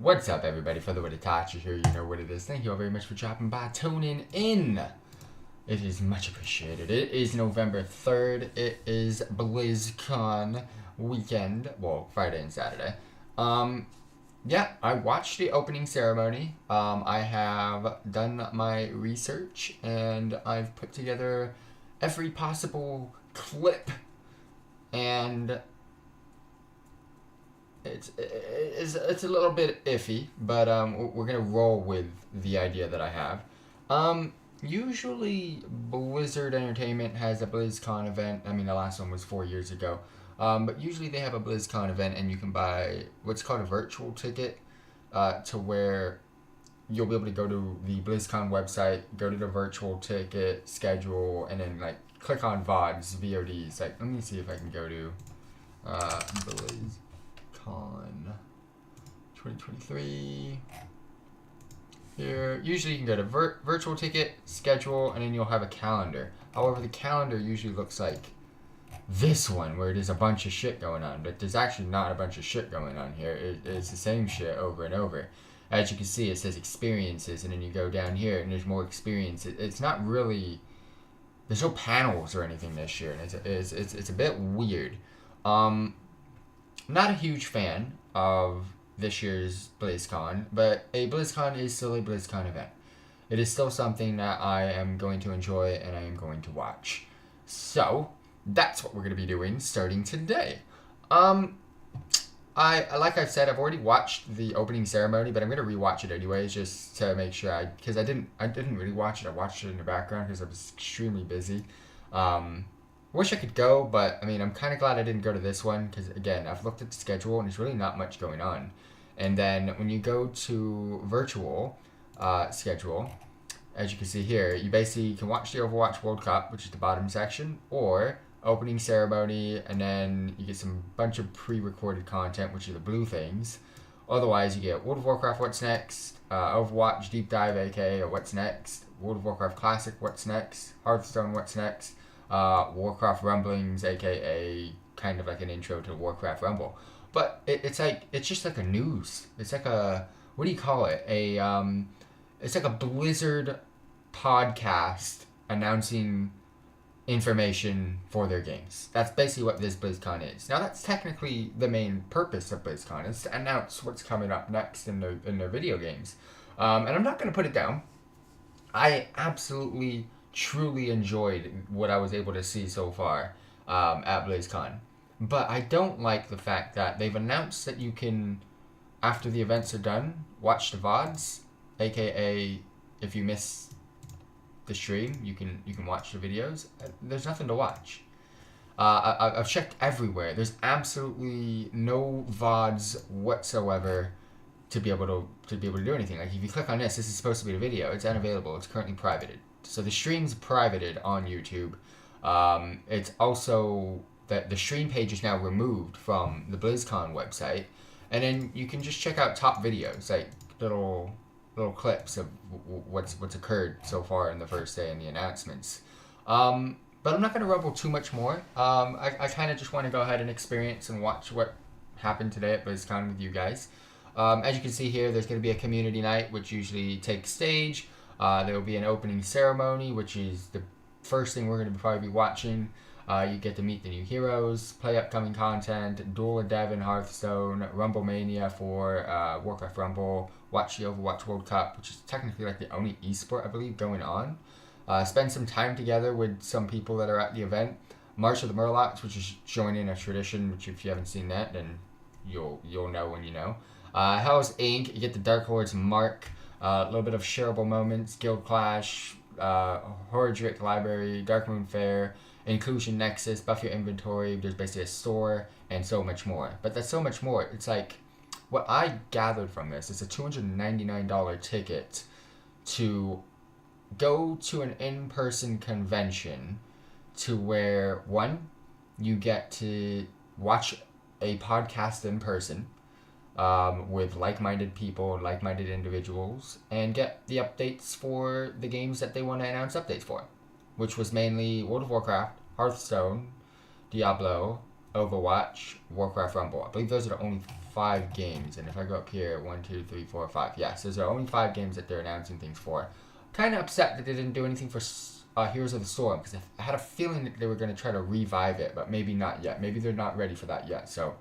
What's up, everybody? FTWitachiPlays here. You know what it is. Thank you all very much for dropping by, tuning in. It is much appreciated. It is November 3rd. It is BlizzCon weekend. Well, Friday and Saturday. Yeah, I watched the opening ceremony. I have done my research and I've put together every possible clip, and it's a little bit iffy, but we're gonna roll with the idea that I have. Usually Blizzard Entertainment has a BlizzCon event. I mean, the last one was 4 years ago. But usually they have a BlizzCon event, and you can buy what's called a virtual ticket, to where you'll be able to go to the BlizzCon website, go to the virtual ticket schedule, and then like click on VODs, VODs. Like, let me see if I can go to BlizzCon 2023. Here, usually you can go to virtual ticket, schedule, and then you'll have a calendar. However, the calendar usually looks like this one, where there's a bunch of shit going on, but there's actually not a bunch of shit going on here. It's the same shit over and over. As you can see, it says experiences, and then you go down here and there's more experience. It's not really, there's no panels or anything this year, and it's a bit weird. Not a huge fan of this year's BlizzCon, but a BlizzCon is still a BlizzCon event. It is still something that I am going to enjoy and I am going to watch. So that's what we're going to be doing starting today. Like I've said, I've already watched the opening ceremony, but I'm going to rewatch it anyways, just to make sure because I didn't really watch it. I watched it in the background because I was extremely busy. Wish I could go, but I mean, I'm kind of glad I didn't go to this one because, again, I've looked at the schedule and there's really not much going on. And then when you go to virtual schedule, as you can see here, you basically can watch the Overwatch World Cup, which is the bottom section, or opening ceremony, and then you get some bunch of pre-recorded content, which are the blue things. Otherwise, you get World of Warcraft What's Next, Overwatch Deep Dive, aka What's Next, World of Warcraft Classic What's Next, Hearthstone What's Next, Warcraft Rumblings, aka kind of like an intro to Warcraft Rumble. But it's just like a news. It's like a, what do you call it? It's like a Blizzard podcast announcing information for their games. That's basically what this BlizzCon is. Now, that's technically the main purpose of BlizzCon, is to announce what's coming up next in their video games. And I'm not going to put it down. I absolutely, truly enjoyed what I was able to see so far at BlizzCon. But I don't like the fact that they've announced that you can, after the events are done, watch the VODs, aka if you miss the stream, you can watch the videos. There's nothing to watch. I've checked everywhere. There's absolutely no VODs whatsoever to be able to do anything. Like, if you click on this is supposed to be the video. It's unavailable. It's currently privated. So the stream's privated on YouTube. It's also that the stream page is now removed from the BlizzCon website, and then you can just check out top videos, like little clips of what's occurred so far in the first day and the announcements. But I'm not going to rumble too much more. I kind of just want to go ahead and experience and watch what happened today at BlizzCon with you guys. As you can see here, there's going to be a community night, which usually takes stage. There will be an opening ceremony, which is the first thing we're going to probably be watching. You get to meet the new heroes, play upcoming content, Duel of Dev in Hearthstone, Rumble Mania for Warcraft Rumble, watch the Overwatch World Cup, which is technically like the only esport, I believe, going on. Spend some time together with some people that are at the event. March of the Murlocs, which is joining a tradition, which if you haven't seen that, then you'll know when you know. Hell's Inc., you get the Dark Lord's Mark, a little bit of shareable moments, Guild Clash, Horadric Library, Dark Moon Fair, Inclusion Nexus, buff your inventory, there's basically a store, and so much more. But that's so much more. It's like, what I gathered from this is a $299 ticket to go to an in-person convention, to where, one, you get to watch a podcast in person with like-minded people, like-minded individuals, and get the updates for the games that they want to announce updates for, which was mainly World of Warcraft, Hearthstone, Diablo, Overwatch, Warcraft Rumble. I believe those are the only 5 games. And if I go up here, 1, 2, 3, 4, 5. Yes, those are only 5 games that they're announcing things for. Kind of upset that they didn't do anything for Heroes of the Storm, because I had a feeling that they were going to try to revive it, but maybe not yet. Maybe they're not ready for that yet. So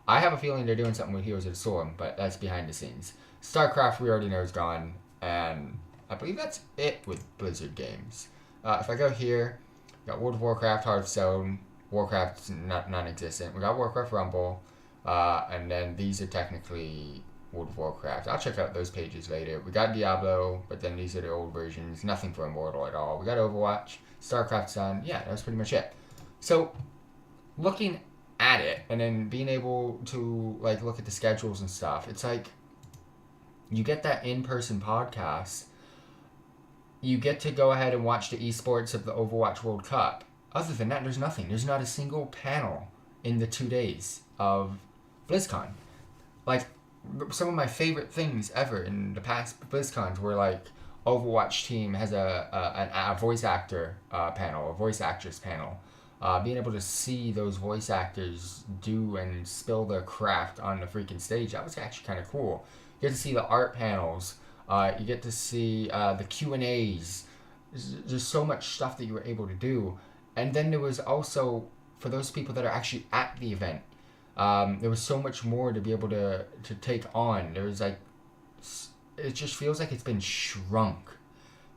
I have a feeling they're doing something with Heroes of the Storm, but that's behind the scenes. StarCraft we already know is gone, and I believe that's it with Blizzard games. If I go here, we got World of Warcraft, Hearthstone, Warcraft's non-existent. We got Warcraft Rumble, and then these are technically World of Warcraft. I'll check out those pages later. We got Diablo, but then these are the old versions. Nothing for Immortal at all. We got Overwatch, StarCraft's done. Yeah, that's pretty much it. So, looking at it, and then being able to like look at the schedules and stuff, it's like you get that in-person podcast. You get to go ahead and watch the esports of the Overwatch World Cup. Other than that, there's nothing. There's not a single panel in the 2 days of BlizzCon. Like, some of my favorite things ever in the past BlizzCons were like Overwatch team has a voice actor panel, a voice actress panel. Being able to see those voice actors do and spill their craft on the freaking stage, that was actually kind of cool. You get to see the art panels. You get to see the Q&As. There's so much stuff that you were able to do. And then there was also, for those people that are actually at the event, there was so much more to be able to take on. There was like, it just feels like it's been shrunk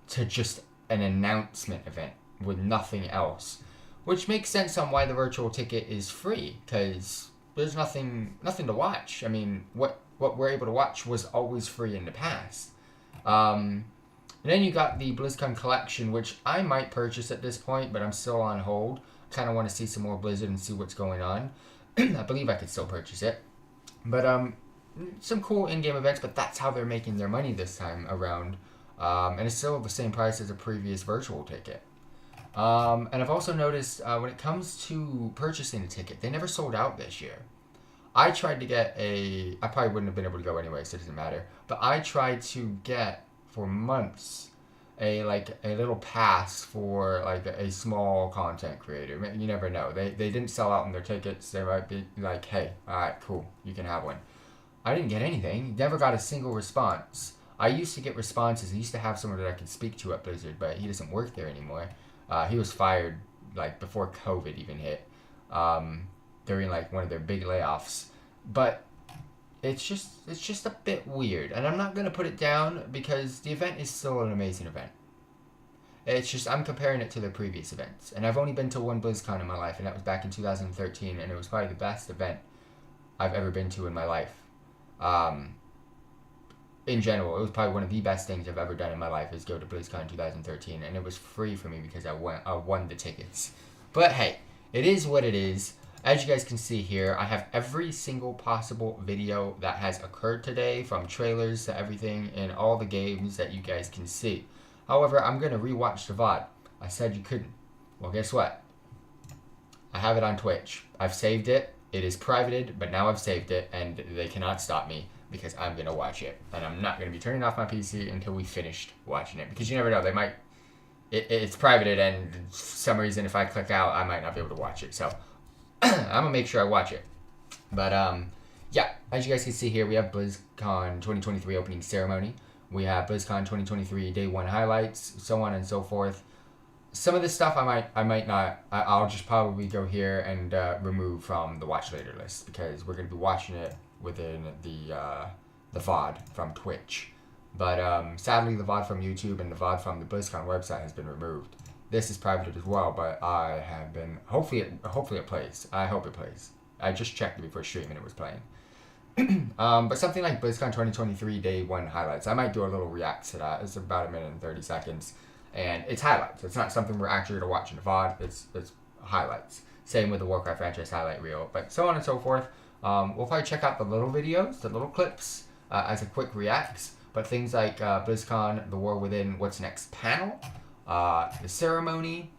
to just an announcement event with nothing else. Which makes sense on why the virtual ticket is free, because there's nothing to watch. I mean, what we're able to watch was always free in the past. And then you got the BlizzCon collection, which I might purchase at this point, but I'm still on hold. Kind of want to see some more Blizzard and see what's going on. I believe I could still purchase it. But some cool in-game events, but that's how they're making their money this time around. And it's still the same price as a previous virtual ticket. And I've also noticed when it comes to purchasing a ticket, they never sold out this year. I tried to get I probably wouldn't have been able to go anyway, so it doesn't matter. But I tried to get, for months, a little pass for like a small content creator. You never know. They didn't sell out on their tickets. They might be like, hey, alright, cool, you can have one. I didn't get anything. Never got a single response. I used to get responses. I used to have someone that I could speak to at Blizzard, but he doesn't work there anymore. He was fired like before COVID even hit, during like one of their big layoffs. But it's just a bit weird, and I'm not gonna put it down because the event is still an amazing event. It's just I'm comparing it to the previous events, and I've only been to one BlizzCon in my life, and that was back in 2013, and it was probably the best event I've ever been to in my life. In general, it was probably one of the best things I've ever done in my life is go to BlizzCon 2013, and it was free for me because I won the tickets. But hey, it is what it is. As you guys can see here, I have every single possible video that has occurred today, from trailers to everything in all the games that you guys can see. However, I'm going to rewatch the VOD. I said you couldn't. Well, guess what? I have it on Twitch. I've saved it. It is privated, but now I've saved it, and they cannot stop me because I'm going to watch it. And I'm not going to be turning off my PC until we finished watching it, because you never know. They might... It's privated, and for some reason, if I click out, I might not be able to watch it. So I'm going to make sure I watch it. But, yeah, as you guys can see here, we have BlizzCon 2023 opening ceremony. We have BlizzCon 2023 Day 1 highlights, so on and so forth. Some of this stuff I might not. I'll just probably go here and remove from the watch later list, because we're going to be watching it within the VOD from Twitch. But sadly, the VOD from YouTube and the VOD from the BlizzCon website has been removed. This is private as well, but I have been... Hopefully it plays. I hope it plays. I just checked it before streaming, it was playing. But something like BlizzCon 2023 Day 1 highlights, I might do a little react to that. It's about 1 minute and 30 seconds. And it's highlights. It's not something we're actually going to watch in the VOD. It's highlights. Same with the Warcraft franchise highlight reel. But so on and so forth. We'll probably check out the little videos, the little clips, as a quick reacts. But things like BlizzCon, The War Within, What's Next panel, the ceremony,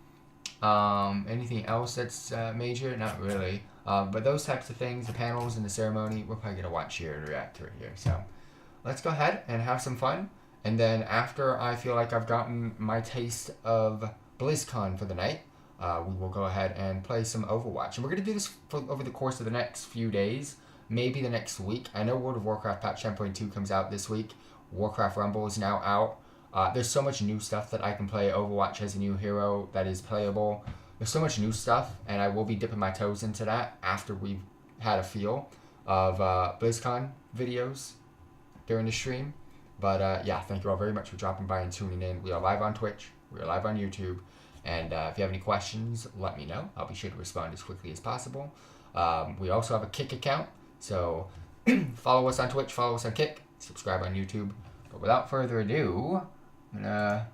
anything else that's major? Not really. But those types of things, the panels and the ceremony, we're probably going to watch here and react to it here. So let's go ahead and have some fun. And then after I feel like I've gotten my taste of BlizzCon for the night, we will go ahead and play some Overwatch. And we're going to do this over the course of the next few days, maybe the next week. I know World of Warcraft patch 10.2 comes out this week. Warcraft Rumble is now out. There's so much new stuff that I can play. Overwatch has a new hero that is playable. There's so much new stuff, and I will be dipping my toes into that after we've had a feel of BlizzCon videos during the stream. But yeah, thank you all very much for dropping by and tuning in. We are live on Twitch. We are live on YouTube. And if you have any questions, let me know. I'll be sure to respond as quickly as possible. We also have a Kick account. So follow us on Twitch, follow us on Kick, subscribe on YouTube. But without further ado, I'm going to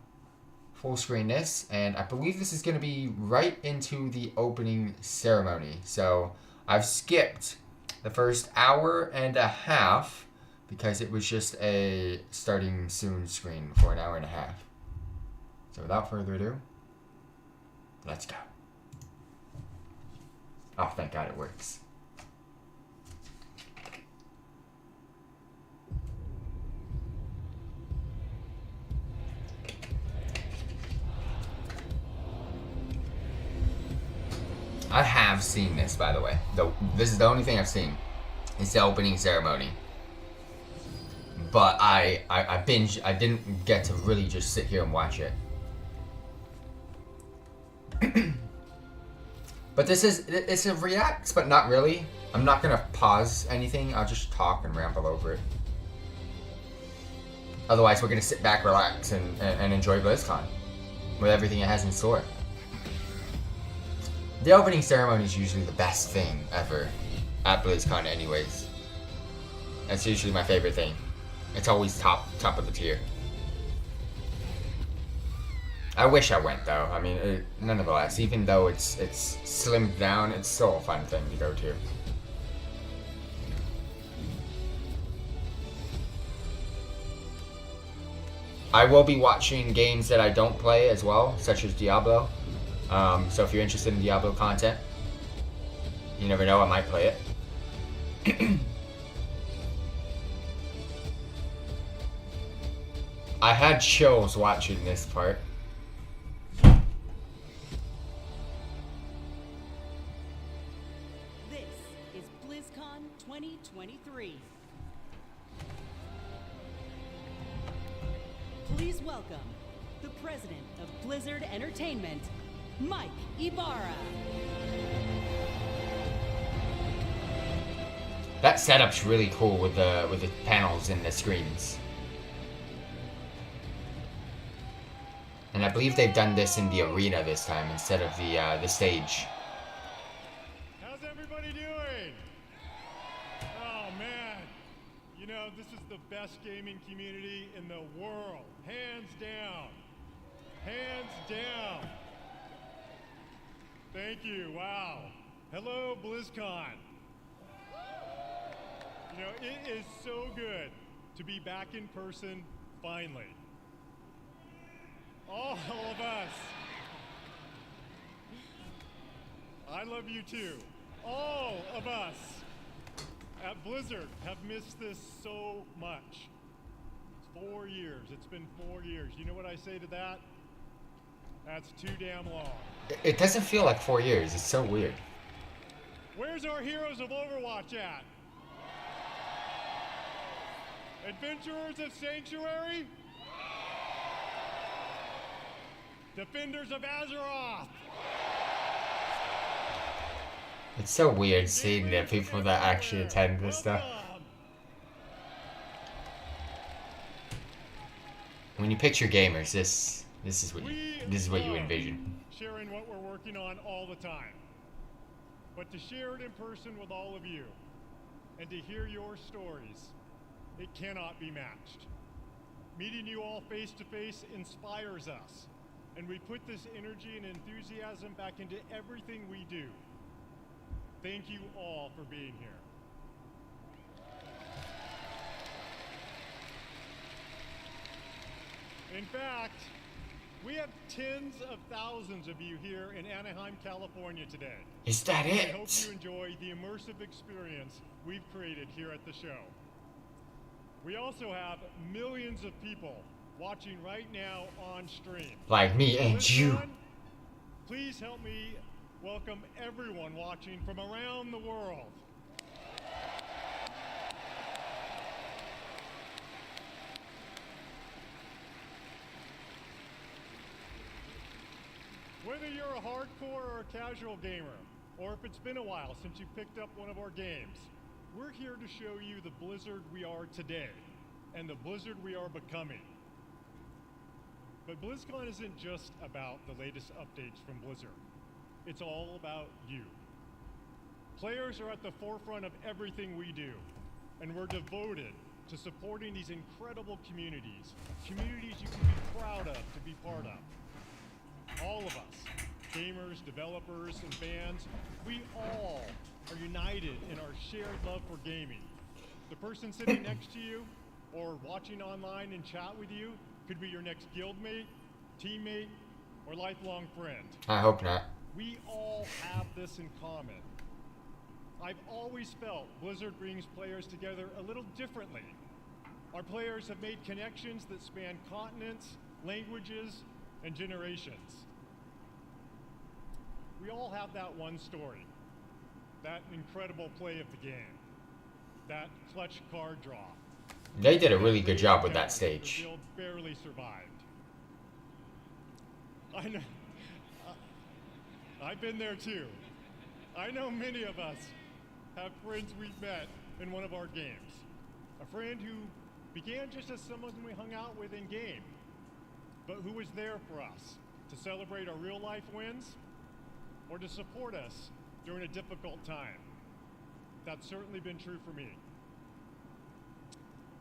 full screen this. And I believe this is going to be right into the opening ceremony. So I've skipped the first hour and a half because it was just a starting soon screen for an hour and a half. So without further ado, let's go. Oh, thank God it works. I have seen this, by the way. This is the only thing I've seen. It's the opening ceremony. But I binged. I didn't get to really just sit here and watch it. But it's a react, but not really. I'm not gonna pause anything. I'll just talk and ramble over it. Otherwise, we're gonna sit back, relax, and enjoy BlizzCon with everything it has in store. The opening ceremony is usually the best thing ever at BlizzCon anyways. That's usually my favorite thing. It's always top of the tier. I wish I went though. I mean, nonetheless, even though it's slimmed down, it's still a fun thing to go to. I will be watching games that I don't play as well, such as Diablo. So if you're interested in Diablo content, you never know, I might play it. I had chills watching this part. This is BlizzCon 2023. Please welcome the president of Blizzard Entertainment, Mike Ibarra. That setup's really cool with the panels and the screens. And I believe they've done this in the arena this time instead of the stage. How's everybody doing? Oh man, you know, this is the best gaming community in the world, hands down. Hands down. Thank you, wow. Hello, BlizzCon. You know, it is so good to be back in person, finally. All of us. I love you too. All of us at Blizzard have missed this so much. 4 years. It's been 4 years. You know what I say to that? That's too damn long. It doesn't feel like 4 years. It's so weird. Where's our heroes of Overwatch at? Adventurers of Sanctuary? Defenders of Azeroth! It's so weird seeing the people that actually attend this stuff. When you picture gamers, this is what you envision. Sharing what we're working on all the time. But to share it in person with all of you and to hear your stories, it cannot be matched. Meeting you all face to face inspires us, and we put this energy and enthusiasm back into everything we do. Thank you all for being here. In fact, we have tens of thousands of you here in Anaheim, California today. Is that I it? hope you enjoy the immersive experience we've created here at the show. We also have millions of people watching right now on stream. Like me and you. Please help me welcome everyone watching from around the world. Whether you're a hardcore or a casual gamer, or if it's been a while since you picked up one of our games, we're here to show you the Blizzard we are today, and the Blizzard we are becoming. But BlizzCon isn't just about the latest updates from Blizzard. It's all about you. Players are at the forefront of everything we do, and we're devoted to supporting these incredible communities, communities you can be proud of to be part of. All of us, gamers, developers, and fans, we all are united in our shared love for gaming. The person sitting next to you or watching online and chat with you could be your next guildmate, teammate, or lifelong friend. I hope not. We all have this in common. I've always felt Blizzard brings players together a little differently. Our players have made connections that span continents, languages, and generations. We all have that one story, that incredible play of the game, that clutch card draw. They did a really good job with that stage. The build barely survived. I know. I've been there too. I know many of us have friends we've met in one of our games. A friend who began just as someone we hung out with in game, but who was there for us to celebrate our real life wins or to support us during a difficult time. That's certainly been true for me.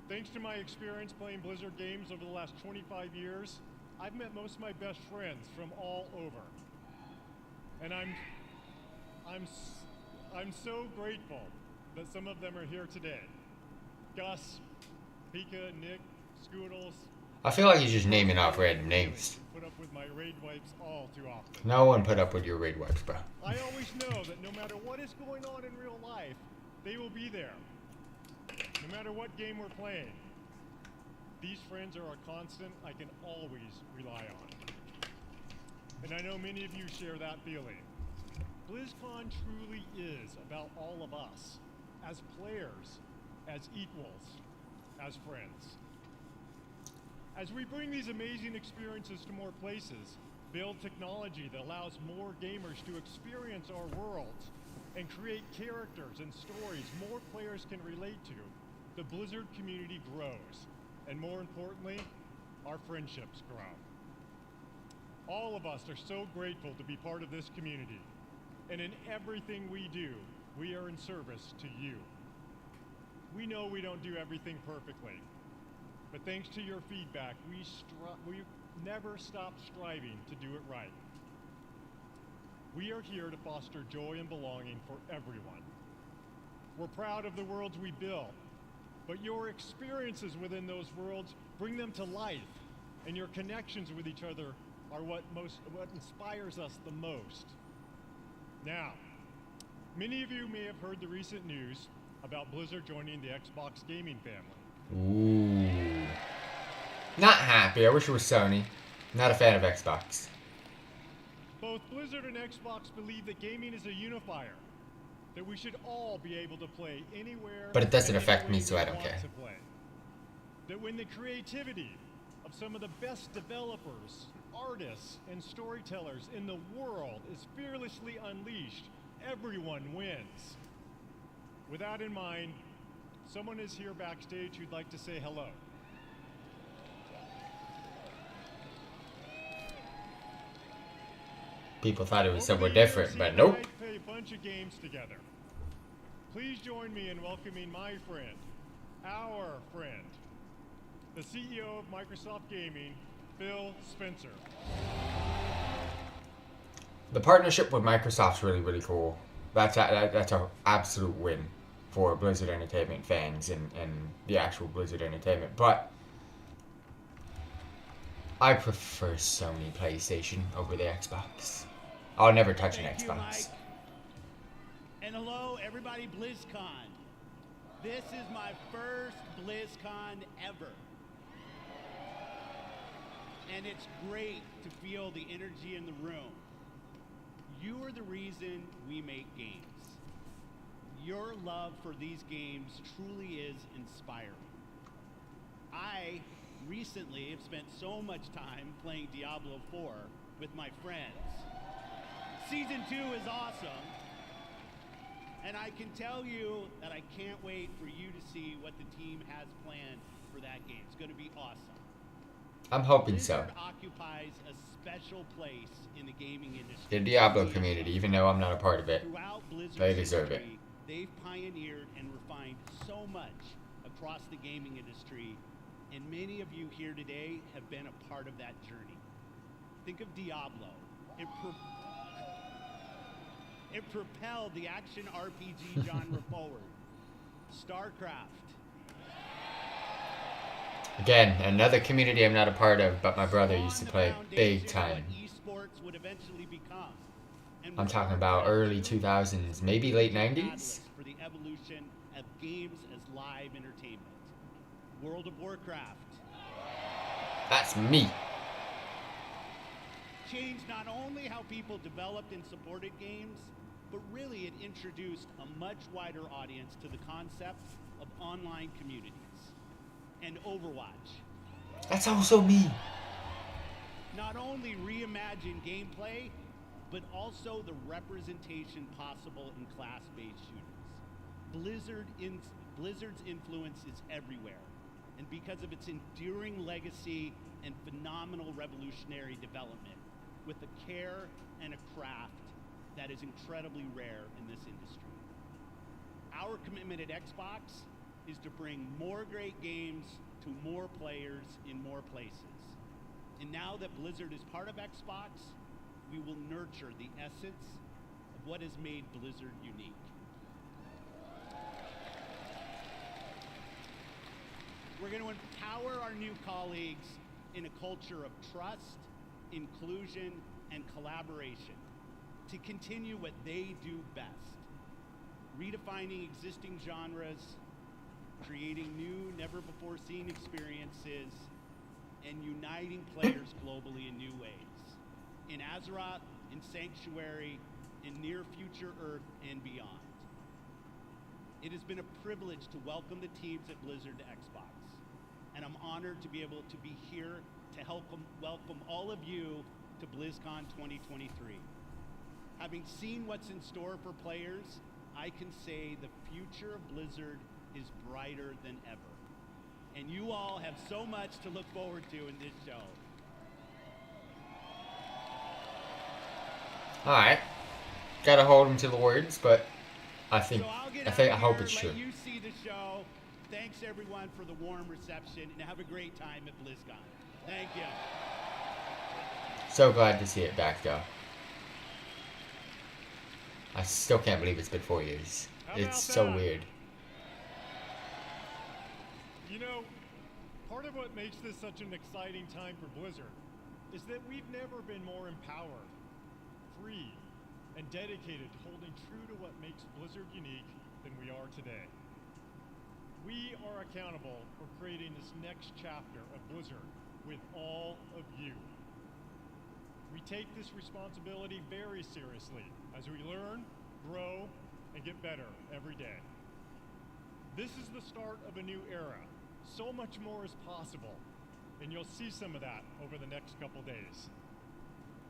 Thanks to my experience playing Blizzard games over the last 25 years, I've met most of my best friends from all over. And I'm so grateful that some of them are here today. Gus, Pika, Nick, Scoodles. I feel like he's just naming off random names. Put up with my raid wipes all too often. No one put up with your raid wipes, bro. I always know that no matter what is going on in real life, they will be there. No matter what game we're playing. These friends are a constant I can always rely on. And I know many of you share that feeling. BlizzCon truly is about all of us, as players, as equals, as friends. As we bring these amazing experiences to more places, build technology that allows more gamers to experience our worlds, and create characters and stories more players can relate to, the Blizzard community grows. And more importantly, our friendships grow. All of us are so grateful to be part of this community. And in everything we do, we are in service to you. We know we don't do everything perfectly. But thanks to your feedback, we never stop striving to do it right. We are here to foster joy and belonging for everyone. We're proud of the worlds we build, but your experiences within those worlds bring them to life, and your connections with each other are what inspires us the most. Now, many of you may have heard the recent news about Blizzard joining the Xbox gaming family. Ooh. Not happy. I wish it was Sony. Not a fan of Xbox. Both Blizzard and Xbox believe that gaming is a unifier, that we should all be able to play anywhere. But it doesn't affect me, so I don't care. That when the creativity of some of the best developers, artists, and storytellers in the world is fearlessly unleashed, everyone wins. With that in mind, someone is here backstage who'd like to say hello. People thought it was somewhere different, but nope. Play a bunch of games together. Please join me in welcoming my friend, our friend, the CEO of Microsoft Gaming, Phil Spencer. The partnership with Microsoft's really, really cool. That's an absolute win for Blizzard Entertainment fans and the actual Blizzard Entertainment. But I prefer Sony PlayStation over the Xbox. I'll never touch an Thank you, Xbox. Mike. And hello, everybody, BlizzCon. This is my first BlizzCon ever. And it's great to feel the energy in the room. You are the reason we make games. Your love for these games truly is inspiring. I recently have spent so much time playing Diablo 4 with my friends. Season 2 is awesome. And I can tell you that I can't wait for you to see what the team has planned for that game. It's going to be awesome. I'm hoping so. Blizzard occupies a special place in the gaming industry. The Diablo community, even though I'm not a part of it, Throughout Blizzard's they deserve it. history, they've pioneered and refined so much across the gaming industry, and many of you here today have been a part of that journey. Think of Diablo. It propelled the action RPG genre forward. StarCraft. Again, another community I'm not a part of, but my brother used to play big time. Esports would eventually become. I'm talking about early 2000s, maybe late 90s? For the evolution of games as live entertainment. World of Warcraft. That's me. Changed not only how people developed and supported games, but really it introduced a much wider audience to the concept of online communities. And Overwatch. That's also me. Not only reimagined gameplay, but also the representation possible in class-based shooters. Blizzard's influence is everywhere, and because of its enduring legacy and phenomenal revolutionary development, with a care and a craft that is incredibly rare in this industry. Our commitment at Xbox is to bring more great games to more players in more places. And now that Blizzard is part of Xbox, we will nurture the essence of what has made Blizzard unique. We're going to empower our new colleagues in a culture of trust, inclusion, and collaboration to continue what they do best, redefining existing genres, creating new, never-before-seen experiences, and uniting players globally in new ways, in Azeroth, in Sanctuary, in near future Earth, and beyond. It has been a privilege to welcome the teams at Blizzard to Xbox, and I'm honored to be able to be here to help welcome all of you to BlizzCon 2023. Having seen what's in store for players, I can say the future of Blizzard is brighter than ever. And you all have so much to look forward to in this show. Alright. Gotta hold him to the words, but I hope it's true. Let you see the show. Thanks everyone for the warm reception, and have a great time at BlizzCon. Thank you. So glad to see it back though. I still can't believe it's been 4 years. It's so weird. You know, part of what makes this such an exciting time for Blizzard is that we've never been more empowered, free, and dedicated to holding true to what makes Blizzard unique than we are today. We are accountable for creating this next chapter of Blizzard with all of you. We take this responsibility very seriously as we learn, grow, and get better every day. This is the start of a new era. So much more is possible, and you'll see some of that over the next couple days.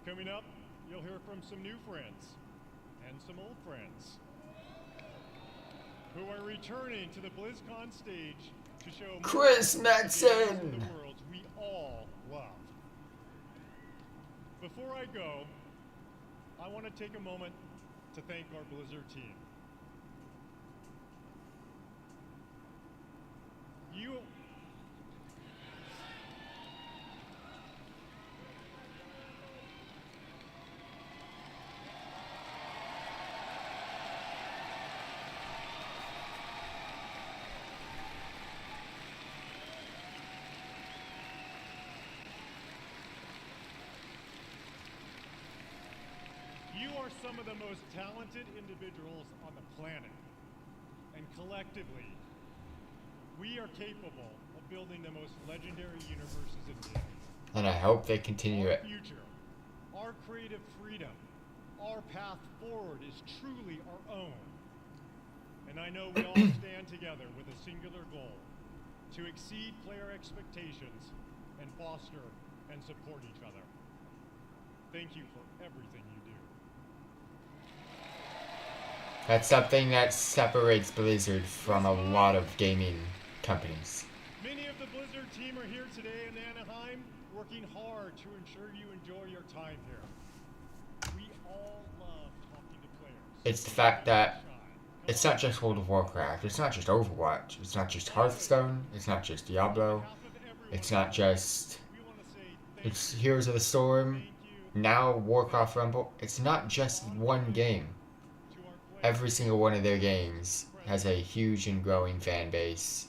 Coming up, you'll hear from some new friends and some old friends who are returning to the BlizzCon stage to show Chris more of Metzen! the world we all love. Before I go, I want to take a moment to thank our Blizzard team. You are some of the most talented individuals on the planet. And collectively, we are capable of building the most legendary universes in gaming. And I hope they continue Our it. future, our creative freedom, our our path forward is truly our own. And I know we all stand together with a singular goal: to exceed player expectations and foster and support each other. Thank you for everything you do. That's something that separates Blizzard from a lot of gaming companies. Many of the Blizzard team are here today in Anaheim, working hard to ensure you enjoy your time here. We all love talking to players. It's the fact that it's not just World of Warcraft, it's not just Overwatch, it's not just Hearthstone, it's not just Diablo, it's not just... It's Heroes of the Storm, now Warcraft Rumble. It's not just one game. Every single one of their games has a huge and growing fan base.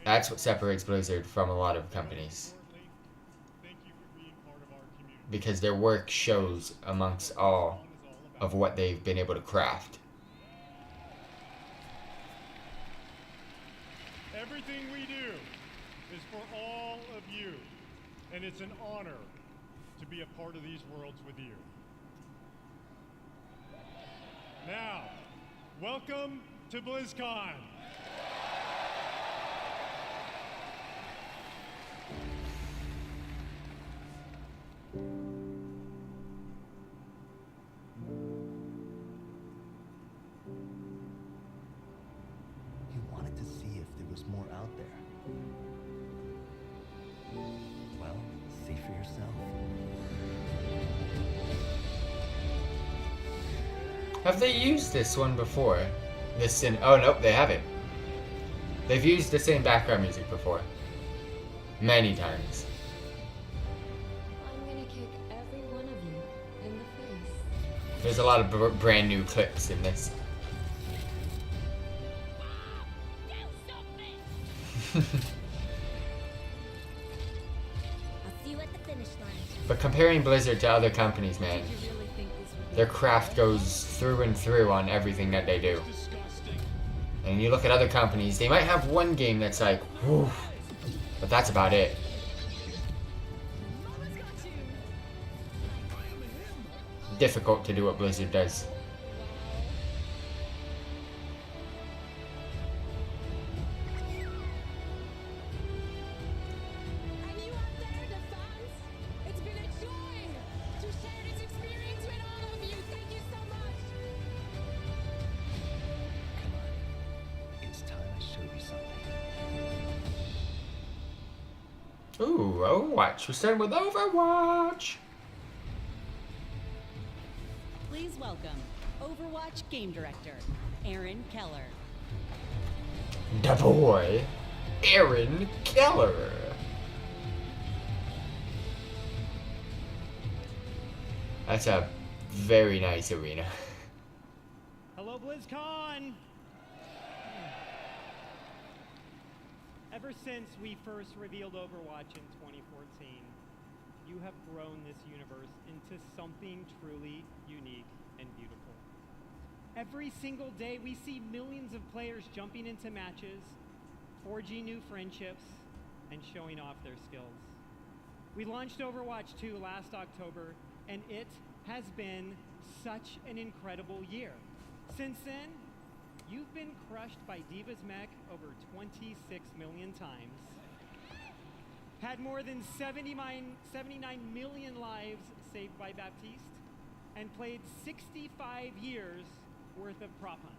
That's what separates Blizzard from a lot of companies. Because their work shows amongst all of what they've been able to craft. Everything we do is for all of you, and it's an honor to be a part of these worlds with you. Now, welcome to BlizzCon. You wanted to see if there was more out there. Well, see for yourself. Have they used this one before? Oh nope, they haven't. They've used the same background music before. Many times. I'm gonna kick every one of you in the face. There's a lot of brand new clips in this. I'll see you at the finish line. But comparing Blizzard to other companies, man, Did you really think this would be their craft goes through and through on everything that they do. And you look at other companies, they might have one game that's like, whew, but that's about it. Difficult to do what Blizzard does. And you out there, the fans, it's been a joy to share this experience with all of you. Thank you so much. Come on. It's time I showed you something. Ooh, Overwatch. We're starting with Overwatch. Please welcome Overwatch Game Director, Aaron Keller. The boy, Aaron Keller. That's a very nice arena. Hello, BlizzCon! Ever since we first revealed Overwatch in 2014, you have grown this universe into something truly unique and beautiful. Every single day, we see millions of players jumping into matches, forging new friendships, and showing off their skills. We launched Overwatch 2 last October, and it has been such an incredible year. Since then, you've been crushed by Diva's mech over 26 million times, had more than 79 million lives saved by Baptiste, and played 65 years worth of prop hunt.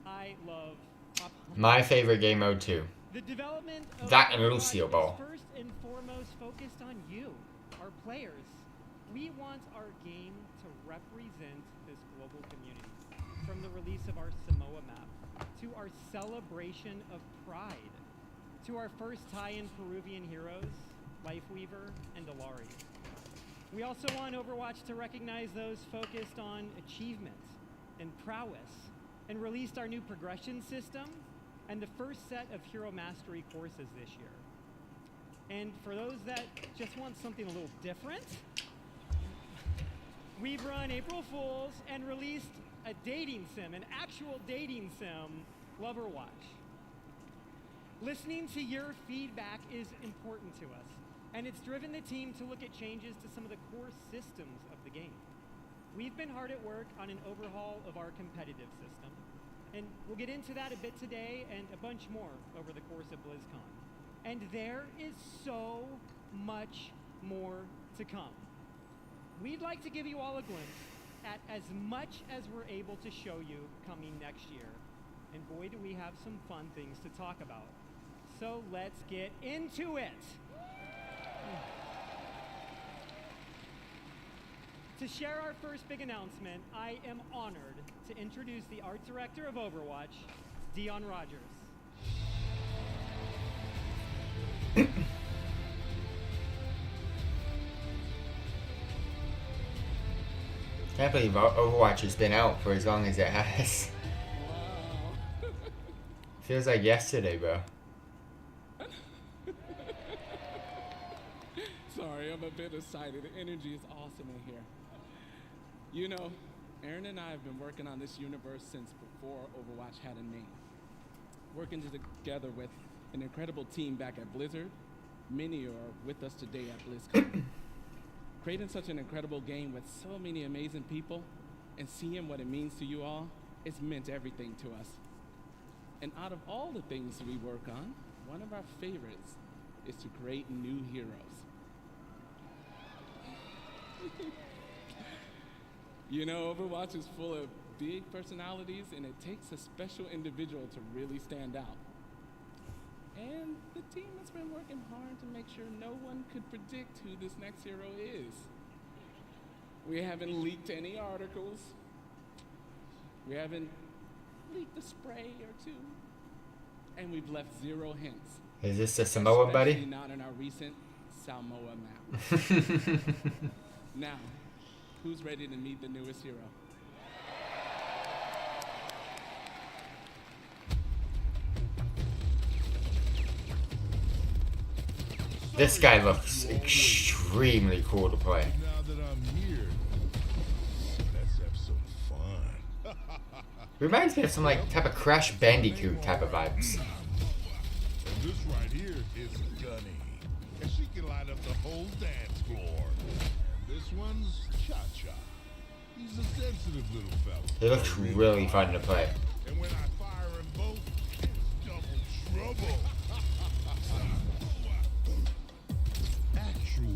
I love prop hunt. My favorite game mode too. The development of That and Overwatch Lucio is Ball. first and foremost focused on you, our players. We want our game to represent this global community. From the release of our Samoa map, to our celebration of pride, to our first tie-in Peruvian heroes, Lifeweaver and Alari. We also want Overwatch to recognize those focused on achievement and prowess, and released our new progression system and the first set of Hero Mastery courses this year. And for those that just want something a little different, we've run April Fools and released a dating sim, an actual dating sim, Loverwatch. Listening to your feedback is important to us, and it's driven the team to look at changes to some of the core systems of the game. we've been hard at work on an overhaul of our competitive system. And we'll get into that a bit today and a bunch more over the course of BlizzCon. And there is so much more to come. We'd like to give you all a glimpse at as much as we're able to show you coming next year. And boy, do we have some fun things to talk about. So let's get into it. To share our first big announcement, I am honored to introduce the art director of Overwatch, Dion Rogers. Can't believe Overwatch has been out for as long as it has. Wow. Feels like yesterday, bro. Sorry, I'm a bit excited. The energy is awesome in here. You know, Aaron and I have been working on this universe since before Overwatch had a name. Working together with an incredible team back at Blizzard. Many are with us today at BlizzCon. Creating such an incredible game with so many amazing people and seeing what it means to you all, it's meant everything to us. And out of all the things we work on, one of our favorites is to create new heroes. You know, Overwatch is full of big personalities, and it takes a special individual to really stand out. And the team has been working hard to make sure no one could predict who this next hero is. We haven't leaked any articles. We haven't leaked a spray or two. And we've left 0 hints. Is this a Samoa buddy? Especially not in our recent Samoa map. Now, who's ready to meet the newest hero? This guy looks extremely cool to play. Now that I'm here, let's have some fun. Reminds me of some like type of Crash Bandicoot type of vibes. And this right here is Gunny, and she can light up the whole dance floor. And this one's Cha-Cha. He's a sensitive little fella. It looks really fun to play. And when I fire them both, it's double trouble. Actual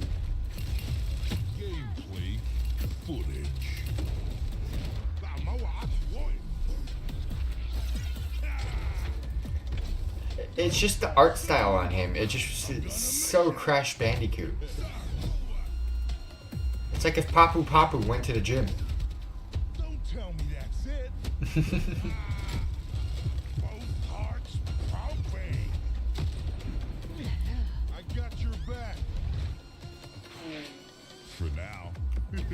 gameplay footage. It's just the art style on him. It just it's so Crash Bandicoot. It's like if Papu Papu went to the gym. Don't tell me that's it. Both hearts pumping. I got your back. For now.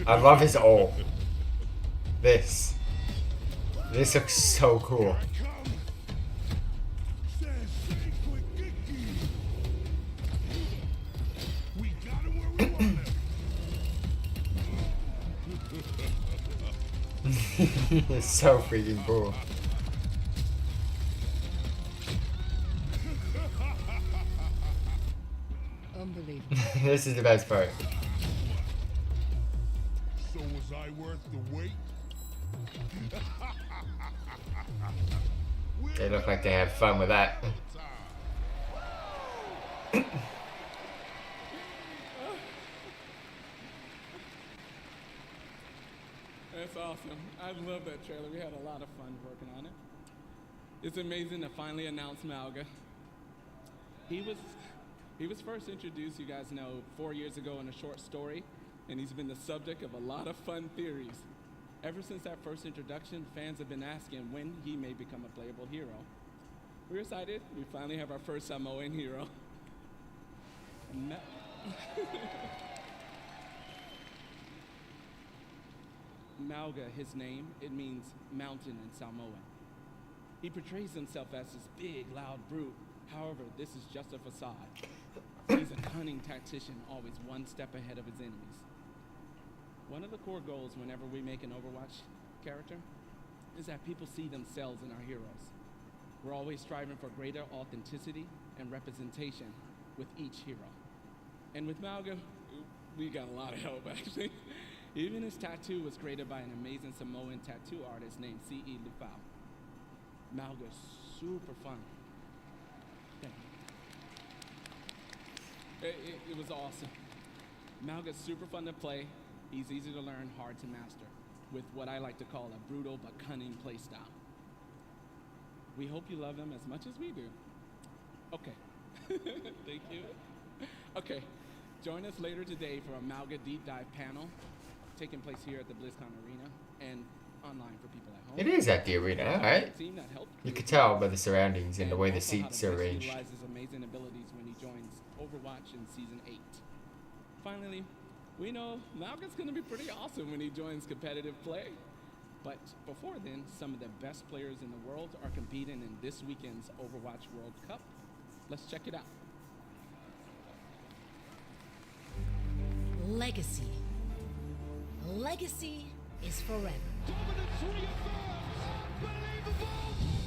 I love his ult. This looks so cool. I come. Says stay quick, Kiki. We got him where we want him. It's so freaking cool. Unbelievable. This is the best part. So was I worth the wait? They look like they have fun with that. That's awesome. I love that trailer. We had a lot of fun working on it. It's amazing to finally announce Malga. He was first introduced, you guys know, 4 years ago in a short story, and he's been the subject of a lot of fun theories. Ever since that first introduction, fans have been asking when he may become a playable hero. We're excited. We finally have our first Samoan hero. Malga, his name, it means mountain in Samoan. He portrays himself as this big, loud brute. However, this is just a facade. He's a cunning tactician, always one step ahead of his enemies. One of the core goals whenever we make an Overwatch character is that people see themselves in our heroes. We're always striving for greater authenticity and representation with each hero. And with Malga, we got a lot of help, actually. Even his tattoo was created by an amazing Samoan tattoo artist named C.E. Lufau. Malga's super fun. Thank you. It was awesome. Malga's super fun to play. He's easy to learn, hard to master, with what I like to call a brutal but cunning playstyle. We hope you love him as much as we do. Okay. Thank you. Okay. Join us later today for a Malga Deep Dive panel taking place here at the BlizzCon Arena and online for people at home. It is at the arena, alright. Team that helped You could tell by the surroundings and the way the also how seats to are best arranged. utilize his amazing abilities when he joins Overwatch in Season 8. Finally, we know Malga's going to be pretty awesome when he joins competitive play. But before then, some of the best players in the world are competing in this weekend's Overwatch World Cup. Let's check it out. Legacy. Legacy is forever.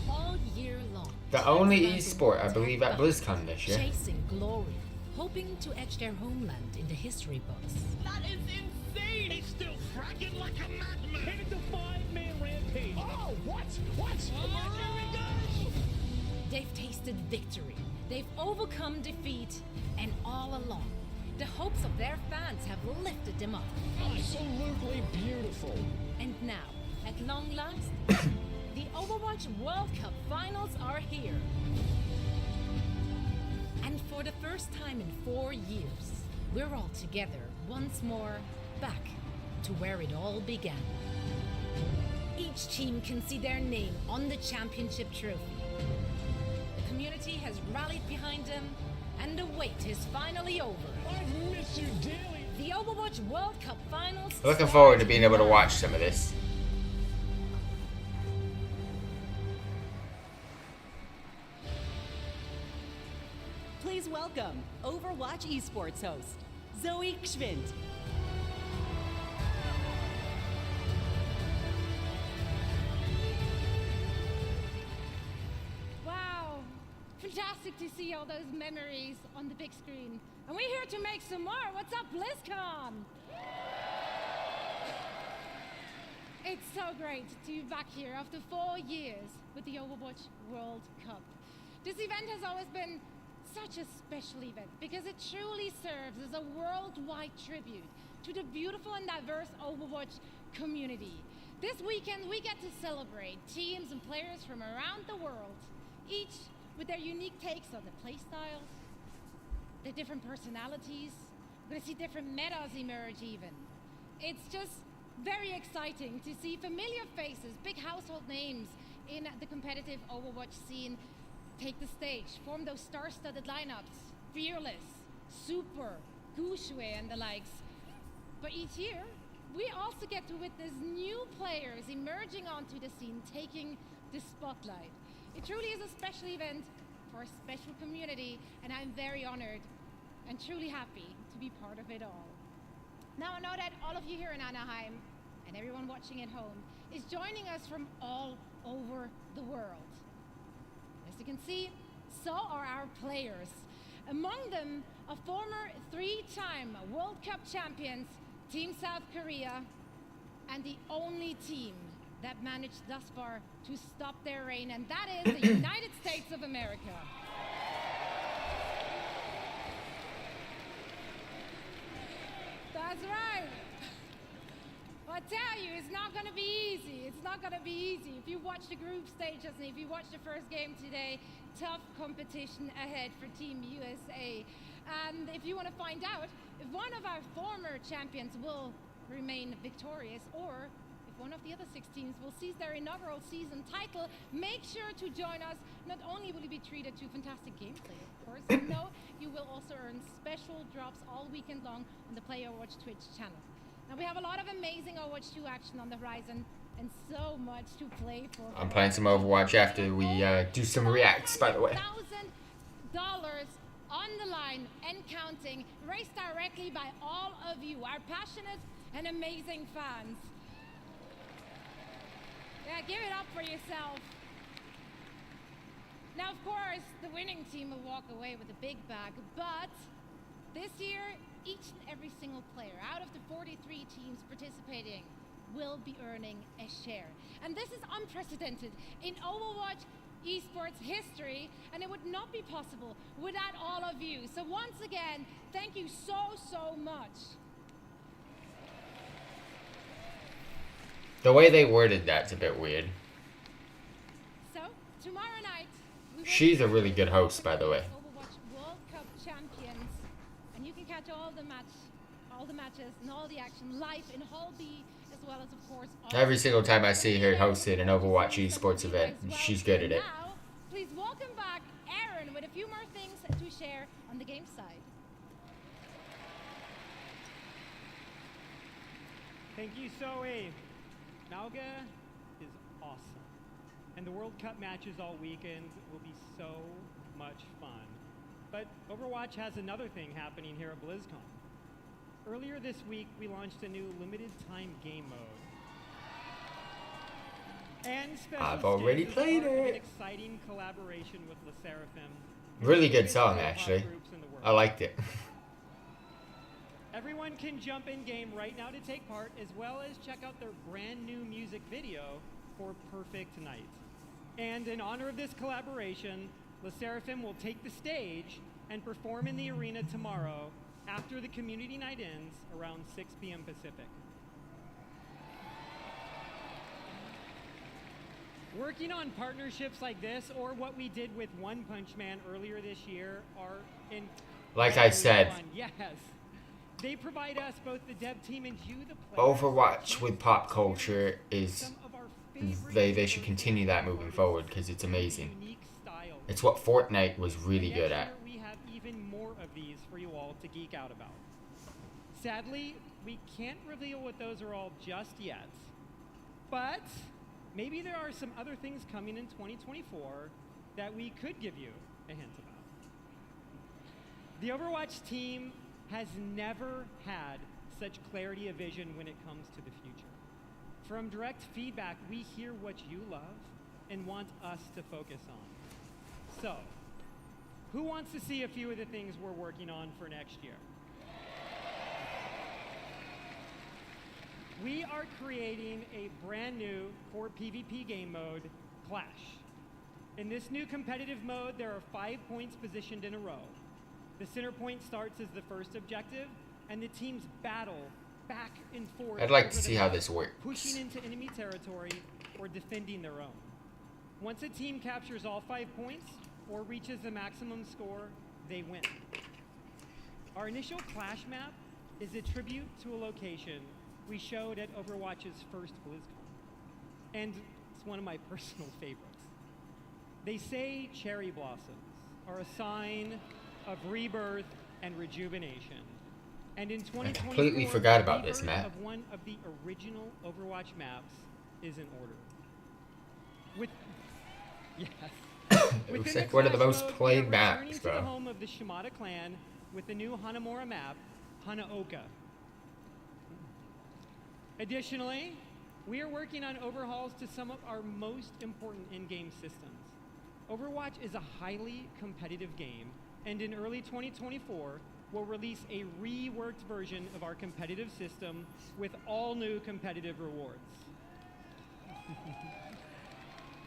All year long. The only fans esport, I attack believe, at bugs, BlizzCon this year. Chasing glory, hoping to etch their homeland in the history books. That is insane! He's still fracking like a madman! Headed to 5-man rampage. Oh, what? What? Oh, here we go! They've tasted victory, they've overcome defeat, and all along, the hopes of their fans have lifted them up. Absolutely beautiful. And now, at long last, the Overwatch World Cup finals are here. And for the first time in 4 years, we're all together once more, back to where it all began. Each team can see their name on the championship trophy. The community has rallied behind them, and the wait is finally over. I've missed you dearly. The Overwatch World Cup finals. Looking forward to being able to watch some of this. Please welcome Overwatch Esports host, Zoe Gschwind. Wow, fantastic to see all those memories on the big screen. And we're here to make some more. What's up, BlizzCon? It's so great to be back here after 4 years with the Overwatch World Cup. This event has always been such a special event because it truly serves as a worldwide tribute to the beautiful and diverse Overwatch community. This weekend, we get to celebrate teams and players from around the world, each with their unique takes on the playstyles, their different personalities. We're gonna see different metas emerge even. It's just very exciting to see familiar faces, big household names in the competitive Overwatch scene take the stage, form those star-studded lineups, Fearless, Super, Gushue, and the likes. But each year, we also get to witness new players emerging onto the scene, taking the spotlight. It truly is a special event for a special community, and I'm very honored and truly happy to be part of it all. Now I know that all of you here in Anaheim, and everyone watching at home, is joining us from all over the world. As you can see, so are our players. Among them, a former 3-time World Cup champions, Team South Korea, and the only team that managed thus far to stop their reign, and that is the United States of America. That's right. I tell you, it's not going to be easy. It's not going to be easy. If you watch the group stages and if you watch the first game today, tough competition ahead for Team USA. And if you want to find out if one of our former champions will remain victorious or if one of the other 6 teams will seize their inaugural season title, make sure to join us. Not only will you be treated to fantastic gameplay, of course, no, you will also earn special drops all weekend long on the Play Overwatch Twitch channel. Now we have a lot of amazing Overwatch 2 action on the horizon and so much to play for. I'm playing some Overwatch after we do some reacts, by the way. $1,000 on the line and counting, raised directly by all of you, our passionate and amazing fans. Yeah, give it up for yourself. Now, of course, the winning team will walk away with a big bag, but this year, each and every single player out of the 43 teams participating will be earning a share. And this is unprecedented in Overwatch esports history, and it would not be possible without all of you. So once again, thank you so much. The way they worded that's a bit weird. So tomorrow night, we will She's a really good host, by the way. Overwatch World Cup champions, and you can catch all the matches and all the action live in Hall B, as well as of course. Every single time I see her hosting an Overwatch esports event, she's good at it. Now, please welcome back Aaron with a few more things to share on the game side. Thank you, Zoe. Malga is awesome. And the World Cup matches all weekend will be so much fun. But Overwatch has another thing happening here at BlizzCon. Earlier this week, we launched a new limited time game mode. And special I've already skins as played part of it. An exciting collaboration with Le Seraphim. Really good song, actually. I liked it. Everyone can jump in game right now to take part, as well as check out their brand new music video for Perfect Night. And in honor of this collaboration, Le Seraphim will take the stage and perform in the arena tomorrow after the community night ends around 6 p.m. Pacific. Working on partnerships like this, or what we did with One Punch Man earlier this year, are Like I said, fun. Yes. They provide us, both the dev team and you, the players, Overwatch with pop culture is some of our favorite they should continue that moving forward because it's amazing. unique styles. It's what Fortnite was really Next good at. year, we have even more of these for you all to geek out about. Sadly, we can't reveal what those are all just yet, but maybe there are some other things coming in 2024 that we could give you a hint about. The Overwatch team has never had such clarity of vision when it comes to the future. From direct feedback, we hear what you love and want us to focus on. So, who wants to see a few of the things we're working on for next year? We are creating a brand new core PvP game mode, Clash. In this new competitive mode, there are 5 points positioned in a row. The center point starts as the first objective, and the teams battle back and forth. I'd like over to the see how map, this works. pushing into enemy territory or defending their own. Once a team captures all 5 points or reaches the maximum score, they win. Our initial Clash map is a tribute to a location we showed at Overwatch's first BlizzCon, and it's one of my personal favorites. They say cherry blossoms are a sign of rebirth and rejuvenation. And in 2024, completely forgot about the this rebirth map. of one of the original Overwatch maps is in order. With yes, It looks within like one of the Clash most mode, we played are returning maps, to the bro. home of the Shimada clan with the new Hanamura map, Hanaoka. Additionally, we are working on overhauls to some of our most important in-game systems. Overwatch is a highly competitive game, and in early 2024, we'll release a reworked version of our competitive system with all new competitive rewards.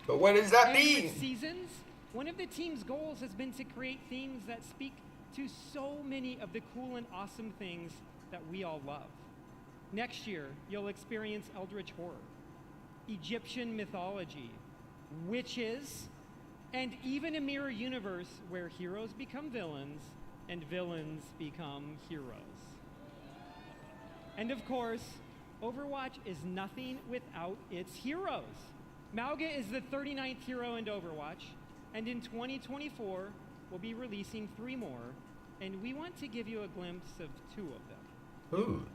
But what does that And mean? with seasons, one of the team's goals has been to create themes that speak to so many of the cool and awesome things that we all love. Next year, you'll experience Eldritch Horror, Egyptian mythology, witches, and even a mirror universe where heroes become villains and villains become heroes. And of course, Overwatch is nothing without its heroes. Malga is the 39th hero in Overwatch, and in 2024, we'll be releasing 3 more, and we want to give you a glimpse of 2 of them. Ooh.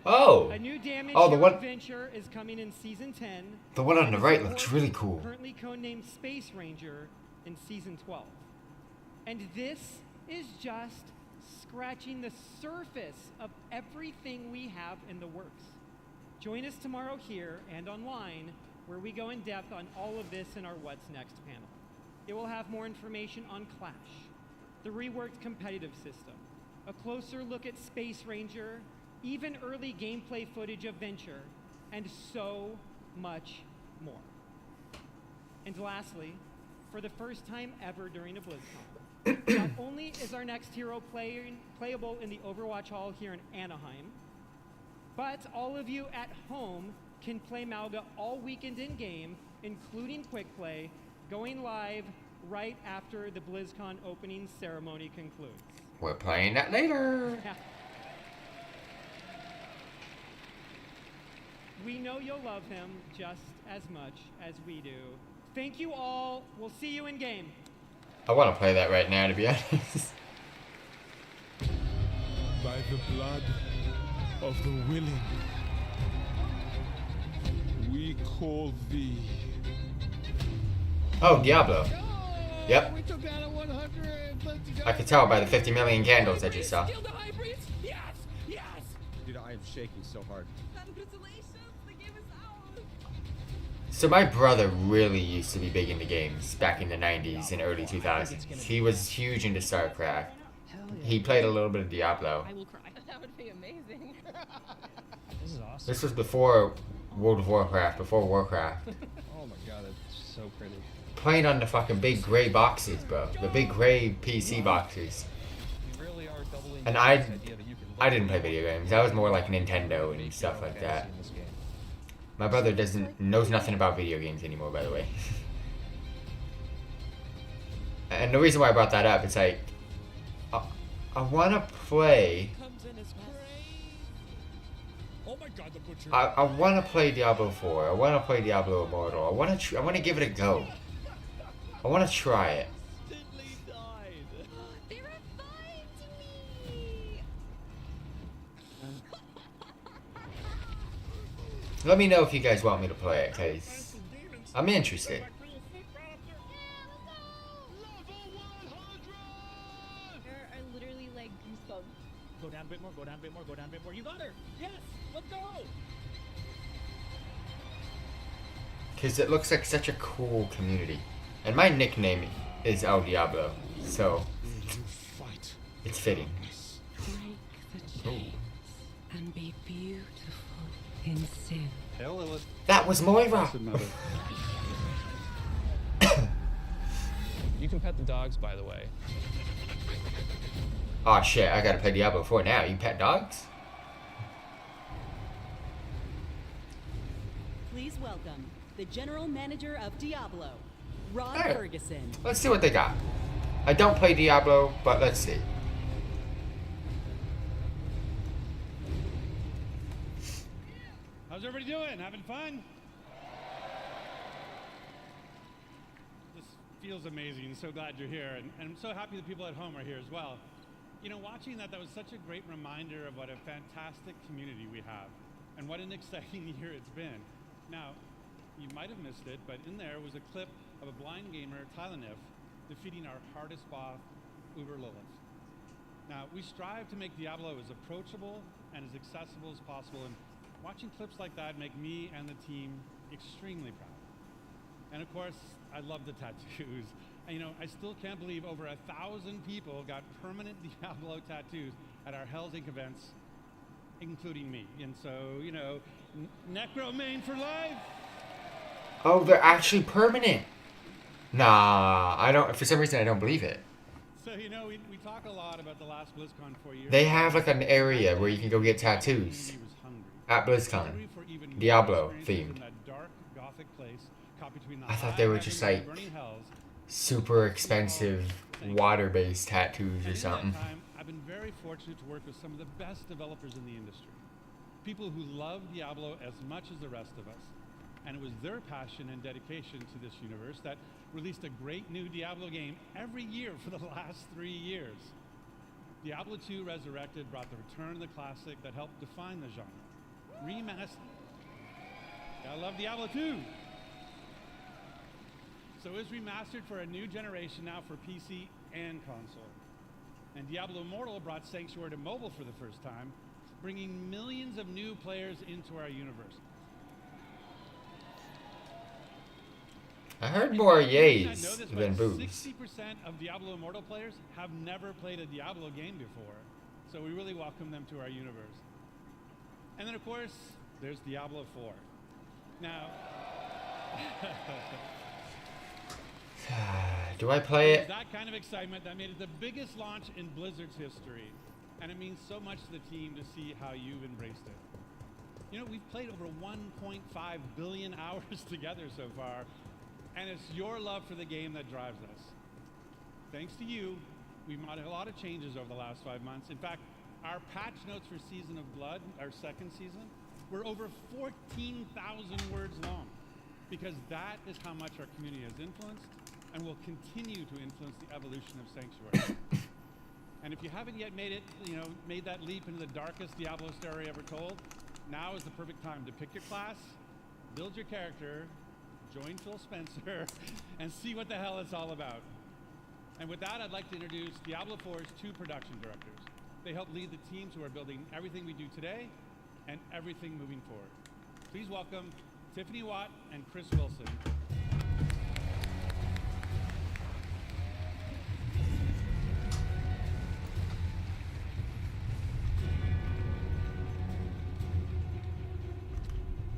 Oh. A new damage Oh, the hero one- adventure is coming in Season 10. The one on and the is, right of looks course, really cool. Currently codenamed Space Ranger in Season 12. And this is just scratching the surface of everything we have in the works. Join us tomorrow here and online, where we go in depth on all of this in our What's Next panel. It will have more information on Clash, the reworked competitive system, a closer look at Space Ranger, even early gameplay footage of Venture, and so much more. And lastly, for the first time ever during a BlizzCon, not only is our next hero playable in the Overwatch Hall here in Anaheim, but all of you at home can play Malga all weekend in-game, including Quick Play, going live right after the BlizzCon opening ceremony concludes. We're playing that later. We know you'll love him just as much as we do. Thank you all. We'll see you in game. I want to play that right now, to be honest. By the blood of the willing, we call thee. Oh, Diablo. Yep. We took down a 100. Let's go. I could tell by the 50 million candles I just saw. Steal the hybrids? Yes! Yes! Dude, I am shaking so hard. Congratulations, the game is out. So my brother really used to be big into games back in the 90s and early 2000s. He was huge into StarCraft. He played a little bit of Diablo. I will cry. That would be amazing. This is awesome. This was before World of Warcraft, before Warcraft. Oh my god, it's so pretty. Playing on the fucking big gray boxes, bro. The big gray PC boxes. You really are doubling And the I idea that you can didn't play video games. I was more like Nintendo and stuff like that. in this game. My brother knows nothing about video games anymore, by the way. And the reason why I brought that up, it's like, I want to play. Oh my god, the butcher. I want to play Diablo 4. I want to play Diablo Immortal. I want to give it a go. I want to try it. They revived me. Let me know if you guys want me to play it, cause I'm interested. There are literally like goosebumps. Go down a bit more, go down a bit more, go down a bit more. You got her! Yes! Let's go! Cause it looks like such a cool community, and my nickname is El Diablo, so it's fitting. Break the chains and be beautiful in sin. Hell, Lilith. That was Moira. You can pet the dogs, by the way. Oh shit! I gotta play Diablo 4 now. You pet dogs? Please welcome the General Manager of Diablo, Rod Hey. Ferguson. Let's see what they got. I don't play Diablo, but let's see. How's everybody doing? Having fun? This feels amazing. So glad you're here. And I'm so happy the people at home are here as well. You know, watching that was such a great reminder of what a fantastic community we have and what an exciting year it's been. Now, you might have missed it, but in there was a clip of a blind gamer, Tylenif, defeating our hardest boss, Uber Lilith. Now, we strive to make Diablo as approachable and as accessible as possible, and watching clips like that make me and the team extremely proud. And of course, I love the tattoos. And, you know, I still can't believe over 1,000 people got permanent Diablo tattoos at our Hell's Inc. events, including me. And so, you know, Necro Main for life. Oh, they're actually permanent. Nah, I don't. For some reason, I don't believe it. So, you know, we talk a lot about the last BlizzCon 4 years. They have like an area where you can go get tattoos at BlizzCon, Diablo themed. I thought they were just like super expensive water-based tattoos or something. I've been very fortunate to work with some of the best developers in the industry. People who love Diablo as much as the rest of us. And it was their passion and dedication to this universe that released a great new Diablo game every year for the last 3 years. Diablo 2 Resurrected brought the return of the classic that helped define the genre. Remastered. I love Diablo 2. So it was remastered for a new generation now for PC and console. And Diablo Immortal brought Sanctuary to mobile for the first time, bringing millions of new players into our universe. I heard more yays This, than boos. 60% of Diablo Immortal players have never played a Diablo game before. So we really welcome them to our universe. And then, of course, there's Diablo 4. Now, do I play it was it? that kind of excitement that made it the biggest launch in Blizzard's history. And it means so much to the team to see how you've embraced it. You know, we've played over 1.5 billion hours together so far, and it's your love for the game that drives us. Thanks to you, we've made a lot of changes over the last 5 months. In fact, our patch notes for Season of Blood, our second season, were over 14,000 words long, because that is how much our community has influenced and will continue to influence the evolution of Sanctuary. And if you haven't yet made that leap into the darkest Diablo story ever told, now is the perfect time to pick your class, build your character, join Phil Spencer, and see what the hell it's all about. And with that, I'd like to introduce Diablo 4's 2 production directors. They help lead the teams who are building everything we do today and everything moving forward. Please welcome Tiffany Watt and Chris Wilson.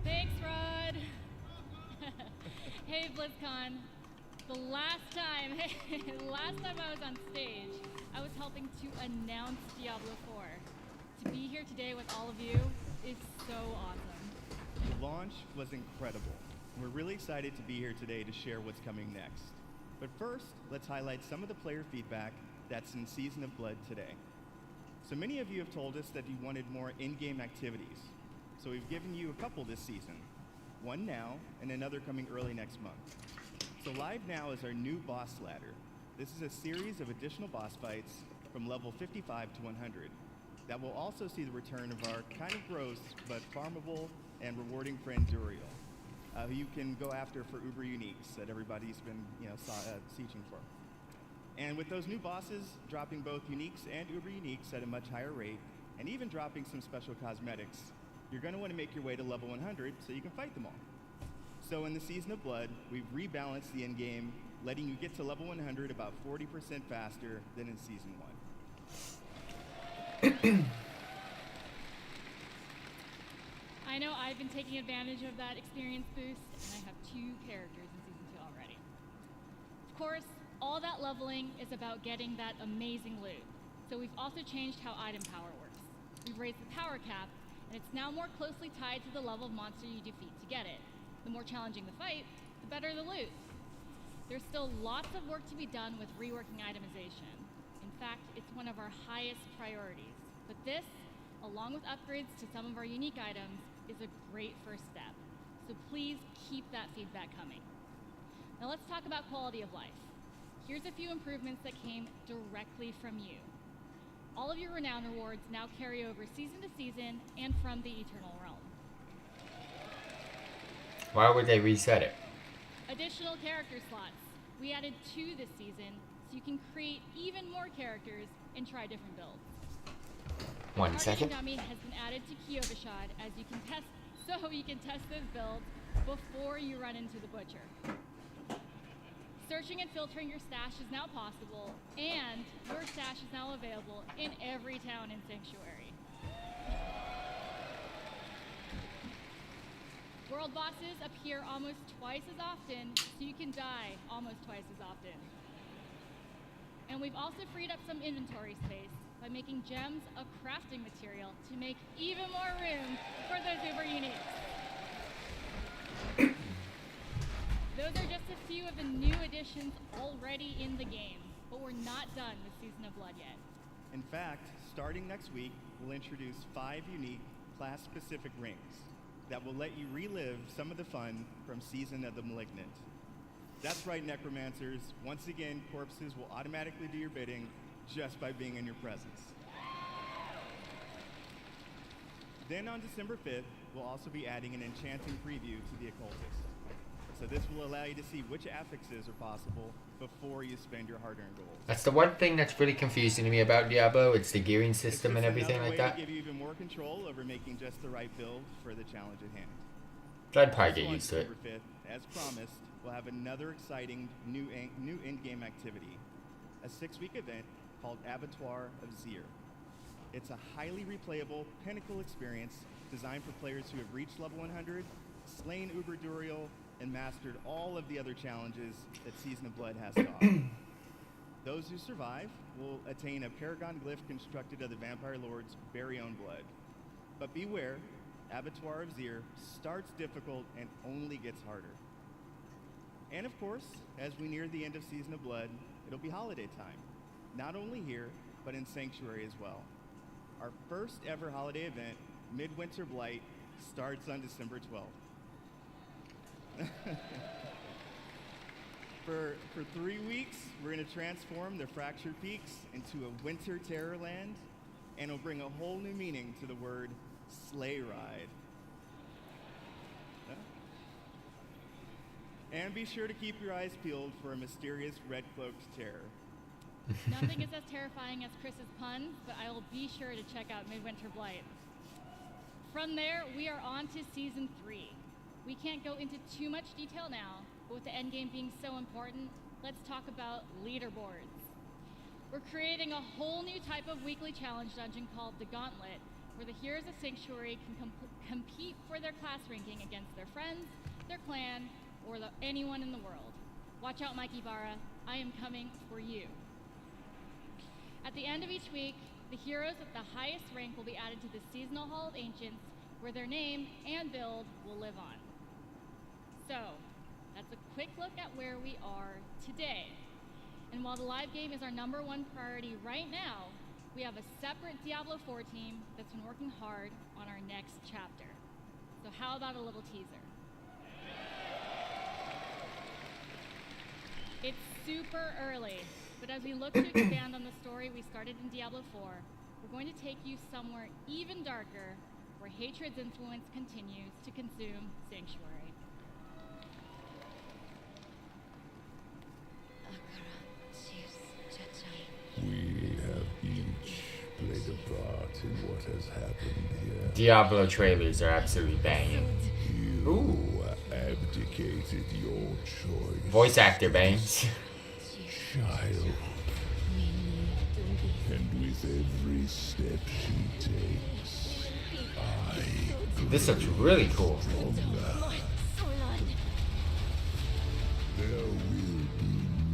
Thanks, Rod. Hey, BlizzCon. The last time I was on stage, I was helping to announce Diablo 4. To be here today with all of you is so awesome. The launch was incredible. We're really excited to be here today to share what's coming next. But first, let's highlight some of the player feedback that's in Season of Blood today. So many of you have told us that you wanted more in-game activities. So we've given you a couple this season. One now, and another coming early next month. So live now is our new boss ladder. This is a series of additional boss fights from level 55 to 100. That will also see the return of our kind of gross, but farmable and rewarding friend Zuriel, who you can go after for Uber Uniques that everybody's been sieging for. And with those new bosses dropping both Uniques and Uber Uniques at a much higher rate, and even dropping some special cosmetics, you're going to want to make your way to level 100 so you can fight them all. So in the Season of Blood, we've rebalanced the end game, letting you get to level 100 about 40% faster than in Season 1. I know I've been taking advantage of that experience boost, and I have 2 characters in Season 2 already. Of course, all that leveling is about getting that amazing loot. So we've also changed how item power works. We've raised the power cap, and it's now more closely tied to the level of monster you defeat to get it. The more challenging the fight, the better the loot. There's still lots of work to be done with reworking itemization. In fact, it's one of our highest priorities. But this, along with upgrades to some of our unique items, is a great first step. So please keep that feedback coming. Now let's talk about quality of life. Here's a few improvements that came directly from you. All of your renown rewards now carry over season to season and from the Eternal Realm. Why would they reset it? Additional character slots. We added 2 this season, so you can create even more characters and try different builds. 1 second. Dummy has been added to Kyovashad as you can test, so you can test those builds before you run into the butcher. Searching and filtering your stash is now possible, and your stash is now available in every town in Sanctuary. World bosses appear almost twice as often, so you can die almost twice as often. And we've also freed up some inventory space by making gems a crafting material to make even more room for those Uber Uniques. Those are just a few of the new additions already in the game, but we're not done with Season of Blood yet. In fact, starting next week, we'll introduce 5 unique class-specific rings that will let you relive some of the fun from Season of the Malignant. That's right, Necromancers. Once again, corpses will automatically do your bidding just by being in your presence. Then on December 5th, we'll also be adding an enchanting preview to the Occultist. So this will allow you to see which affixes are possible before you spend your hard-earned gold. That's the one thing that's really confusing to me about Diablo. It's the gearing system and everything like that. To give you even more control over making just the right build for the challenge at hand. So I'd probably get used to it. December 5th, as promised, we'll have another exciting new in-game activity, a 6-week event called Abattoir of Zir. It's a highly replayable pinnacle experience designed for players who have reached level 100, slain Uber Duriel, and mastered all of the other challenges that Season of Blood has to offer. Those who survive will attain a Paragon glyph constructed of the Vampire Lord's very own blood. But beware, Abattoir of Zir starts difficult and only gets harder. And of course, as we near the end of Season of Blood, it'll be holiday time. Not only here, but in Sanctuary as well. Our first ever holiday event, Midwinter Blight, starts on December 12th. For 3 weeks, we're going to transform the Fractured Peaks into a winter terrorland, and it'll bring a whole new meaning to the word sleigh ride. And be sure to keep your eyes peeled for a mysterious red-cloaked terror. Nothing is as terrifying as Chris's puns, but I will be sure to check out Midwinter Blight. From there, we are on to Season 3. We can't go into too much detail now, but with the endgame being so important, let's talk about leaderboards. We're creating a whole new type of weekly challenge dungeon called the Gauntlet, where the heroes of Sanctuary can compete for their class ranking against their friends, their clan, or anyone in the world. Watch out, Mike Ibarra, I am coming for you. At the end of each week, the heroes at the highest rank will be added to the Seasonal Hall of Ancients, where their name and build will live on. So, that's a quick look at where we are today. And while the live game is our #1 priority right now, we have a separate Diablo 4 team that's been working hard on our next chapter. So how about a little teaser? It's super early, but as we look to expand on the story we started in Diablo 4, we're going to take you somewhere even darker, where hatred's influence continues to consume Sanctuary. We have each played a part in what has happened here. Diablo trailers are absolutely banging. You abdicated your choice. Voice actor bangs. Child. And with every step she takes, This looks really cool. There will be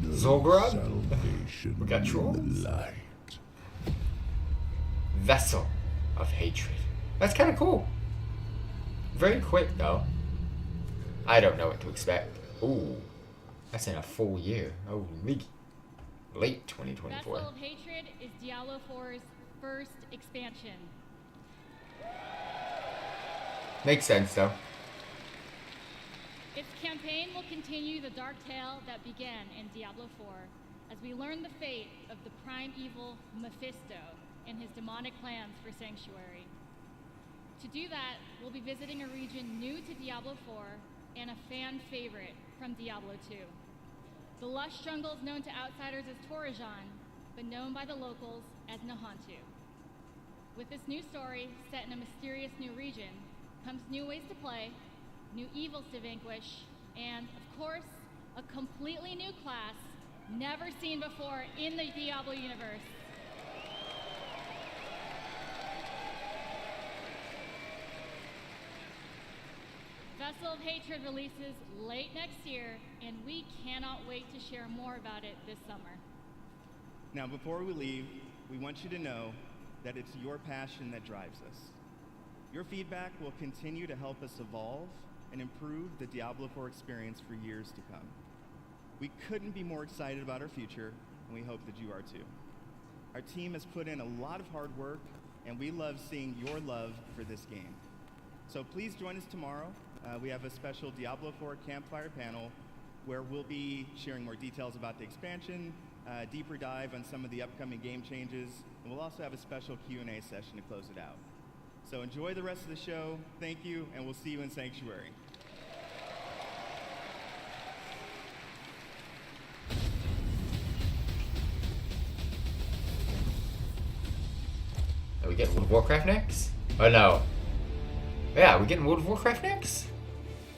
no Zolgrod? salvation We got in trolls? the light. Vessel of Hatred. That's kind of cool. Very quick though. I don't know what to expect. Ooh, that's in a full year. Oh, late 2024. Vessel of Hatred is Diablo 4's first expansion. Makes sense though. Its campaign will continue the dark tale that began in Diablo 4 as we learn the fate of the prime evil Mephisto and his demonic plans for Sanctuary. To do that, we'll be visiting a region new to Diablo 4 and a fan favorite from Diablo 2. The lush jungles known to outsiders as Torajan, but known by the locals as Nahantu. With this new story set in a mysterious new region, comes new ways to play, new evils to vanquish, and, of course, a completely new class never seen before in the Diablo universe. Vessel of Hatred releases late next year, and we cannot wait to share more about it this summer. Now, before we leave, we want you to know that it's your passion that drives us. Your feedback will continue to help us evolve and improve the Diablo 4 experience for years to come. We couldn't be more excited about our future, and we hope that you are too. Our team has put in a lot of hard work, and we love seeing your love for this game. So please join us tomorrow. We have a special Diablo 4 campfire panel where we'll be sharing more details about the expansion, deeper dive on some of the upcoming game changes, and we'll also have a special Q&A session to close it out. So enjoy the rest of the show. Thank you, and we'll see you in Sanctuary. Are we getting World of Warcraft next? Oh no. Yeah, we getting World of Warcraft next?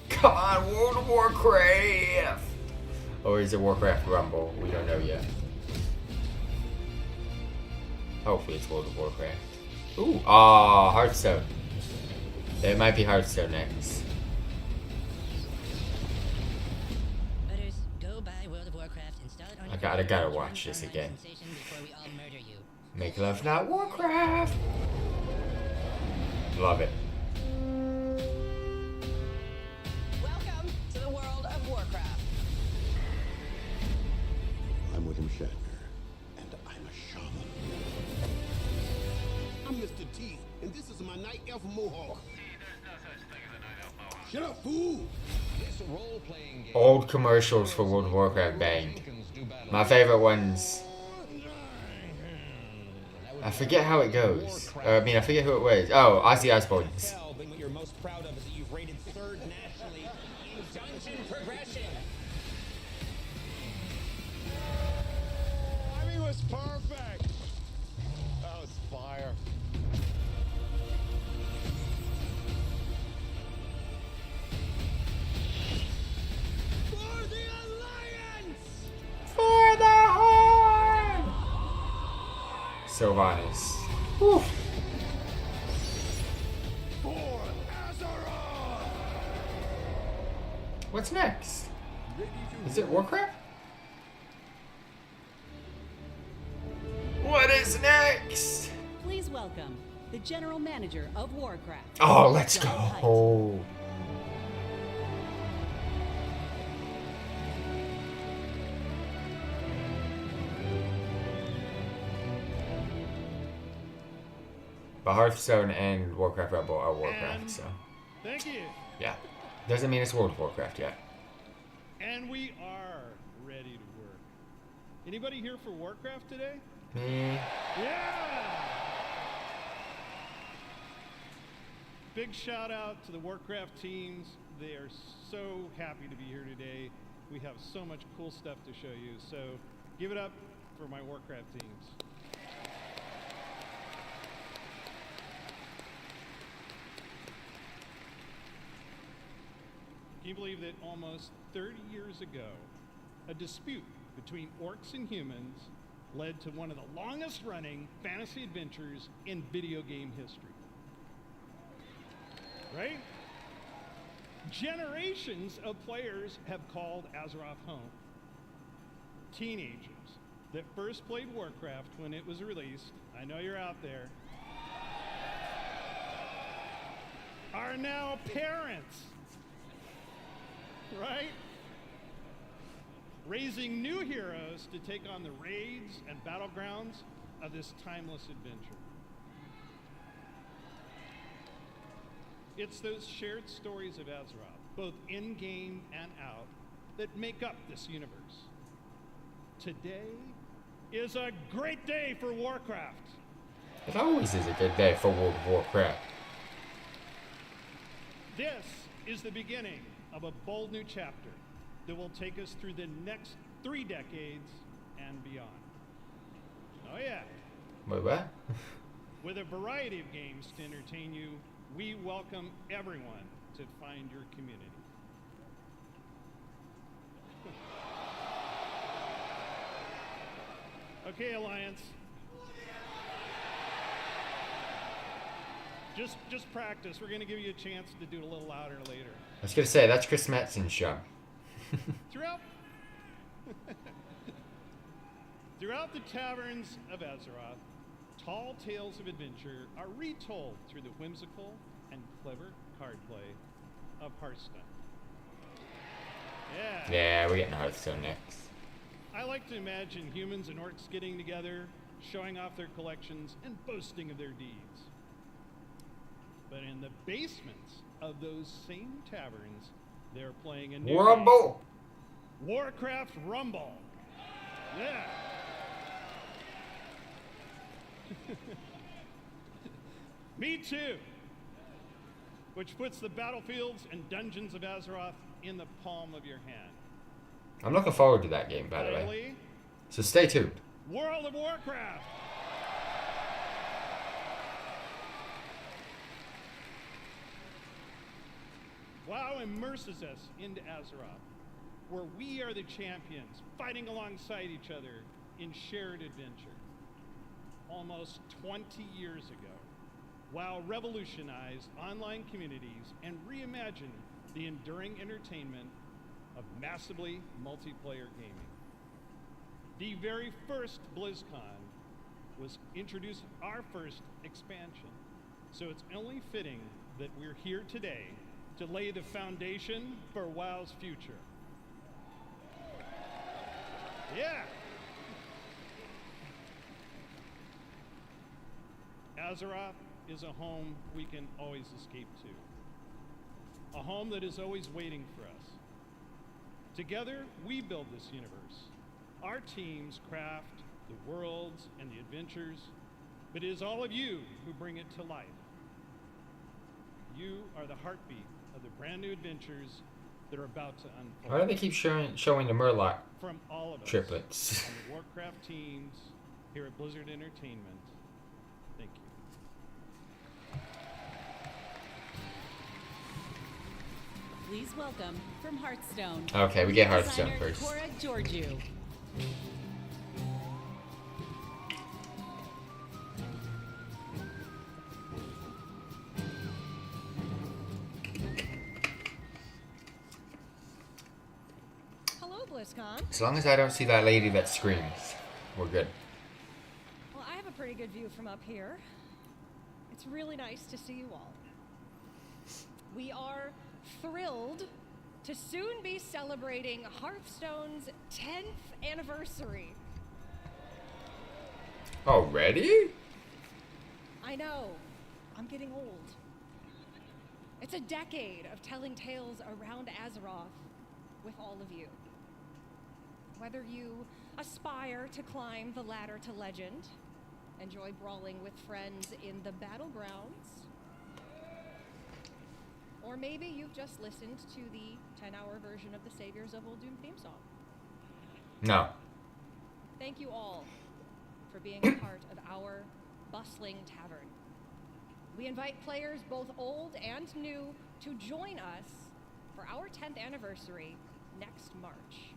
Come on, World of Warcraft! Or is it Warcraft Rumble? We don't know yet. Hopefully it's World of Warcraft. Ooh, Hearthstone. It might be Hearthstone next. Others, go buy World of Warcraft, install it on your I gotta watch this again. before we all murder you. Make love, not Warcraft. Love it. Welcome to the world of Warcraft. I'm William Shatner, and I'm a shaman. I'm Mr. T, and this is my night elf mohawk. Shut up, fool! This role-playing game Old commercials for World of Warcraft banged. My favorite ones. I forget how it goes. I forget who it was. Oh, Ozzy Osbourne's. but what you're most proud of is that you've rated third nationally in dungeon progression. Timing was perfect. That was fire. For the Alliance! For the Horde! Sylvanas. Whew. For Azeroth! What's next? Is it Warcraft? What is next? Please welcome the General Manager of Warcraft. Oh, let's John Haidt. go. But Hearthstone and Warcraft Rebel are Warcraft, so Thank you. yeah. Doesn't mean it's World of Warcraft yet. And we are ready to work. Anybody here for Warcraft today? Me. Yeah! Big shout out to the Warcraft teams. They are so happy to be here today. We have so much cool stuff to show you. So give it up for my Warcraft teams. Can you believe that almost 30 years ago, a dispute between orcs and humans led to one of the longest running fantasy adventures in video game history? Right? Generations of players have called Azeroth home. Teenagers that first played Warcraft when it was released, I know you're out there, are now parents. Right? Raising new heroes to take on the raids and battlegrounds of this timeless adventure. It's those shared stories of Azeroth, both in-game and out, that make up this universe. Today is a great day for Warcraft. It always is a good day for World of Warcraft. This is the beginning of a bold new chapter that will take us through the next 3 decades and beyond. Oh yeah. Wait, what? With a variety of games to entertain you, we welcome everyone to find your community. Okay, Alliance. Just practice. We're going to give you a chance to do it a little louder later. I was gonna say, that's Chris Mattson's show. Throughout the taverns of Azeroth, tall tales of adventure are retold through the whimsical and clever card play of Hearthstone. Yeah. Yeah, we're getting Hearthstone next. I like to imagine humans and orcs getting together, showing off their collections, and boasting of their deeds. But in the basements of those same taverns, they're playing a new Rumble! game. Warcraft Rumble. Yeah. Me too. Which puts the battlefields and dungeons of Azeroth in the palm of your hand. I'm looking forward to that game, by the way. Finally, So stay tuned. World of Warcraft. WoW immerses us into Azeroth, where we are the champions, fighting alongside each other in shared adventure. Almost 20 years ago, WoW revolutionized online communities and reimagined the enduring entertainment of massively multiplayer gaming. The very first BlizzCon was introduced our first expansion, so it's only fitting that we're here today to lay the foundation for WoW's future. Yeah! Azeroth is a home we can always escape to. A home that is always waiting for us. Together, we build this universe. Our teams craft the worlds and the adventures, but it is all of you who bring it to life. You are the heartbeat of the brand new adventures that are about to unfold. Why do they keep showing the Murloc From all of us triplets? on the Warcraft teams here at Blizzard Entertainment, thank you. Please welcome from Hearthstone. Okay, we get Hearthstone designer first. Cora Georgiou. Hello, BlizzCon. As long as I don't see that lady that screams, we're good. Well, I have a pretty good view from up here. It's really nice to see you all. We are thrilled to soon be celebrating Hearthstone's 10th anniversary. Already? I know, I'm getting old. It's a decade of telling tales around Azeroth with all of you. Whether you aspire to climb the ladder to legend, enjoy brawling with friends in the battlegrounds, or maybe you've just listened to the 10-hour version of the Saviors of Uldum theme song. No. Thank you all for being a part of our bustling tavern. We invite players both old and new to join us for our 10th anniversary next March.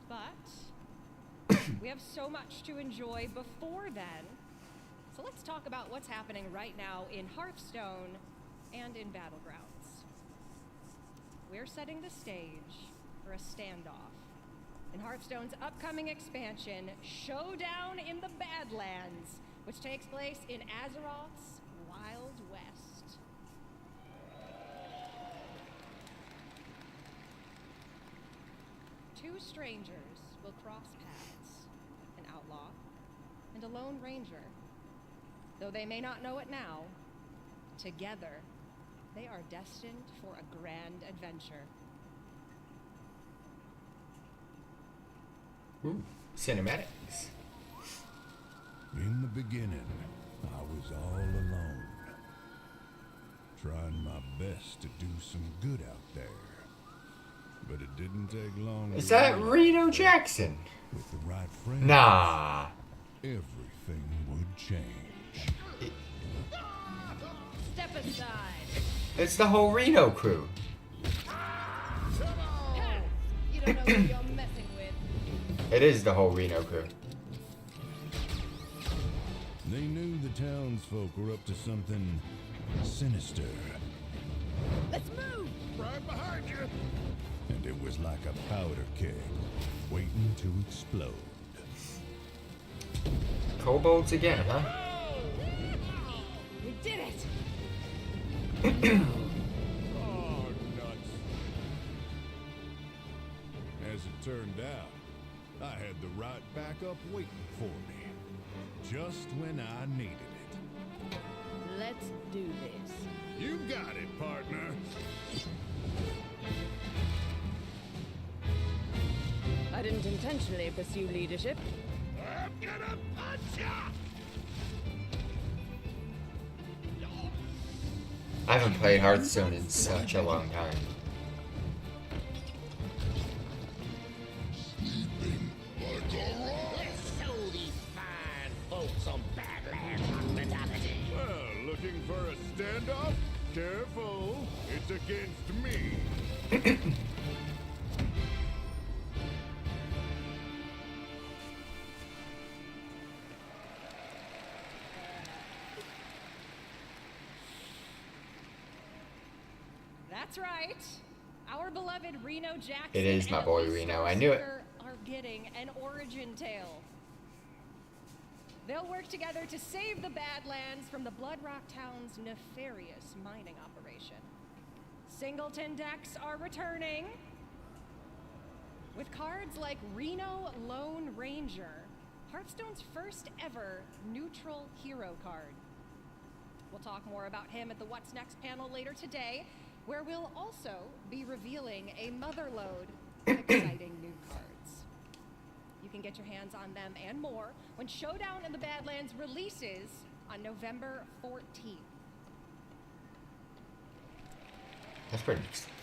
But we have so much to enjoy before then, so let's talk about what's happening right now in Hearthstone and in Battlegrounds. We're setting the stage for a standoff in Hearthstone's upcoming expansion, Showdown in the Badlands, which takes place in Azeroth's Wild West. Two strangers will cross paths, an outlaw and a lone ranger. Though they may not know it now, together they are destined for a grand adventure. Ooh, cinematics. In the beginning, I was all alone, trying my best to do some good out there. But it didn't take long. Is to that realize Reno that Jackson? With the right friends, Nah. everything would change. Step aside. It's the whole Reno crew. You don't know who you're messing with. It is the whole Reno crew. They knew the townsfolk were up to something sinister. Let's move! Right behind you! And it was like a powder keg, waiting to explode. Kobolds again, huh? We did it! Oh, nuts. As it turned out, I had the right backup waiting for me, just when I needed it. Let's do this. You got it, partner. I didn't intentionally pursue leadership. I'm gonna punch ya! I haven't played Hearthstone in such a long time. Let's show these fine folks some Badlands hospitality. Well, looking for a standoff? Careful, it's against me. That's right. Our beloved Reno Jackson It is my and boy Elise Reno. I knew it. Starseeker are getting an origin tale. They'll work together to save the Badlands from the Blood Rock Town's nefarious mining operation. Singleton decks are returning with cards like Reno Lone Ranger, Hearthstone's first ever neutral hero card. We'll talk more about him at the What's Next panel later today, where we'll also be revealing a motherload of exciting new cards. You can get your hands on them and more when Showdown in the Badlands releases on November 14th. That's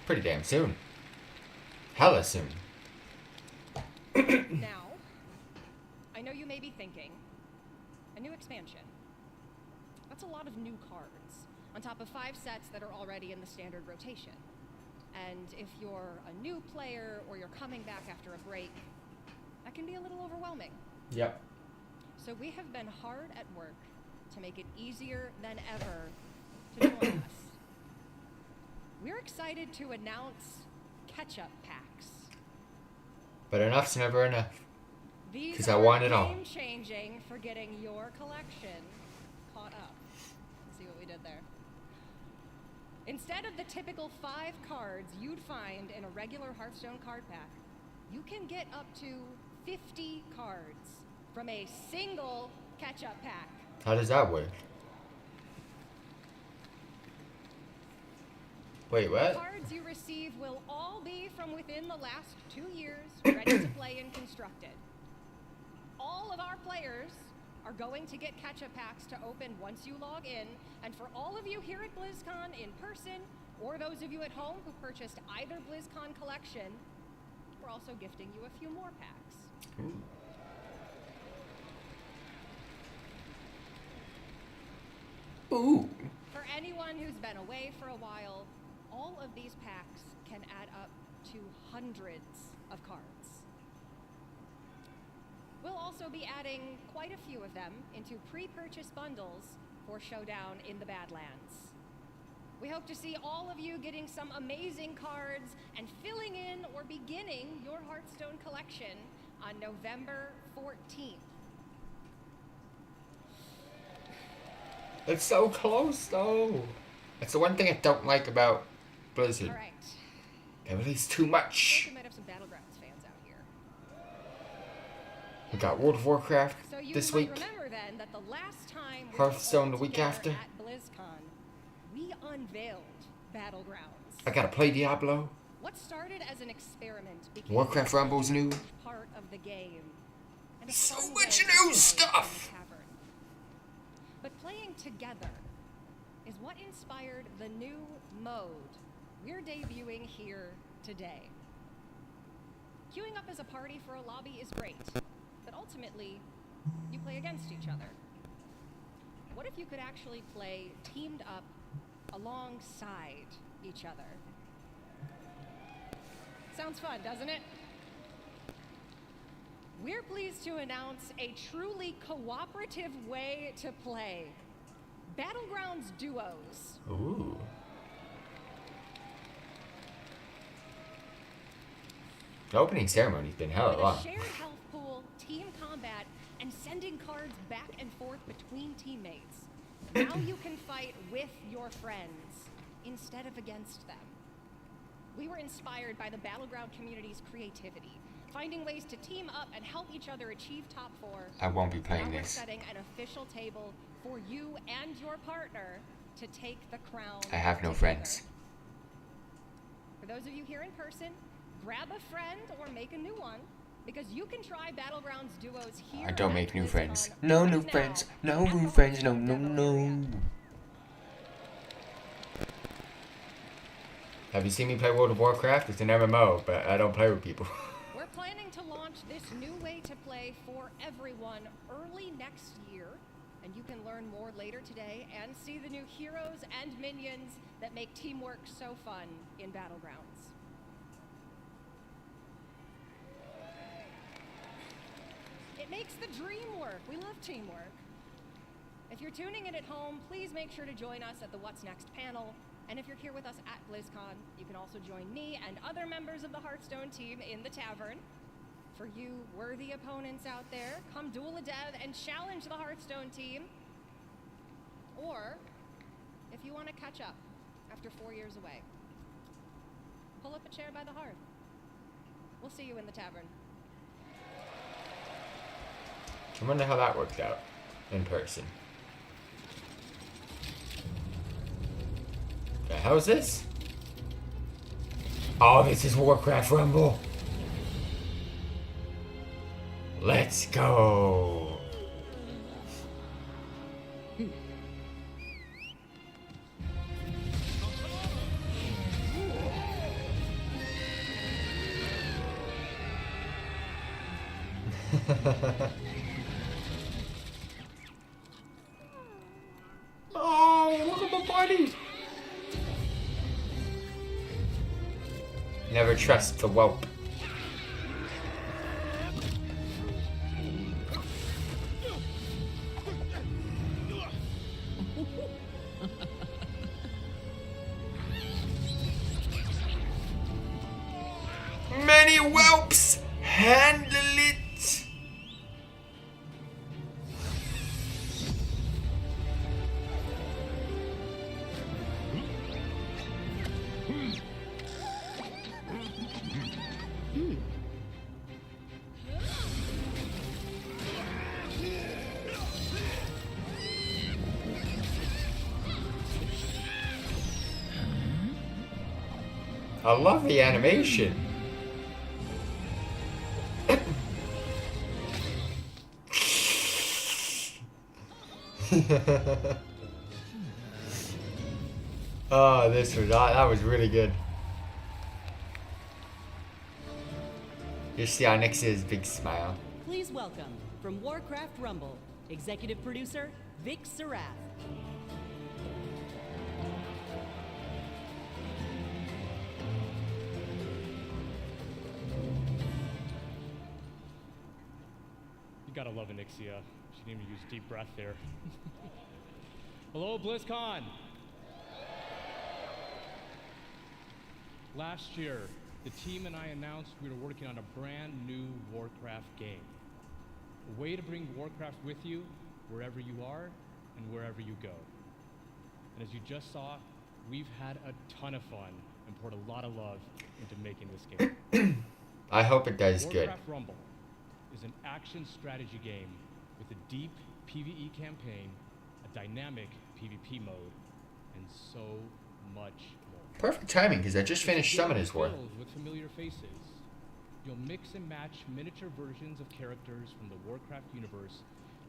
pretty damn soon. Hella soon. Now, I know you may be thinking, a new expansion. That's a lot of new cards, on top of 5 sets that are already in the standard rotation. And if you're a new player or you're coming back after a break, that can be a little overwhelming. Yep. So we have been hard at work to make it easier than ever to join us. We're excited to announce catch-up packs. But enough's never enough. These 'Cause I want it are all. game-changing for getting your collection caught up. See what we did there? Instead of the typical 5 cards you'd find in a regular Hearthstone card pack, you can get up to 50 cards from a single catch-up pack. How does that work? Wait, The what? cards you receive will all be from within the last 2 years, ready to play and constructed. All of our players are going to get catch-up packs to open once you log in, and for all of you here at BlizzCon in person, or those of you at home who purchased either BlizzCon collection, we're also gifting you a few more packs. Ooh. Ooh. For anyone who's been away for a while, all of these packs can add up to hundreds of cards. We'll also be adding quite a few of them into pre-purchase bundles for Showdown in the Badlands. We hope to see all of you getting some amazing cards and filling in or beginning your Hearthstone collection on November 14th. It's so close, though. That's the one thing I don't like about Blizzard. All right. They release too much. We might have some Battlegrounds fans out here. We got World of Warcraft So you this might week. remember then that the last time we Hearthstone were the week together after. at BlizzCon, we unveiled Battlegrounds. I gotta play Diablo. What started as an experiment became Warcraft a Rumble's new. part of the game. And a So fun much way to new play stuff. in the tavern. But playing together is what inspired the new mode we're debuting here today. Queuing up as a party for a lobby is great, but ultimately, you play against each other. What if you could actually play teamed up alongside each other? Sounds fun, doesn't it? We're pleased to announce a truly cooperative way to play. Battlegrounds duos. Ooh. The opening ceremony's been hella With a long. shared health pool, team combat, and sending cards back and forth between teammates. Now you can fight with your friends instead of against them. We were inspired by the Battleground community's creativity, finding ways to team up and help each other achieve top 4. I won't be playing Now we're this. setting an official table for you and your partner to take the crown. I have no together. friends. For those of you here in person, grab a friend or make a new one, because you can try Battlegrounds duos here. I don't at make new BlizzCon friends. No right new now friends. No at new the friends. No, Hearthstone no, demo area. no. Have you seen me play World of Warcraft? It's an MMO, but I don't play with people. We're planning to launch this new way to play for everyone early next year, and you can learn more later today and see the new heroes and minions that make teamwork so fun in Battlegrounds. It makes the dream work. We love teamwork. If you're tuning in at home, please make sure to join us at the What's Next panel, And if you're here with us at BlizzCon, you can also join me and other members of the Hearthstone team in the tavern. For you worthy opponents out there, come duel a dev and challenge the Hearthstone team. Or, if you want to catch up after 4 years away, pull up a chair by the hearth. We'll see you in the tavern. I wonder how that worked out in person. The hell is this? Oh, this is Warcraft Rumble. Let's go. Oh, look at my buddy. Never trust the whelp. Many whelps handle it. I love the animation. Oh, that was really good. You see Onyx's big smile. Please welcome, from Warcraft Rumble, executive producer Vic Sarath. You gotta love Anixia. She didn't even use deep breath there. Hello, BlizzCon! Last year, the team and I announced we were working on a brand new Warcraft game. A way to bring Warcraft with you wherever you are and wherever you go. And as you just saw, we've had a ton of fun and poured a lot of love into making this game. I hope it does good. Warcraft Rumble is an action strategy game with a deep PvE campaign, a dynamic PvP mode, and so much more. Perfect timing, because I just finished Summoner's War. Filled with familiar faces. You'll mix and match miniature versions of characters from the Warcraft universe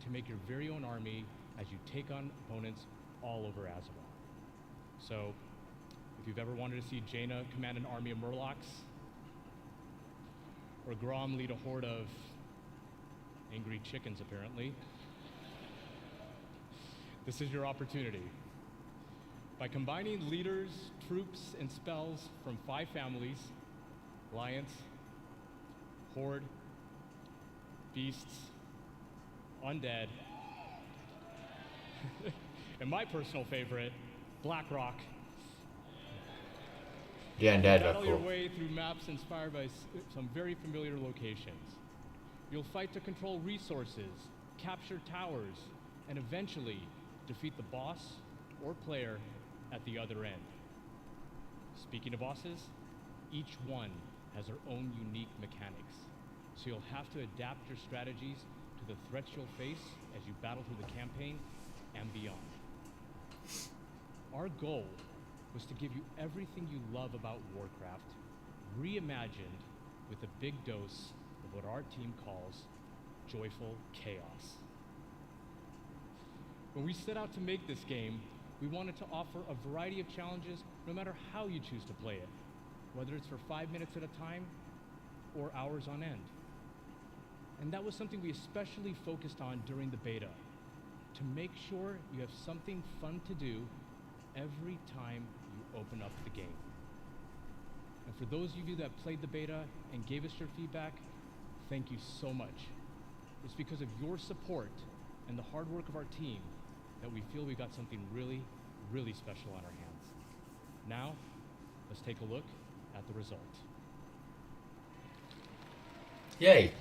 to make your very own army as you take on opponents all over Azeroth. So, if you've ever wanted to see Jaina command an army of Murlocs, or Grom lead a horde of angry chickens, apparently, this is your opportunity. By combining leaders, troops, and spells from 5 families, Alliance, Horde, Beasts, Undead, and my personal favorite, Blackrock. Yeah, Undead look Battle your cool. way through maps inspired by some very familiar locations. You'll fight to control resources, capture towers, and eventually defeat the boss or player at the other end. Speaking of bosses, each one has their own unique mechanics, so you'll have to adapt your strategies to the threats you'll face as you battle through the campaign and beyond. Our goal was to give you everything you love about Warcraft, reimagined with a big dose of what our team calls joyful chaos. When we set out to make this game, we wanted to offer a variety of challenges no matter how you choose to play it, whether it's for 5 minutes at a time or hours on end. And that was something we especially focused on during the beta, to make sure you have something fun to do every time you open up the game. And for those of you that played the beta and gave us your feedback, thank you so much. It's because of your support and the hard work of our team that we feel we got something really, really special on our hands. Now, let's take a look at the result. Yay.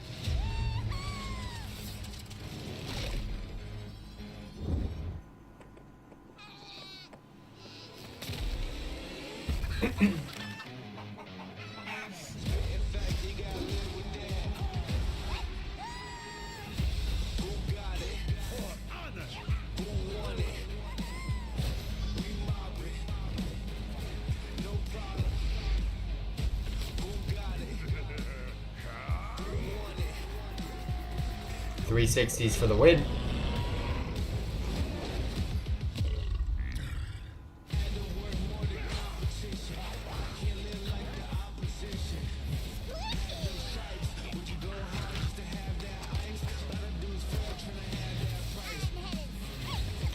.360s for the win.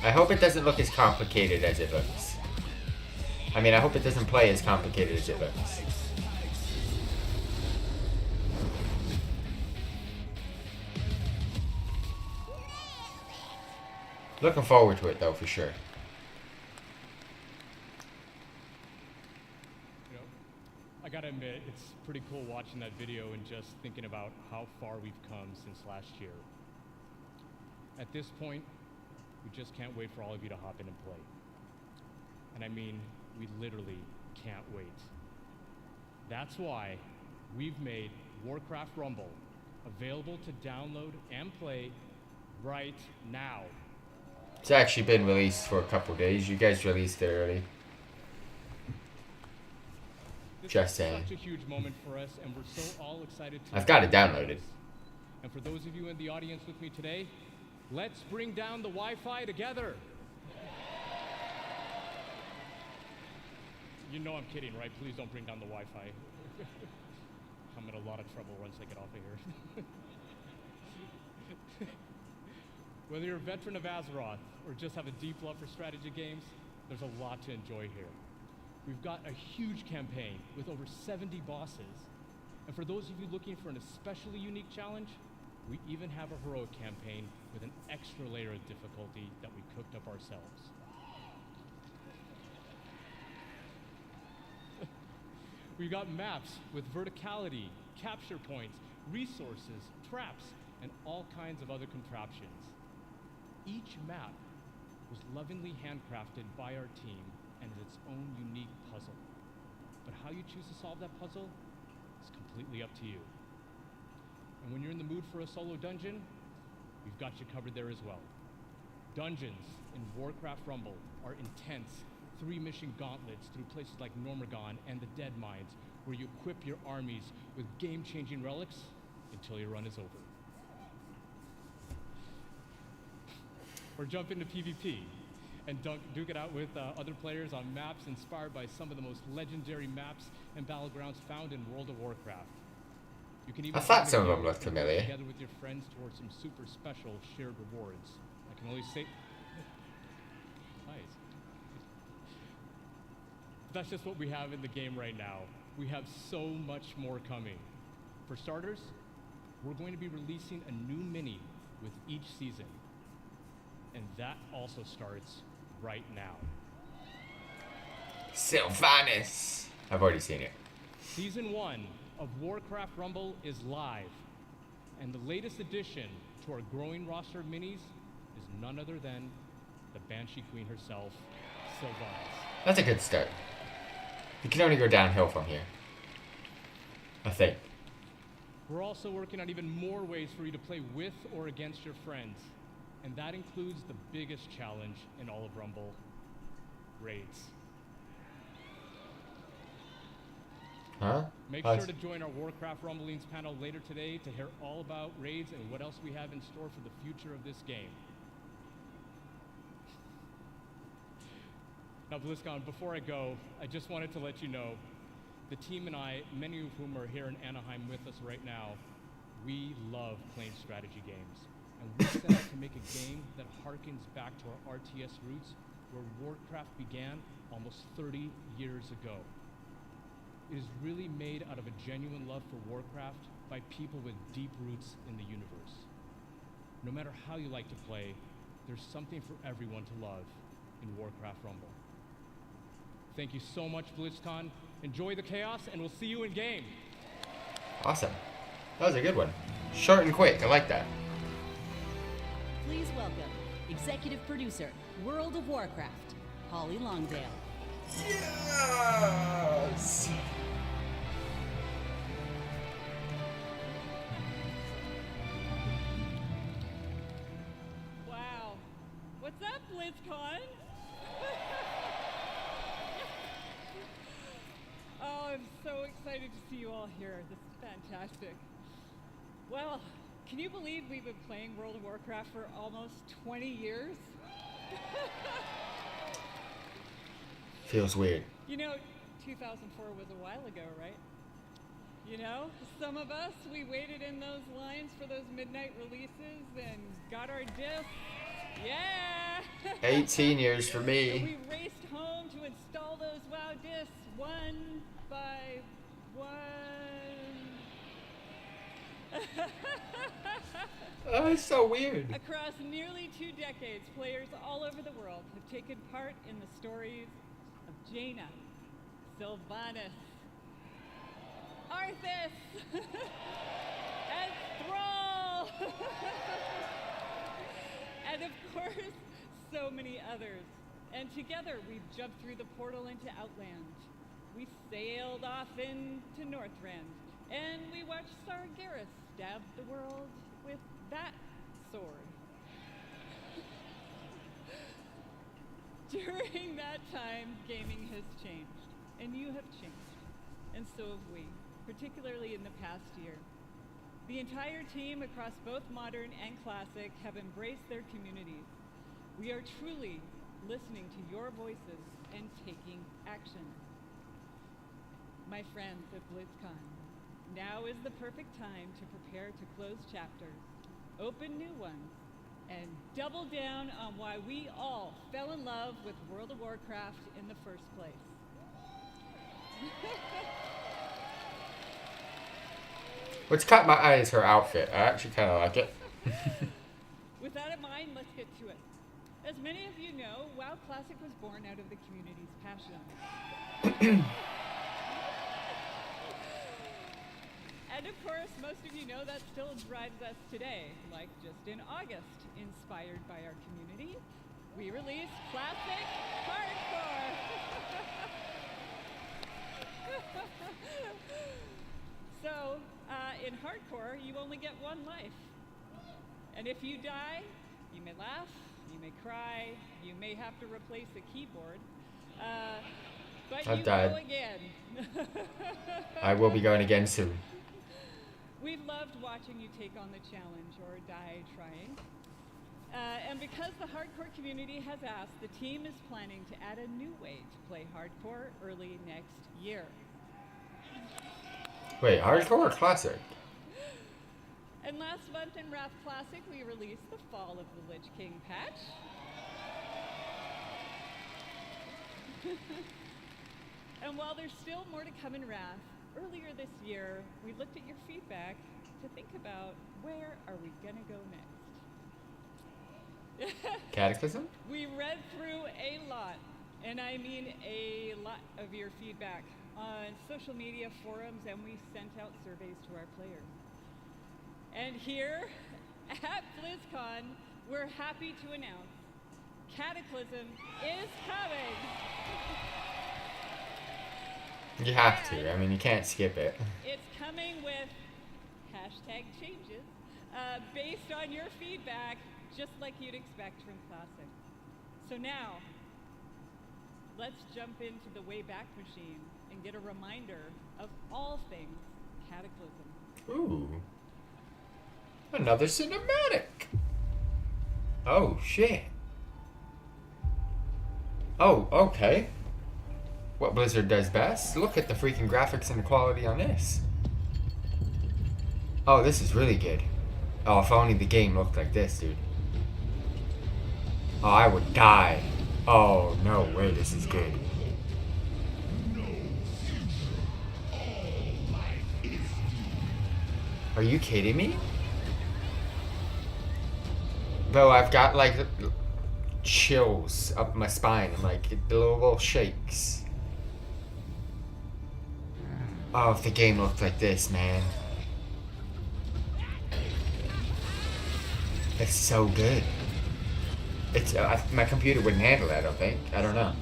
I hope it doesn't look as complicated as it looks. I mean, I hope it doesn't play as complicated as it looks. Looking forward to it though, for sure. You know, I gotta admit, it's pretty cool watching that video and just thinking about how far we've come since last year. At this point, we just can't wait for all of you to hop in and play. And I mean, we literally can't wait. That's why we've made Warcraft Rumble available to download and play right now. It's actually been released for a couple days. You guys released it early. Just saying. Such a huge moment for us, and we're so all excited to. I've got it downloaded. And for those of you in the audience with me today, let's bring down the Wi-Fi together. You know I'm kidding, right? Please don't bring down the Wi-Fi. I'm in a lot of trouble once I get off of here. Whether you're a veteran of Azeroth or just have a deep love for strategy games, there's a lot to enjoy here. We've got a huge campaign with over 70 bosses. And for those of you looking for an especially unique challenge, we even have a heroic campaign with an extra layer of difficulty that we cooked up ourselves. We've got maps with verticality, capture points, resources, traps, and all kinds of other contraptions. Each map was lovingly handcrafted by our team and is its own unique puzzle. But how you choose to solve that puzzle is completely up to you. And when you're in the mood for a solo dungeon, we've got you covered there as well. Dungeons in Warcraft Rumble are intense 3-mission gauntlets through places like Normagon and the Dead Mines, where you equip your armies with game-changing relics until your run is over. Or jump into PvP and duke it out with other players on maps inspired by some of the most legendary maps and battlegrounds found in World of Warcraft. You can even I thought some of them looked familiar. Together with your friends towards some super special shared rewards. I can only say... Nice. That's just what we have in the game right now. We have so much more coming. For starters, we're going to be releasing a new mini with each season. And that also starts right now. Sylvanas. I've already seen it. Season 1 of Warcraft Rumble is live. And the latest addition to our growing roster of minis is none other than the Banshee Queen herself, Sylvanas. That's a good start. You can only go downhill from here, I think. We're also working on even more ways for you to play with or against your friends. And that includes the biggest challenge in all of Rumble, raids. Huh? Make sure to join our Warcraft Rumblings panel later today to hear all about raids and what else we have in store for the future of this game. Now, BlizzCon, before I go, I just wanted to let you know, the team and I, many of whom are here in Anaheim with us right now, we love playing strategy games. And we set out to make a game that harkens back to our RTS roots, where Warcraft began almost 30 years ago. It is really made out of a genuine love for Warcraft by people with deep roots in the universe. No matter how you like to play, there's something for everyone to love in Warcraft Rumble. Thank you so much, BlizzCon. Enjoy the chaos, and we'll see you in game. Awesome. That was a good one. Short and quick. I like that. Please welcome executive producer, World of Warcraft, Holly Longdale. Yes! Wow. What's up, BlizzCon? Oh, I'm so excited to see you all here. This is fantastic. Well, can you believe we've been playing World of Warcraft for almost 20 years? Feels weird. You know, 2004 was a while ago, right? You know, some of us, we waited in those lines for those midnight releases and got our discs. Yeah! 18 years for me. We raced home to install those WoW discs one by one. Oh, it's so weird. Across nearly 2 decades, players all over the world have taken part in the stories of Jaina, Sylvanas, Arthas, and Thrall, and of course, so many others. And together, we've jumped through the portal into Outland. We sailed off into Northrend, and we watched Sargeras stab the world with that sword. During that time, gaming has changed, and you have changed, and so have we, particularly in the past year. The entire team across both Modern and Classic have embraced their communities. We are truly listening to your voices and taking action. My friends at BlizzCon, now is the perfect time to prepare to close chapters, open new ones, and double down on why we all fell in love with World of Warcraft in the first place. What's caught my eye is her outfit. I actually kind of like it. With that in mind, let's get to it. As many of you know, WoW Classic was born out of the community's passion. And of course, most of you know that still drives us today. Like just in August, inspired by our community, we released Classic Hardcore. So, in Hardcore, you only get one life. And if you die, you may laugh, you may cry, you may have to replace a keyboard, but I've you died. go again. I will be going again soon. We've loved watching you take on the challenge or die trying. And because the hardcore community has asked, the team is planning to add a new way to play hardcore early next year. Wait, hardcore or classic? And last month in Wrath Classic, we released the Fall of the Lich King patch. And while there's still more to come in Wrath, earlier this year, we looked at your feedback to think about where are we gonna go next. Cataclysm? We read through a lot, and I mean a lot of your feedback on social media forums, and we sent out surveys to our players. And here at BlizzCon, we're happy to announce Cataclysm is coming. You have to. I mean, you can't skip it. It's coming with hashtag changes based on your feedback, just like you'd expect from Classic. So now, let's jump into the Wayback Machine and get a reminder of all things Cataclysm. Ooh. Another cinematic. Oh, shit. Oh, okay. What Blizzard does best? Look at the freaking graphics and the quality on this. Oh, this is really good. Oh, if only the game looked like this, dude. Oh, I would die. Oh, no way, this is good. Are you kidding me? Bro, I've got like chills up my spine and like the little shakes. Oh, if the game looked like this, man. It's so good. It's my computer wouldn't handle that, I don't think. I don't know.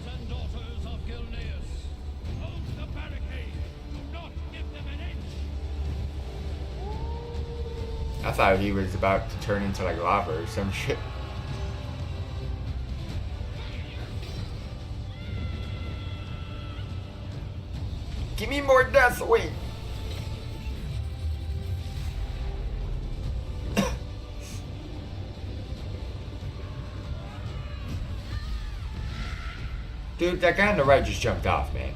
I thought he was about to turn into like lava or some shit. Give me more death, wait. Dude, that guy on the right just jumped off, man.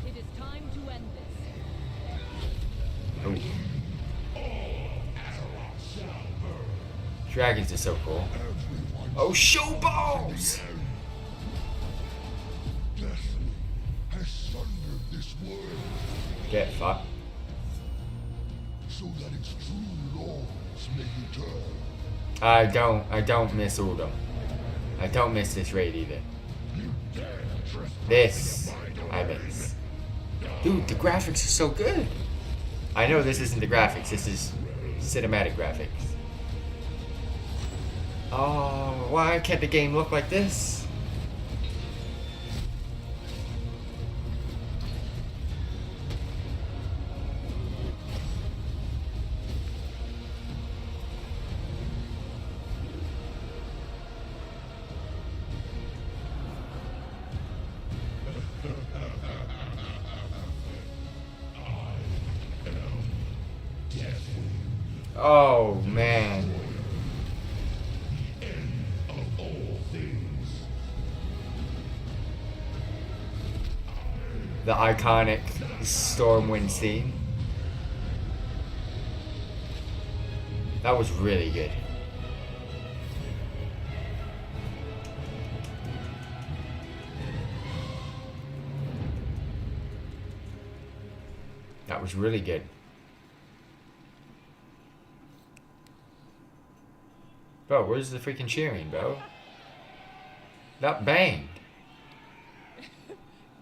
It is time to end this. Ooh. Dragons are so cool. Oh, show balls! Has sundered this world Get fucked. so that its true lords may return. I don't miss Udom. I don't miss this raid either. This, I miss. Dude, the graphics are so good. I know this isn't the graphics, this is cinematic graphics. Oh, why can't the game look like this? Oh, man. The iconic Stormwind theme. That was really good. That was really good. Bro, where's the freaking cheering, bro? That banged.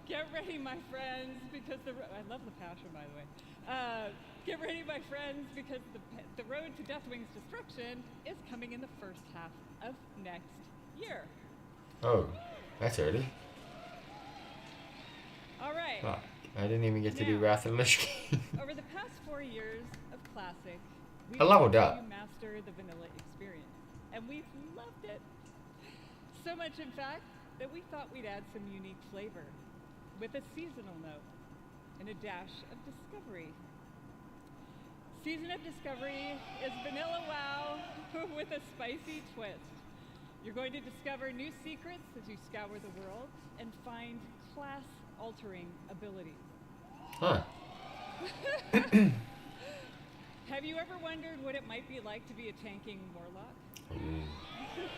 Get ready, my friends, because I love the passion, by the way. Get ready, my friends, because the road to Deathwing's destruction is coming in the first half of next year. Oh, that's early. All right. Fuck, I didn't even get to do Wrath of the Lich King. Over the past 4 years of Classic, I leveled up. you master the vanilla experience, and we've loved it. So much, in fact, that we thought we'd add some unique flavor with a seasonal note and a dash of discovery. Season of Discovery is vanilla WoW with a spicy twist. You're going to discover new secrets as you scour the world and find class-altering abilities. Huh. Have you ever wondered what it might be like to be a tanking warlock?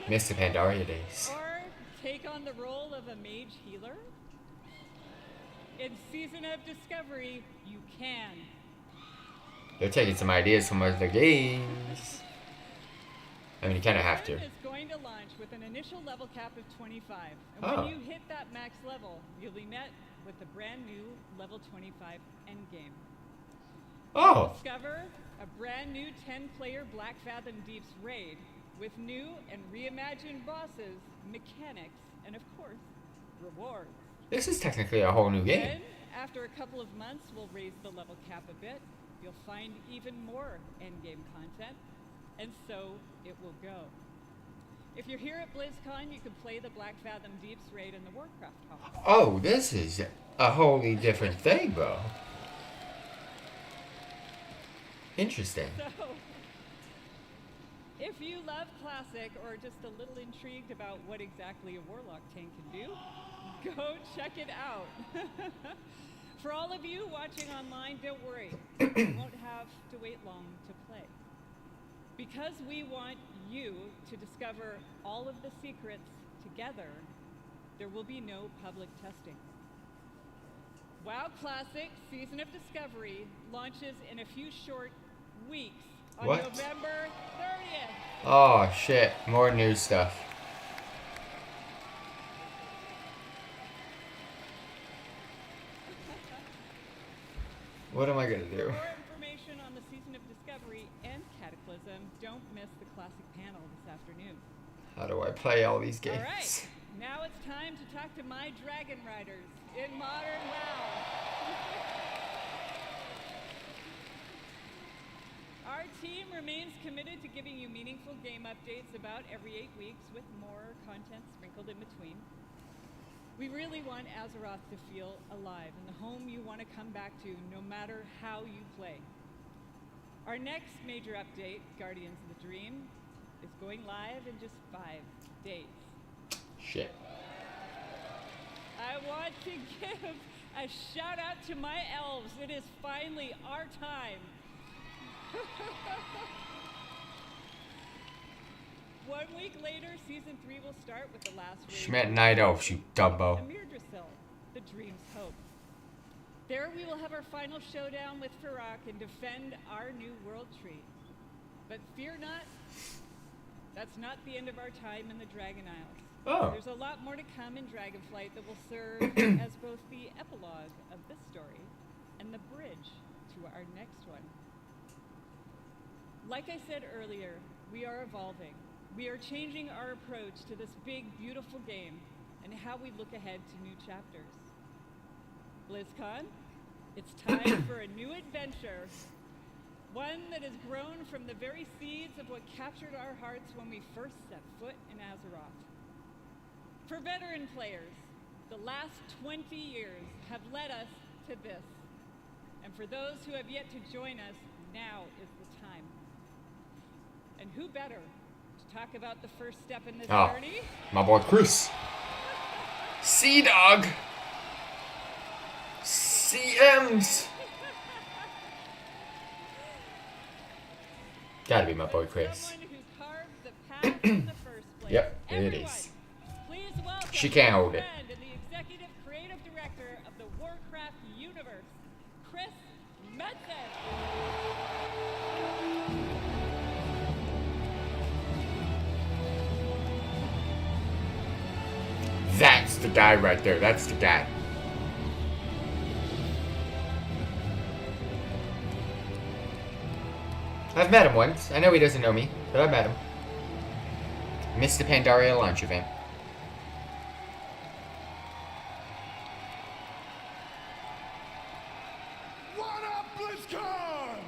Missed the Pandaria days. Or take on the role of a mage healer? In Season of Discovery, you can. They're taking some ideas from other games. I mean, you kind of have to. It's going to launch with an initial level cap of 25. And Oh. when you hit that max level, you'll be met with the brand new level 25 endgame. Oh. Discover a brand new 10-player Black Fathom Deeps raid with new and reimagined bosses, mechanics, and of course, rewards. This is technically a whole new game. Then, after a couple of months, we'll raise the level cap a bit. You'll find even more endgame content, and so it will go. If you're here at BlizzCon, you can play the Black Fathom Deeps raid in the Warcraft Hall. Oh, this is a wholly different thing, bro. Interesting. So, if you love Classic or just a little intrigued about what exactly a Warlock tank can do, go check it out. For all of you watching online, don't worry. You won't have to wait long to play. Because we want you to discover all of the secrets together, there will be no public testing. WoW Classic Season of Discovery launches in a few short weeks on What? November 30th. Oh, shit. More new stuff. What am I gonna do? For more information on the Season of Discovery and Cataclysm, don't miss the classic panel this afternoon. How do I play all these games? All right, now it's time to talk to my Dragon Riders in Modern WoW. Our team remains committed to giving you meaningful game updates about every 8 weeks with more content sprinkled in between. We really want Azeroth to feel alive and the home you want to come back to no matter how you play. Our next major update, Guardians of the Dream, is going live in just 5 days. Shit. I want to give a shout out to my elves. It is finally our time. 1 week later, Season 3 will start with the last raid. She meant Night Elves, you dumbo. Amirdrasil, the Dream's Hope. There we will have our final showdown with Farak and defend our new world tree. But fear not, that's not the end of our time in the Dragon Isles. Oh. There's a lot more to come in Dragonflight that will serve as both the epilogue of this story and the bridge to our next one. Like I said earlier, we are evolving. We are changing our approach to this big, beautiful game and how we look ahead to new chapters. BlizzCon, it's time for a new adventure. One that has grown from the very seeds of what captured our hearts when we first set foot in Azeroth. For veteran players, the last 20 years have led us to this. And for those who have yet to join us, now is the time. And who better to talk about the first step in this journey? My boy Chris. Sea-Dog. CMs. Gotta be my boy Chris. Yep, it is. She can't hold it. And the executive creative director of the Warcraft universe, Chris Metzen. That's the guy right there. That's the guy. I've met him once. I know he doesn't know me, but I've met him. Mr. Pandaria launch event. What up, BlizzCon?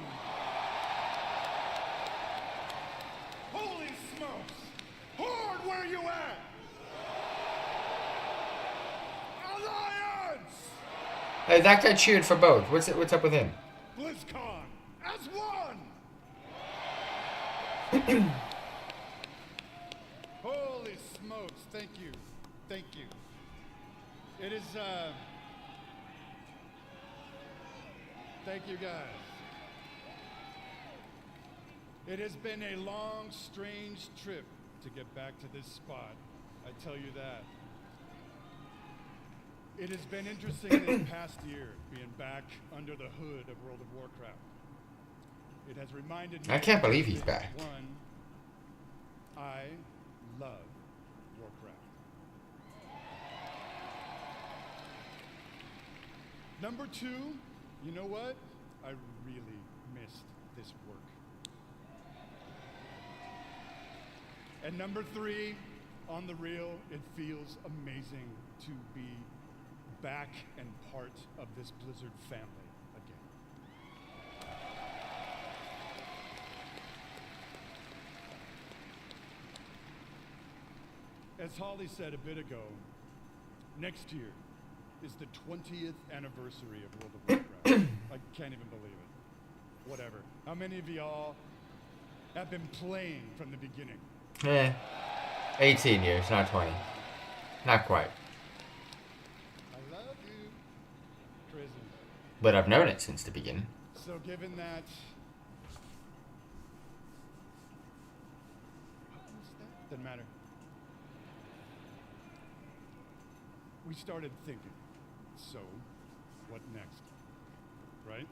Holy smokes! Horde, where you at? Alliance! Hey, that guy cheered for both. What's up with him? BlizzCon as one! Holy smokes, thank you. Thank you. It is, thank you guys. It has been a long, strange trip to get back to this spot. I tell you that. It has been interesting this past year, being back under the hood of World of Warcraft. It has reminded me. I can't believe he's back. One, I love Warcraft. Number two, you know what? I really missed this work. And number three, on the real, it feels amazing to be back and part of this Blizzard family again. As Holly said a bit ago, next year is the 20th anniversary of World of Warcraft. I can't even believe it. Whatever. How many of y'all have been playing from the beginning? 18 years, not 20. Not quite. I love you, Prison. But I've known it since the beginning. So given that... What was that? Doesn't matter. We started thinking, so what next? Right?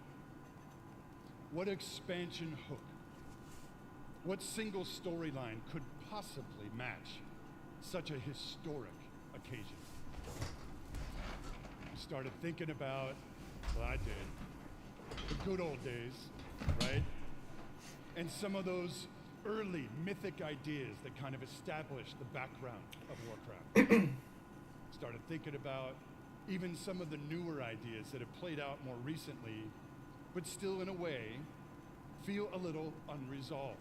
What expansion hook? What single storyline could possibly match such a historic occasion? We started thinking about, well, I did, the good old days, right? And some of those early mythic ideas that kind of established the background of Warcraft. Started thinking about even some of the newer ideas that have played out more recently, but still in a way feel a little unresolved.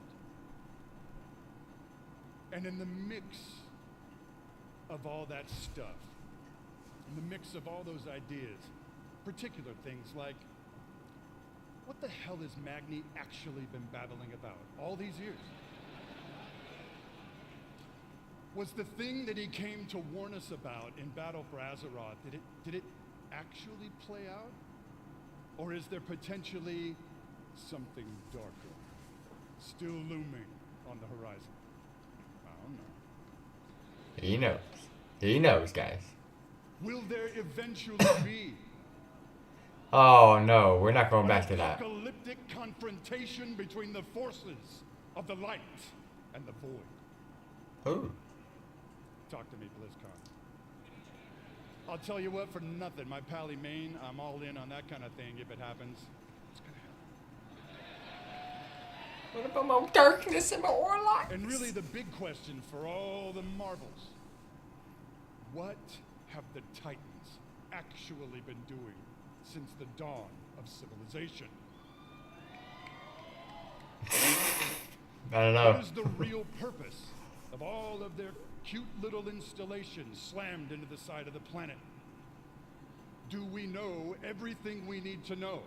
And in the mix of all that stuff, in the mix of all those ideas, particular things like, what the hell has Magni actually been babbling about all these years? Was the thing that he came to warn us about in Battle for Azeroth, did it actually play out? Or is there potentially something darker still looming on the horizon? I don't know. He knows. He knows, guys. Will there eventually be Oh no, we're not going back to that. apocalyptic confrontation between the forces of the light and the void? Ooh. Talk to me, BlizzCon. I'll tell you what, for nothing, my pally Maine, I'm all in on that kind of thing if it happens. It's gonna happen. What about my darkness and my warlocks? And really the big question for all the marbles, what have the Titans actually been doing since the dawn of civilization? I don't know. What is the real purpose of all of their cute little installations slammed into the side of the planet? Do we know everything we need to know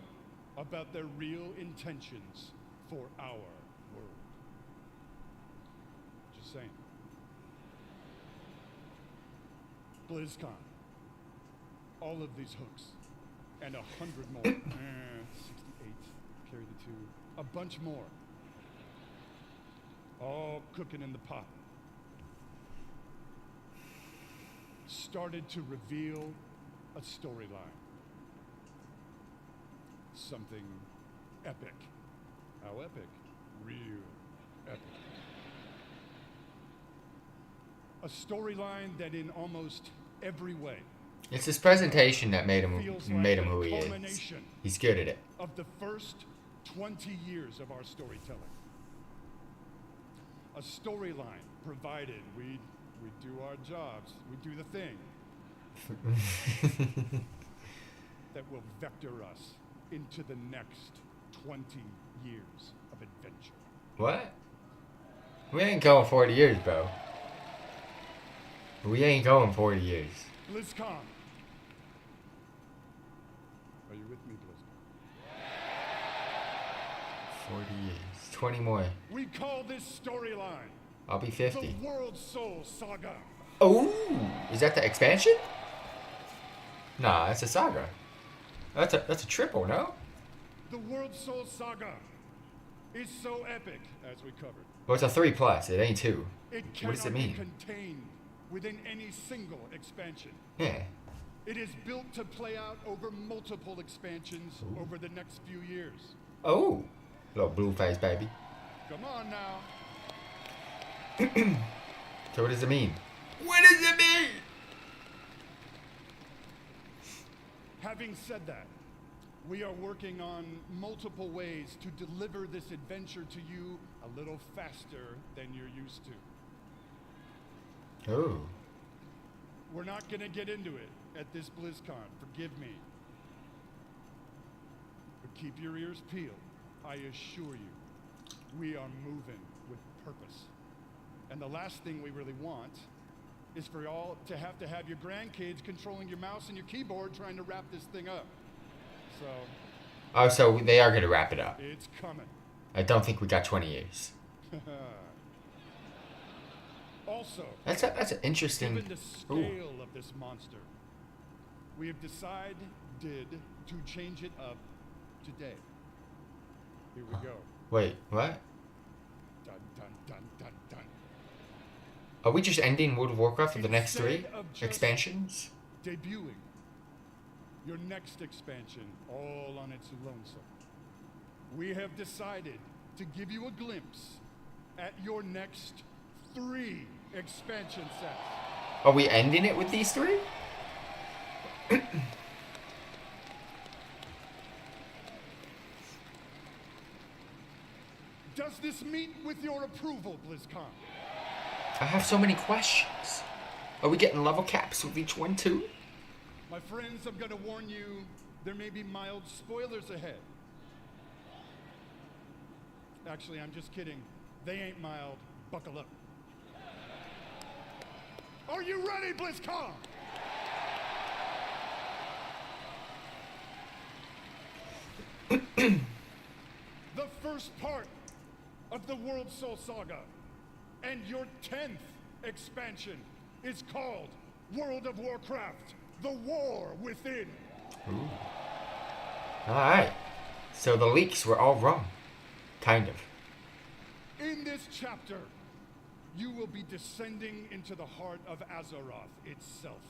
about their real intentions for our world? Just saying. BlizzCon. All of these hooks. And 100 more. 68. Carry the 2. A bunch more. All cooking in the pot. Started to reveal a storyline. Something epic. How epic? Real epic. A storyline that in almost every way It's his presentation that made him feels who he is. culmination He's good at it. of the first 20 years of our storytelling. A storyline provided we do our jobs, we do the thing that will vector us into the next 20 years of adventure. What? We ain't going 40 years, bro. We ain't going 40 years. BlizzCon. Are you with me, BlizzCon? 40 years. 20 more. We call this storyline I'll be 50. the World Soul Saga. Oh, is that the expansion? Nah, that's a saga. That's a triple, no? The World Soul Saga is so epic, as we covered. Well, it's a 3+. It ain't 2. It What does it cannot mean? be contained within any single expansion. Yeah. It is built to play out over multiple expansions over the next few years. Oh, little blue face, baby. Come on now. So what does it mean? What does it mean? Having said that, we are working on multiple ways to deliver this adventure to you a little faster than you're used to. Oh. We're not going to get into it at this BlizzCon, forgive me. But keep your ears peeled. I assure you, we are moving with purpose. And the last thing we really want is for y'all to have your grandkids controlling your mouse and your keyboard trying to wrap this thing up. So. Oh, so they are going to wrap it up. It's coming. I don't think we got 20 years. Also, That's an interesting. given the scale of this monster, we have decided to change it up today. Here we go. Wait, what? Dun, dun, dun, dun, dun. Are we just ending World of Warcraft for the next 3 Instead of just expansions? Debuting your next expansion all on its lonesome, we have decided to give you a glimpse at your next 3 expansion sets. Are we ending it with these 3? Does this meet with your approval, BlizzCon? I have so many questions. Are we getting level caps with each one too? My friends, I'm gonna warn you, there may be mild spoilers ahead. Actually, I'm just kidding. They ain't mild. Buckle up. Are you ready, BlizzCon? The first part of the World Soul Saga and your 10th expansion is called World of Warcraft: The War Within. Ooh. Alright. So the leaks were all wrong. Kind of. In this chapter, you will be descending into the heart of Azeroth itself,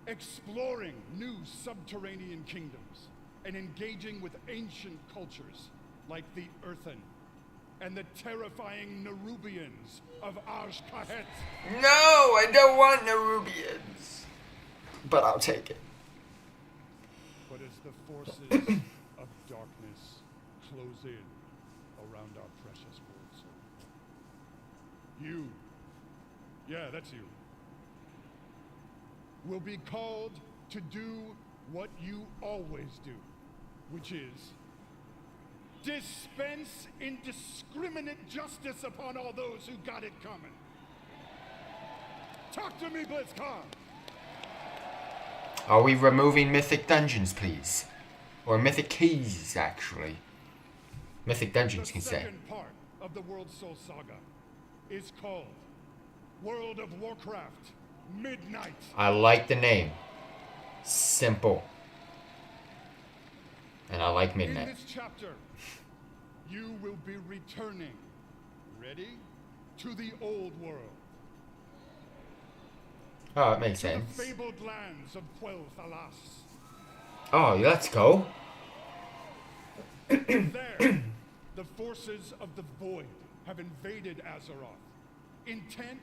exploring new subterranean kingdoms, and engaging with ancient cultures like the Earthen and the terrifying Nerubians of Azj-Kahet. No, I don't want Nerubians. But I'll take it. But as the forces of darkness close in around our precious world soul, you, yeah, that's you, will be called to do what you always do, which is dispense indiscriminate justice upon all those who got it coming. Talk to me, BlizzCon! Are we removing mythic dungeons, please? Or mythic keys, actually. Mythic dungeons, can say. The second part of the World Soul Saga is called World of Warcraft: Midnight. I like the name. Simple. And I like Midnight. In this chapter, you will be returning, ready, to the old world. Oh, it makes To sense. the fabled lands of Quel'Thalas. Oh, let's go. There, the forces of the Void have invaded Azeroth, intent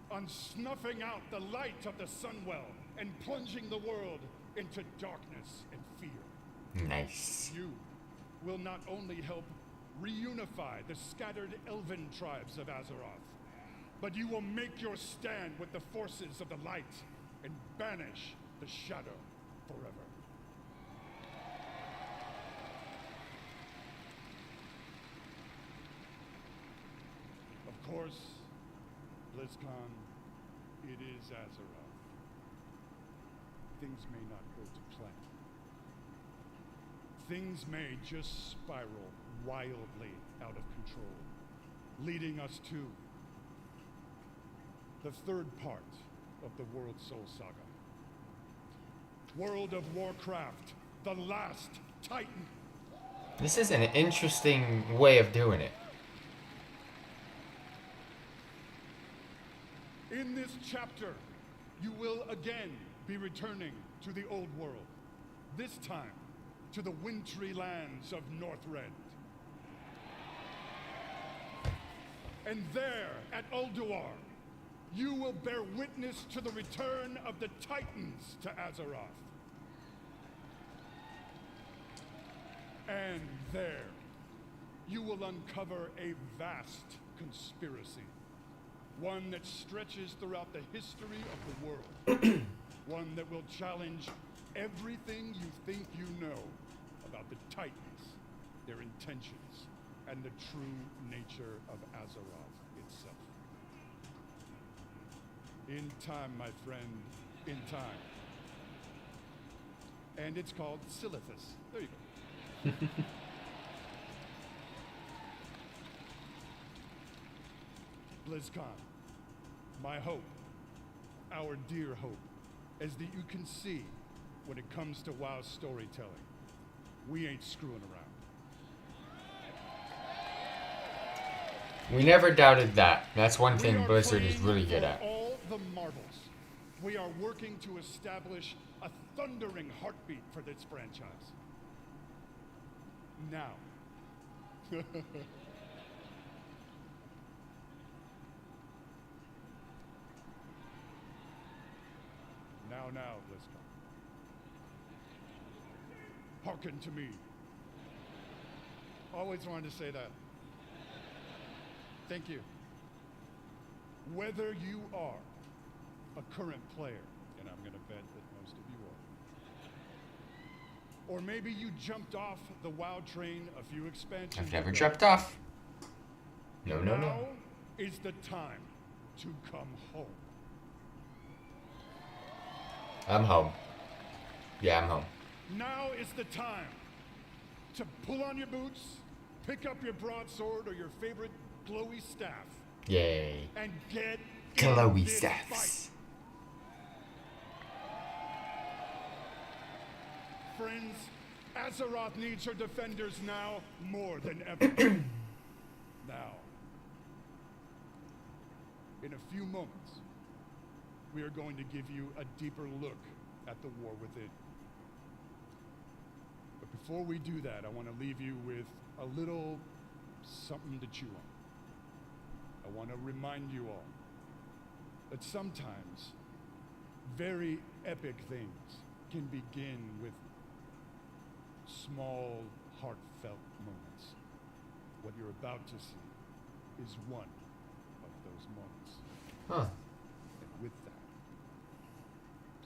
on snuffing out the light of the Sunwell and plunging the world into darkness and fear. Nice. You will not only help reunify the scattered elven tribes of Azeroth, but you will make your stand with the forces of the light and banish the shadow forever. Of course, BlizzCon, it is Azeroth. Things may not go to plan. Things may just spiral wildly out of control, leading us to the third part of the World Soul Saga. World of Warcraft: The Last Titan. This is an interesting way of doing it. In this chapter, you will again be returning to the old world, this time to the wintry lands of Northrend. And there, at Ulduar, you will bear witness to the return of the Titans to Azeroth. And there, you will uncover a vast conspiracy. One that stretches throughout the history of the world. One that will challenge everything you think you know about the Titans, their intentions, and the true nature of Azeroth itself. In time, my friend, in time. And it's called Silithus. There you go. BlizzCon, my hope, our dear hope, is that you can see when it comes to WoW storytelling, we ain't screwing around. We never doubted that. That's one We thing are Blizzard is playing really good for at. all the marbles. We are working to establish a thundering heartbeat for this franchise. Now. Now, BlizzCon. Hearken to me. Always wanted to say that. Thank you. Whether you are a current player, and I'm going to bet that most of you are, or maybe you jumped off the WoW train a few expansions I've never ago, jumped off. No, no, now no. is the time to come home. I'm home. Yeah, I'm home. Now is the time to pull on your boots, pick up your broadsword or your favorite glowy staff, Yay. and get Glowy in this staffs. fight. Friends, Azeroth needs her defenders now more than ever. Now, in a few moments, we are going to give you a deeper look at the war within. But before we do that, I want to leave you with a little something to chew on. I want to remind you all that sometimes very epic things can begin with small, heartfelt moments. What you're about to see is one of those moments. Huh. And with that,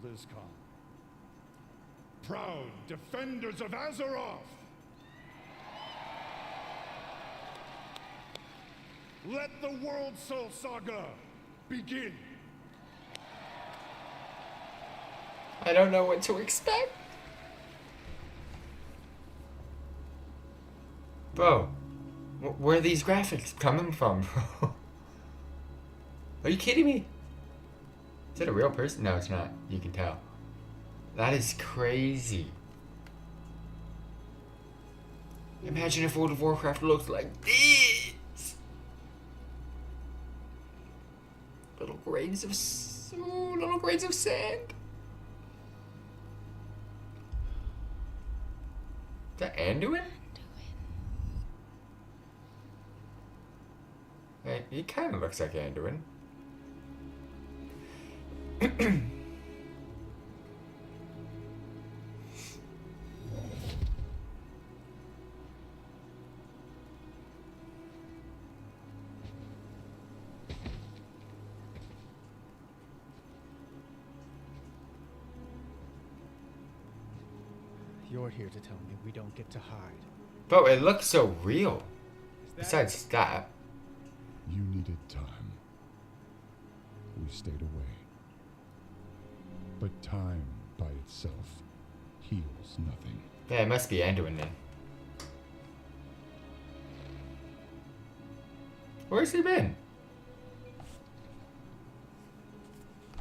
BlizzCon. Proud defenders of Azeroth! Let the World Soul Saga begin! I don't know what to expect. Bro, where are these graphics coming from, bro? Are you kidding me? Is that a real person? No, it's not. You can tell. That is crazy. Imagine if World of Warcraft looked like this. Little grains of sand. Is that Anduin? Hey, he kind of looks like Anduin. You're here to tell me we don't get to hide. Bro, it looks so real. Besides that. You needed time. We stayed away. But time by itself heals nothing. Yeah, it must be Anduin then. Where's he been?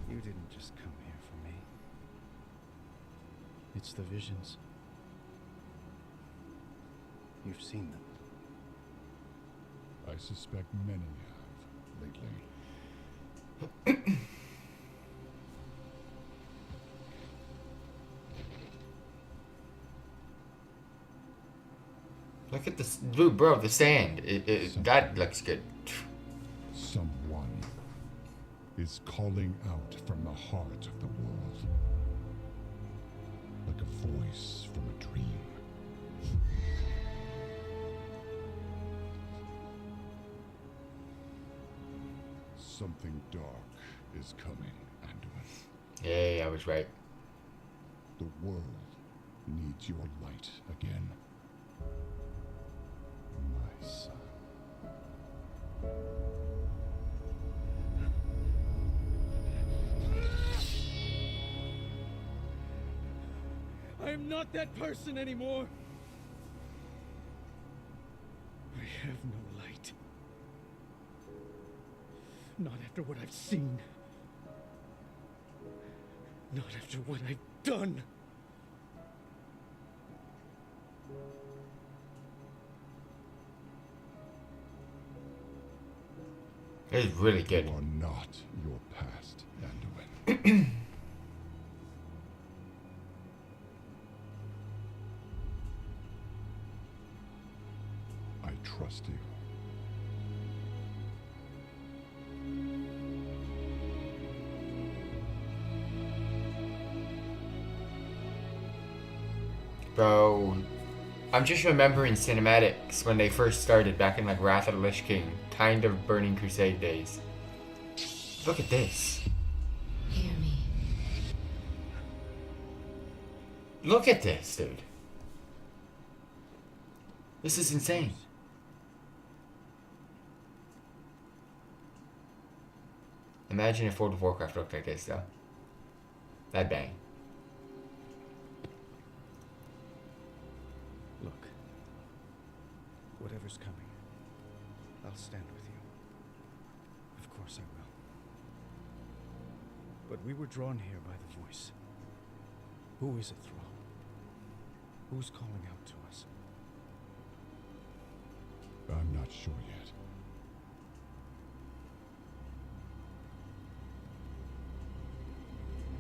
You didn't just come here for me. It's the visions. You've seen them. I suspect many have lately. Look at this, dude, bro, the sand. That looks good. Someone is calling out from the heart of the world. Like a voice from a dream. Something dark is coming, Anduin. Yeah, I was right. The world needs your light again. My son. I am not that person anymore. I have no light. Not after what I've seen. Not after what I've done. It's really good. You are not your past, Anduin. I trust you. Bro, I'm just remembering cinematics when they first started back in like Wrath of the Lich King, kind of Burning Crusade days. Look at this. Hear me. Look at this, dude. This is insane. Imagine if World of Warcraft looked like this, though. That'd bang. Look. Whatever's coming, I'll stand with you. Of course I will. But we were drawn here by the voice. Who is it, Thrall? Who's calling out to us? I'm not sure yet.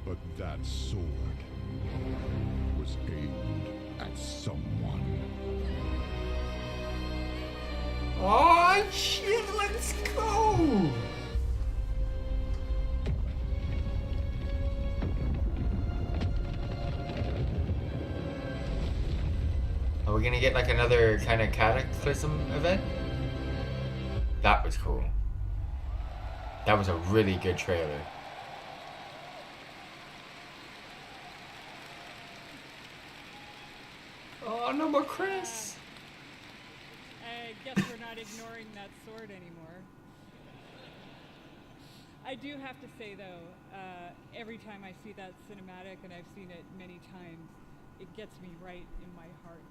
But that sword was aimed at someone. Oh shit, let's go! Are we gonna get like another kind of cataclysm event? That was cool. That was a really good trailer. Oh, no more Chris! I guess we're not ignoring that sword anymore. I do have to say though, every time I see that cinematic, and I've seen it many times, it gets me right in my heart.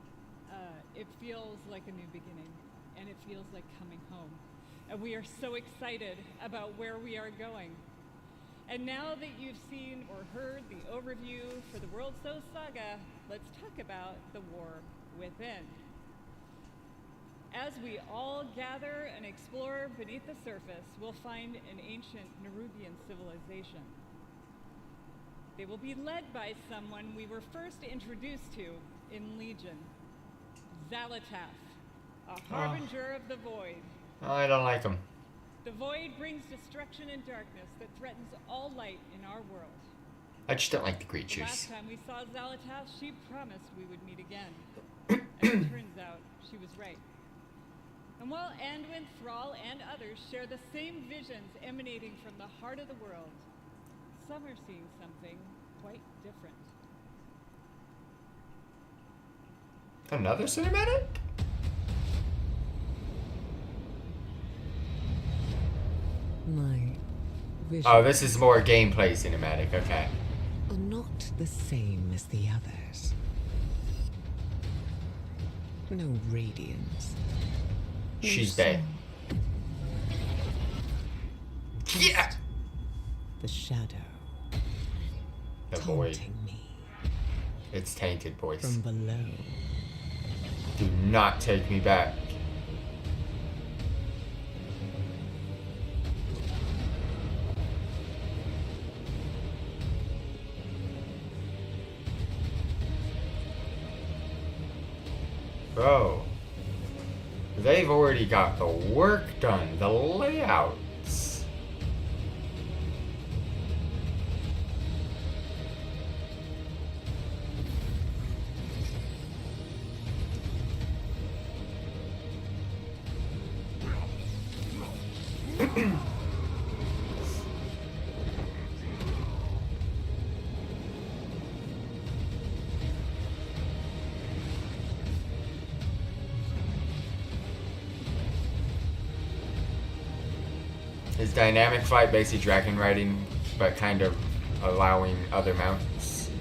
It feels like a new beginning, and it feels like coming home. And we are so excited about where we are going. And now that you've seen or heard the overview for the World So Saga, let's talk about the war within. As we all gather and explore beneath the surface, we'll find an ancient Nerubian civilization. They will be led by someone we were first introduced to in Legion, Xal'atath, a harbinger of the Void. Oh, I don't like him. The Void brings destruction and darkness that threatens all light in our world. I just don't like the The creatures. last time we saw Xal'atath, she promised we would meet again. And it turns out she was right. And while Anduin, Thrall, and others share the same visions emanating from the heart of the world, some are seeing something quite different. Another cinematic? My visions Oh, this is more gameplay cinematic, okay. are not the same as the others. No radiance. No She's dead. song, Yeah! the shadow The void. taunting me It's tainted, boys. from below. Do not take me back. Bro, they've already got the work done, the layouts. Is dynamic flight basically dragon riding, but kind of allowing other mounts?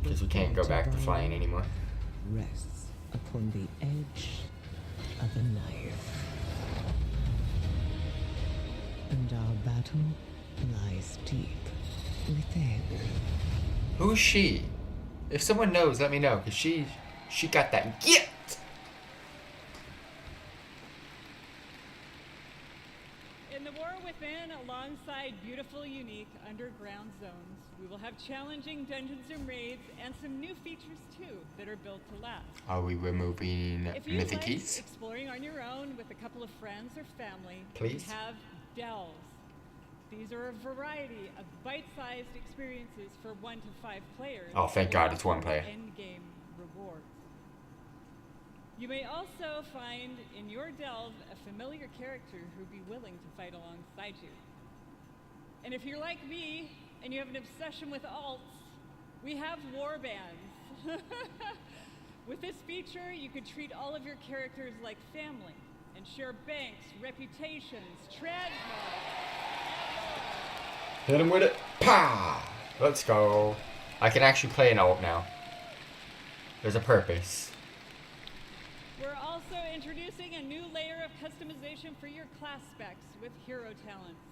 Because we can't go back to flying anymore. Rests upon the edge of a knife. And our battle lies deep within. Who's she? If someone knows, let me know, because she got that get. In the war within, alongside beautiful, unique underground zones, we will have challenging dungeons and raids and some new features too that are built to last. Are we removing If you mythic like keys? exploring on your own with a couple of friends or family, Please? we have delves. These are a variety of bite-sized experiences for 1 to 5 players. Oh, thank God it's one player. Endgame rewards. You may also find in your delve a familiar character who'd be willing to fight alongside you. And if you're like me and you have an obsession with alts, we have warbands. With this feature, you could treat all of your characters like family and share banks, reputations, transmogs. Hit him with it. Pah! Let's go. I can actually play an alt now. There's a purpose. We're also introducing a new layer of customization for your class specs with hero talents.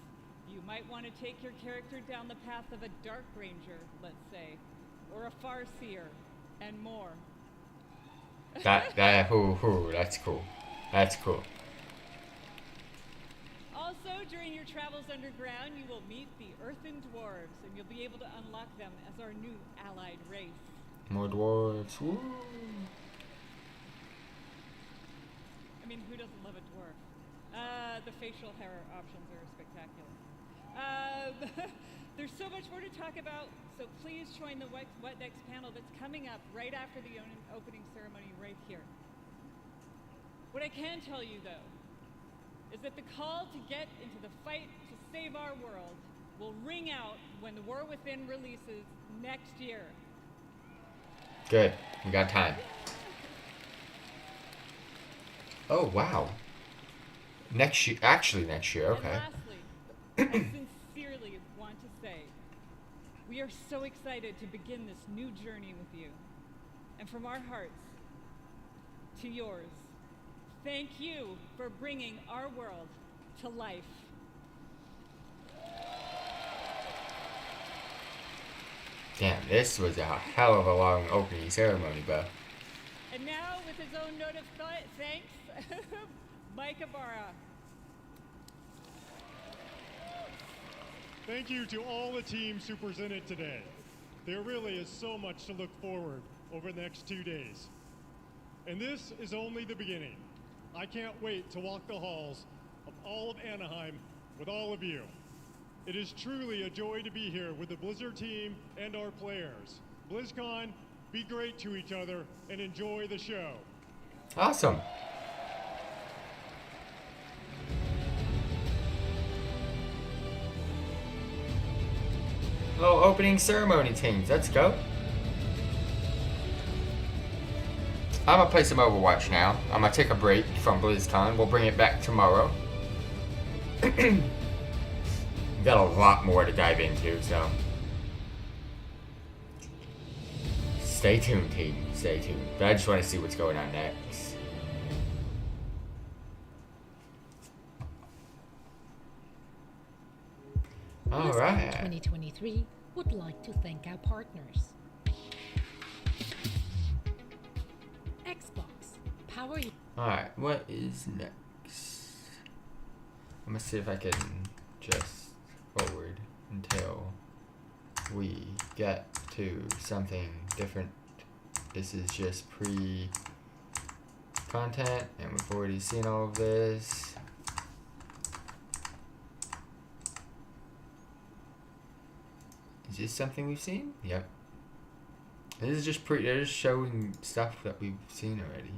You might want to take your character down the path of a Dark Ranger, let's say, or a Farseer, and more. That's cool. That's cool. Also, during your travels underground, you will meet the Earthen Dwarves, and you'll be able to unlock them as our new allied race. More dwarves. Woo. I mean, who doesn't love a dwarf? The facial hair options are spectacular. There's so much more to talk about, so please join the What Next panel that's coming up right after the opening ceremony right here. What I can tell you, though, is that the call to get into the fight to save our world will ring out when The War Within releases next year. Good. We got time. Oh, wow. Next year. Actually, next year. Okay. And lastly, I sincerely want to say, we are so excited to begin this new journey with you. And from our hearts to yours, thank you for bringing our world to life. Damn, this was a hell of a long opening ceremony, bro. And now, with his own note of thanks, Mike Ibarra. Thank you to all the teams who presented today. There really is so much to look forward over the next 2 days. And this is only the beginning. I can't wait to walk the halls of all of Anaheim with all of you. It is truly a joy to be here with the Blizzard team and our players. BlizzCon, be great to each other and enjoy the show. Awesome. Little opening ceremony teams. Let's go. I'm gonna play some Overwatch now. I'm gonna take a break from BlizzCon. We'll bring it back tomorrow. Got a lot more to dive into, so stay tuned, team. Stay tuned. But I just want to see what's going on next. All right. 2023 would like to thank our partners. Xbox, power. Alright, what is next? I'm gonna see if I can just forward until we get to something different. This is just pre-content, and we've already seen all of this. Is this something we've seen? Yep. This is just they're just showing stuff that we've seen already.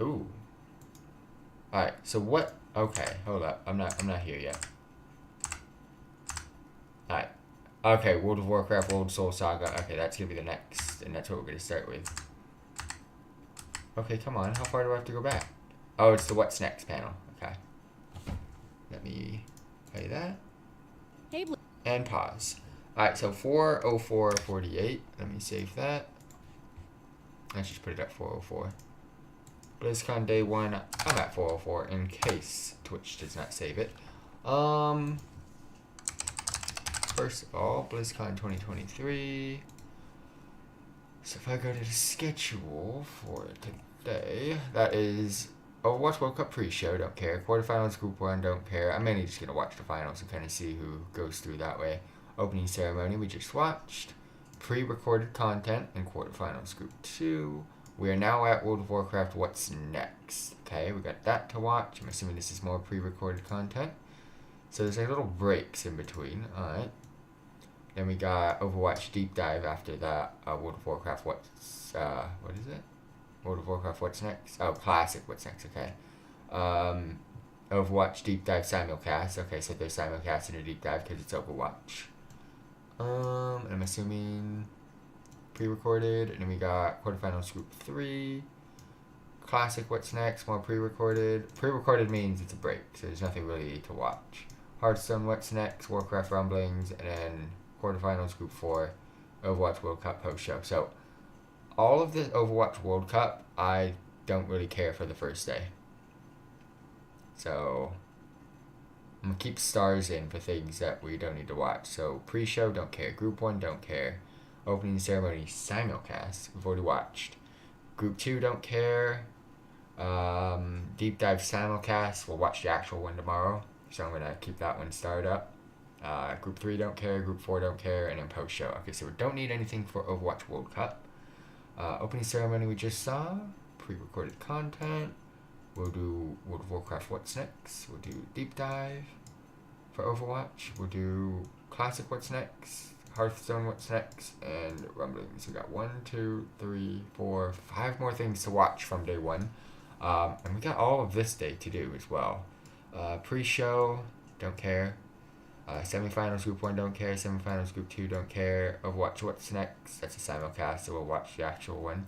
Ooh. Alright, so what? Okay, hold up. I'm not here yet. Alright. Okay, World of Warcraft, World Soul Saga. Okay, that's gonna be the next, and that's what we're gonna start with. Okay, come on. How far do I have to go back? Oh, it's the What's Next panel. Okay. Let me play that. Hey, and pause. Alright, so 4:04:48. Let me save that. Let's just put it at 4:04. BlizzCon day 1. I'm at 4:04 in case Twitch does not save it. First of all, BlizzCon 2023. So if I go to the schedule for today, that is Overwatch World Cup pre-show, don't care. Quarterfinals, Group 1, don't care. I'm mainly just going to watch the finals and kind of see who goes through that way. Opening ceremony, we just watched. Pre-recorded content in quarterfinals, Group 2. We are now at World of Warcraft What's Next. Okay, we got that to watch. I'm assuming this is more pre-recorded content. So there's like little breaks in between. Alright. Then we got Overwatch Deep Dive after that. World of Warcraft What's... what is it? World of Warcraft What's Next? Oh, Classic What's Next, okay. Overwatch Deep Dive Simulcast. Okay, so they're simulcasting a Deep Dive because it's Overwatch. I'm assuming pre-recorded, and then we got quarterfinals group 3, classic What's Next, more pre-recorded. Pre-recorded means it's a break, so there's nothing really to watch. Hearthstone What's Next, Warcraft Rumblings, and then quarterfinals group 4, Overwatch World Cup post-show. So all of the Overwatch World Cup, I don't really care for the first day. So I'm gonna keep stars in for things that we don't need to watch. So pre-show, don't care. Group 1, don't care. Opening ceremony simulcast, we've already watched. Group 2, don't care. Deep dive simulcast, we'll watch the actual one tomorrow. So I'm gonna keep that one started up. Group 3, don't care. Group 4, don't care. And then post-show. Okay, so we don't need anything for Overwatch World Cup. Opening ceremony we just saw. Pre-recorded content. We'll do World of Warcraft What's Next. We'll do Deep Dive for Overwatch. We'll do Classic What's Next. Hearthstone What's Next. And Rumblings. We got 1, 2, 3, 4, 5 more things to watch from day 1. And we got all of this day to do as well. Pre-show, don't care. Semifinals Group 1, don't care. Semifinals Group 2, don't care. Overwatch What's Next. That's a simulcast, so we'll watch the actual one.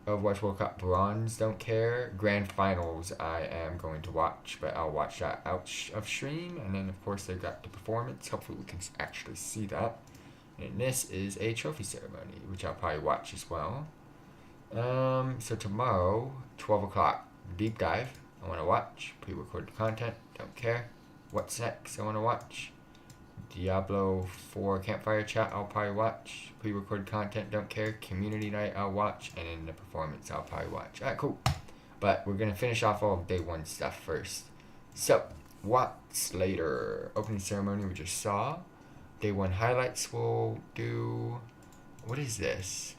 Overwatch World Cup Bronze, don't care. Grand Finals, I am going to watch, but I'll watch that out of stream. And then, of course, they've got the performance. Hopefully, we can actually see that. And this is a trophy ceremony, which I'll probably watch as well. So tomorrow, 12 o'clock, Deep Dive, I want to watch. Pre-recorded content, don't care. What's Next, I want to watch. Diablo 4 Campfire Chat, I'll probably watch. Pre-recorded content, don't care. Community Night, I'll watch. And then the performance, I'll probably watch. Alright, cool. But we're going to finish off all of day 1 stuff first. So, what's later? Opening ceremony we just saw. Day 1 highlights we'll do. What is this?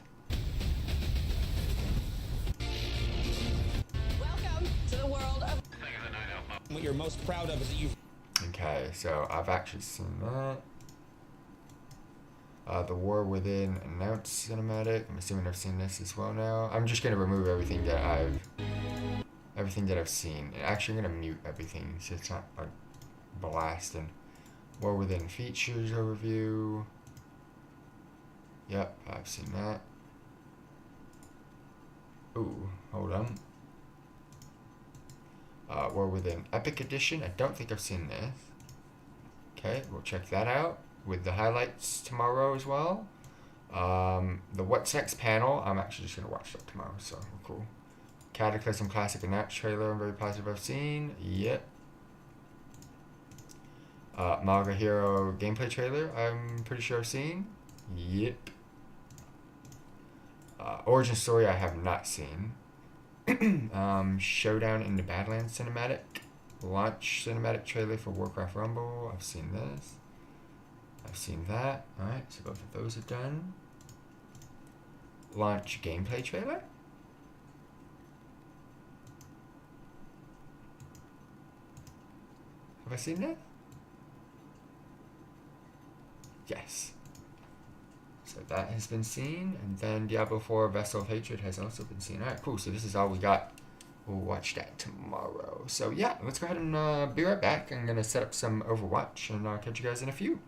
Welcome to the world of... What you're most proud of is that you've... Okay, so I've actually seen that. The War Within announced cinematic. I'm assuming I've seen this as well now. I'm just gonna remove everything that I've seen. And actually, I'm gonna mute everything so it's not like blasting. War Within features overview. Yep, I've seen that. Ooh, hold on. War Within Epic Edition. I don't think I've seen this. Okay, we'll check that out with the highlights tomorrow as well. The What's Next panel, I'm actually just going to watch that tomorrow, so cool. Cataclysm Classic and that trailer, I'm very positive I've seen. Yep. Maga Hero gameplay trailer, I'm pretty sure I've seen. Yep. Origin Story, I have not seen. Showdown in the Badlands cinematic. Launch cinematic trailer for Warcraft Rumble. I've seen this. I've seen that. Alright, so both of those are done. Launch gameplay trailer. Have I seen that? Yes. So that has been seen, and then Diablo 4 Vessel of Hatred has also been seen. Alright, cool, so this is all we got. We'll watch that tomorrow. So yeah, let's go ahead and be right back. I'm going to set up some Overwatch, and I'll catch you guys in a few.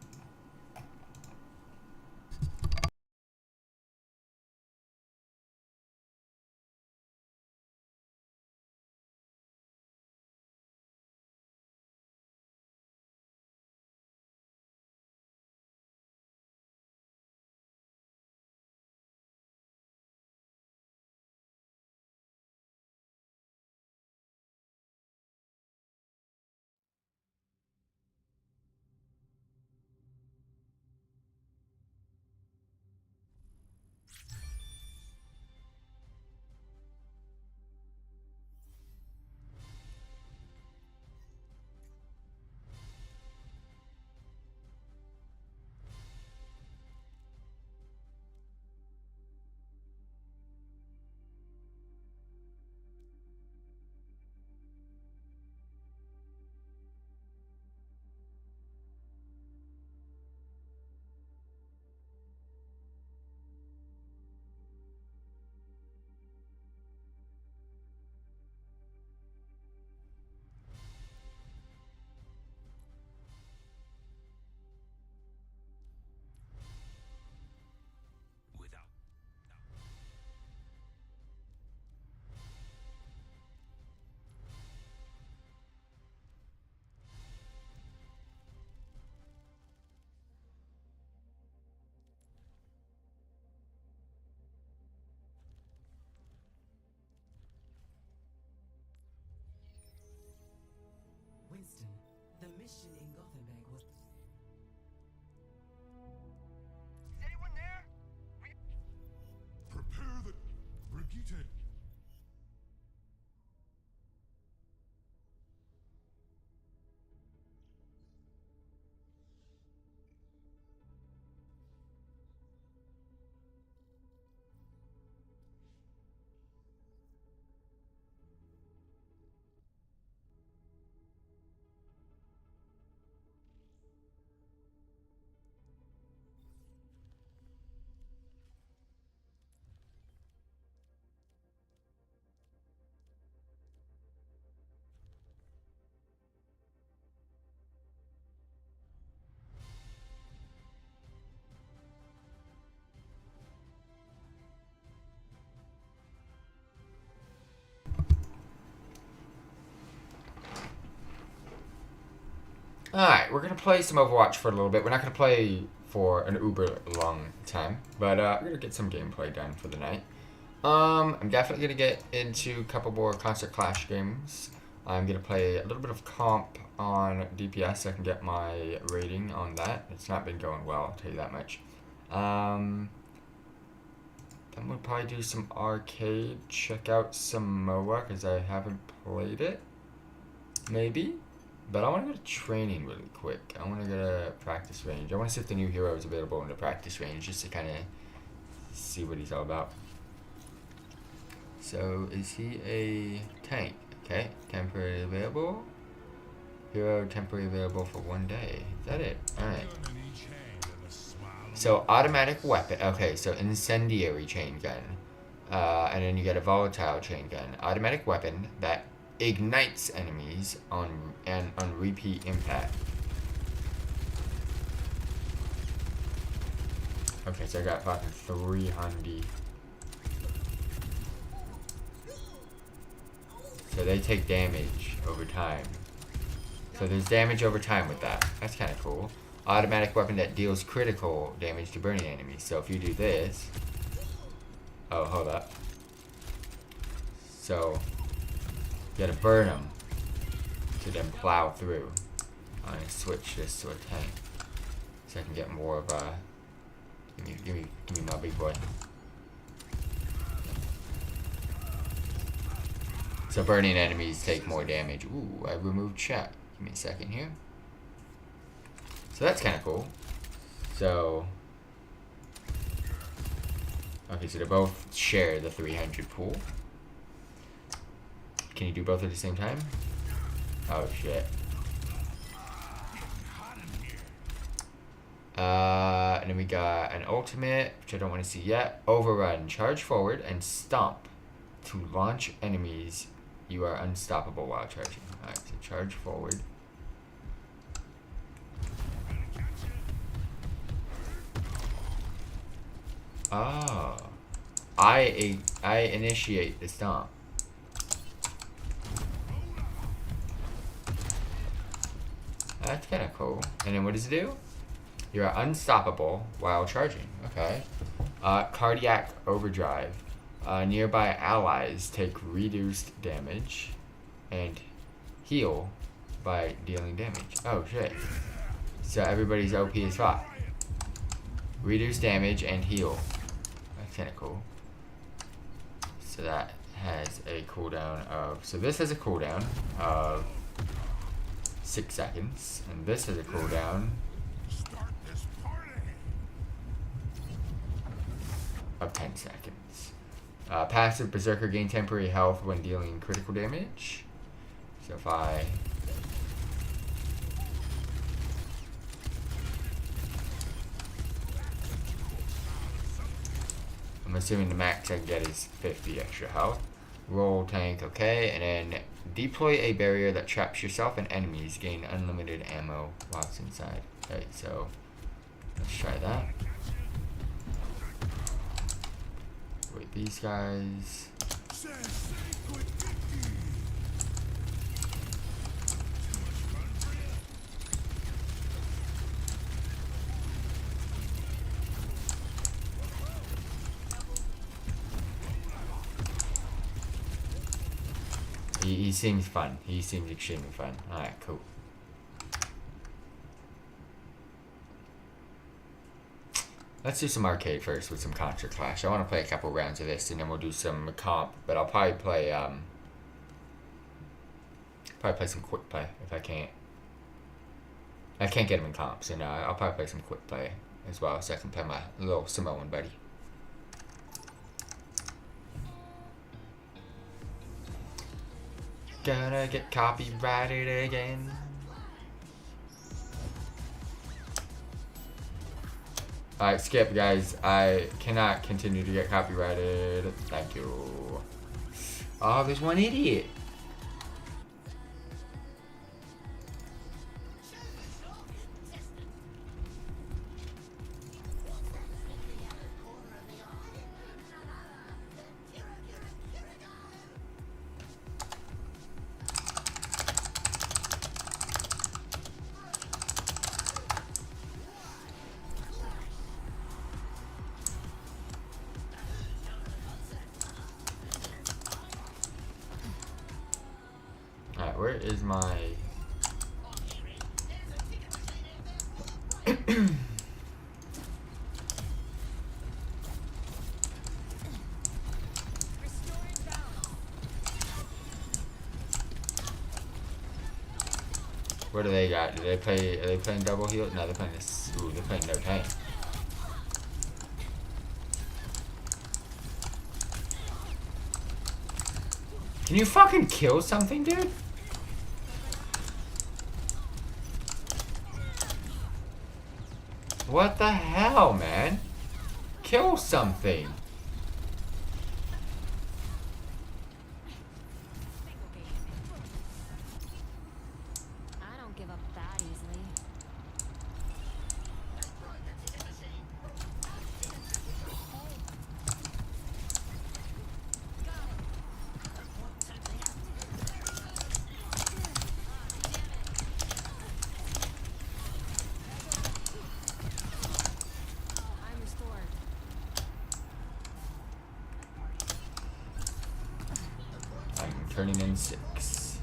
Alright, we're going to play some Overwatch for a little bit. We're not going to play for an uber long time, but we're going to get some gameplay done for the night. I'm definitely going to get into a couple more Concert Clash games. I'm going to play a little bit of comp on DPS so I can get my rating on that. It's not been going well, I'll tell you that much. Then we'll probably do some arcade, check out some MOA because I haven't played it. Maybe. But I want to go to training really quick. I want to go to practice range. I want to see if the new hero is available in the practice range just to kind of see what he's all about. So, is he a tank? Okay, temporary available. Hero temporary available for 1 day. Is that it? Alright. So, automatic weapon. Okay, so incendiary chain gun. And then you get a volatile chain gun. Automatic weapon that ignites enemies on repeat impact. Okay, so I got fucking 300. So they take damage over time. So there's damage over time with that. That's kind of cool. Automatic weapon that deals critical damage to burning enemies. So if you do this... Oh, hold up. So... You gotta burn them to then plow through. I'm gonna switch this to a tank so I can get more of a. Give me my big boy. So burning enemies take more damage. Ooh, I removed chat. Give me a second here. So that's kind of cool. So. Okay, so they both share the 300 pool. Can you do both at the same time? Oh shit. And then we got an ultimate, which I don't want to see yet. Overrun, charge forward, and stomp to launch enemies. You are unstoppable while charging. Alright, so charge forward. Oh. I initiate the stomp. That's kind of cool. And then what does it do? You are unstoppable while charging. Okay. Cardiac overdrive. Nearby allies take reduced damage and heal by dealing damage. Oh shit. So everybody's OP as fuck. Reduce damage and heal. That's kind of cool. So that has a cooldown of... So this has a cooldown of 6 seconds, and this has a cooldown of 10 seconds. Passive Berserker gain temporary health when dealing critical damage. So if I'm assuming the max I can get is 50 extra health. Roll tank, okay, and then deploy a barrier that traps yourself and enemies. Gain unlimited ammo while it's inside. Okay, so let's try that. Wait, these guys. He seems fun. He seems extremely fun. Alright, cool. Let's do some arcade first with some Concert Clash. I want to play a couple rounds of this and then we'll do some comp, but I'll probably play some quick play if I can't. I can't get them in comp, so no, I'll probably play some quick play as well so I can play my little Samoan buddy. Gonna get copyrighted again. Alright, skip guys. I cannot continue to get copyrighted. Thank you. Oh, there's one idiot. is my... What do they got? Do they play? Are they playing double heal? No, they're playing this. Ooh, they're playing no tank. Can you fucking kill something, dude? What the hell, man? Kill something. Turning in 6.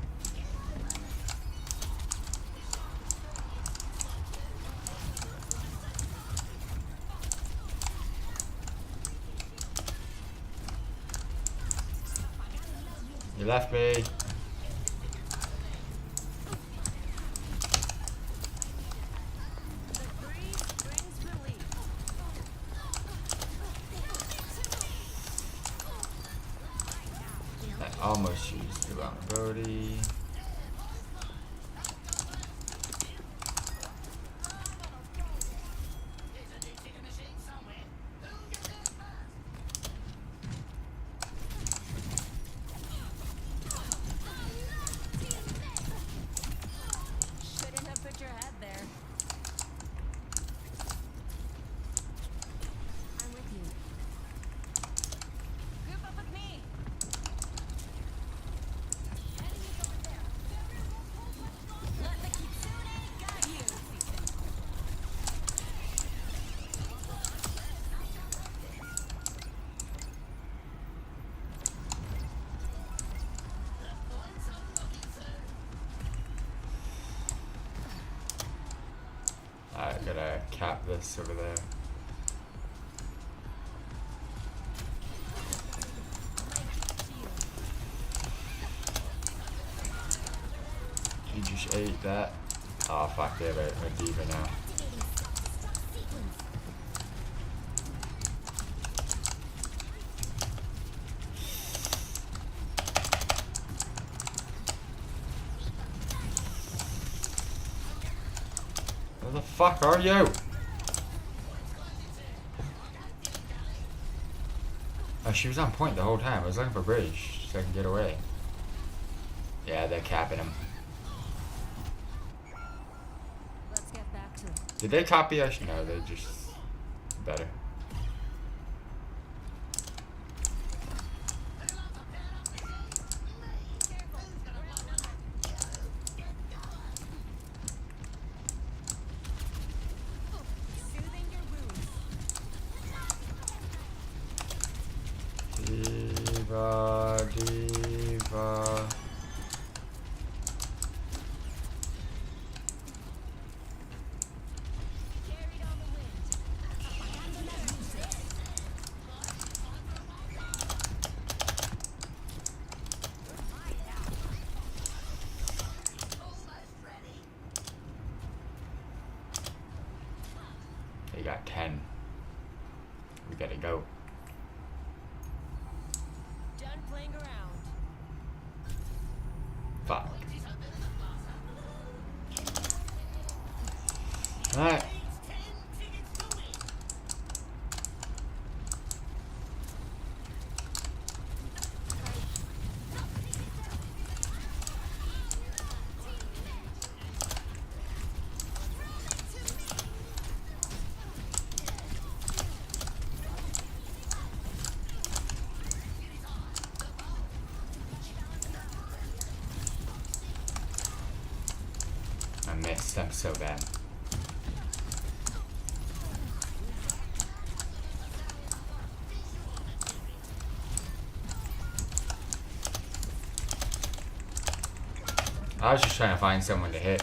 You left me. Almost used the wrong ability. Shouldn't have put your head there. I'm with you. Group up with me. Alright, gotta cap this over there. You just ate that. Oh fuck, they have a diva now. Where the fuck are you? Oh, she was on point the whole time. I was looking for bridge so I can get away. Yeah, they're capping him. Let's get back to it. Did they copy us? No, they just better. Diva, diva. They got 10. We gotta go. Done playing around. Fuck. Alright. I missed them so bad. I was just trying to find someone to hit.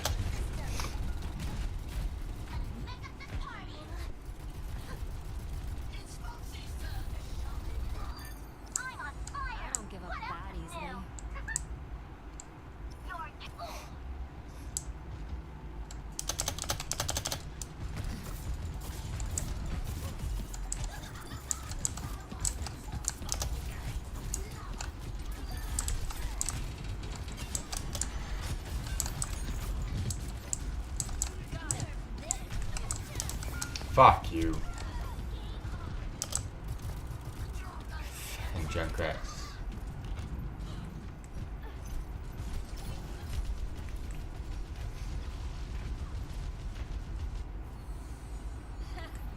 Fuck you. And Junkrats.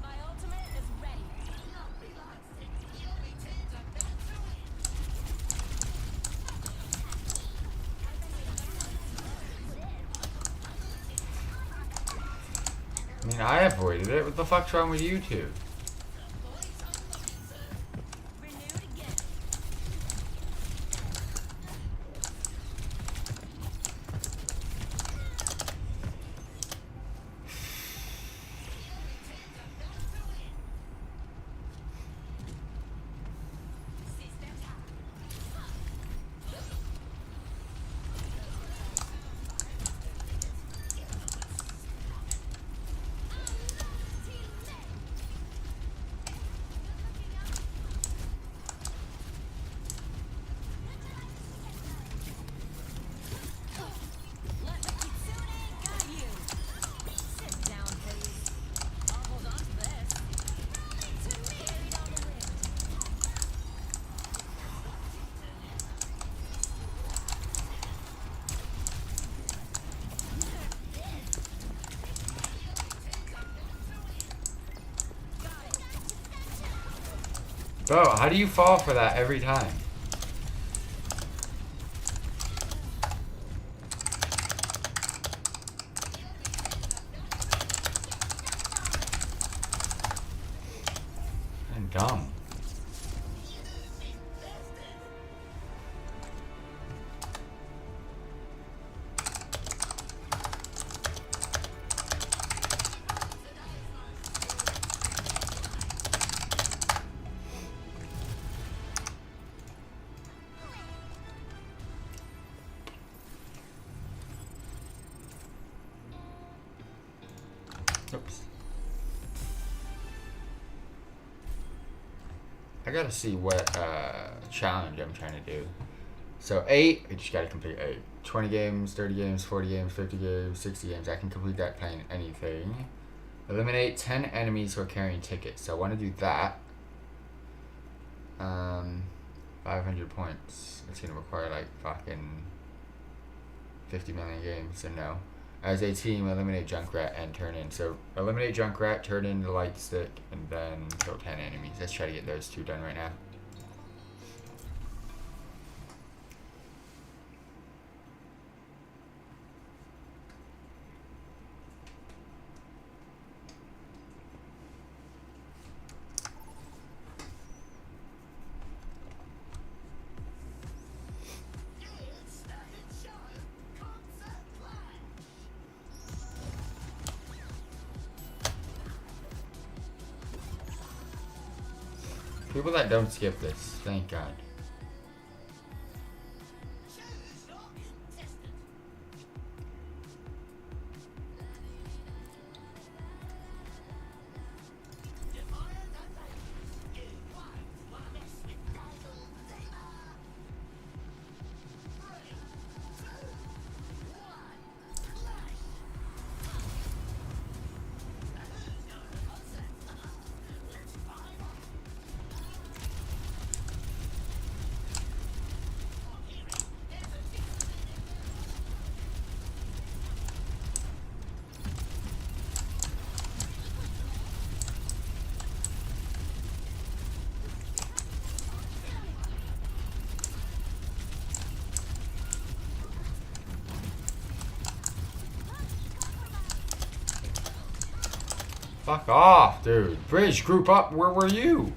My ultimate is ready. I mean, I avoided it. What the fuck's wrong with you two? Bro, how do you fall for that every time? I'm dumb. Oops. I gotta see what challenge I'm trying to do. So 8, I just gotta complete 8. 20 games, 30 games, 40 games, 50 games, 60 games. I can complete that playing anything. Eliminate 10 enemies who are carrying tickets. So I want to do that. 500 points. It's gonna require like fucking 50 million games, so no. As a team, eliminate Junkrat and turn in. So eliminate Junkrat, turn in the light stick, and then kill 10 enemies. Let's try to get those 2 done right now. People that don't skip this, thank God. Fuck off, dude. Bridge, group up. Where were you?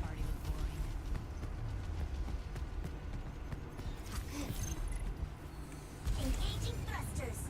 Engaging thrusters.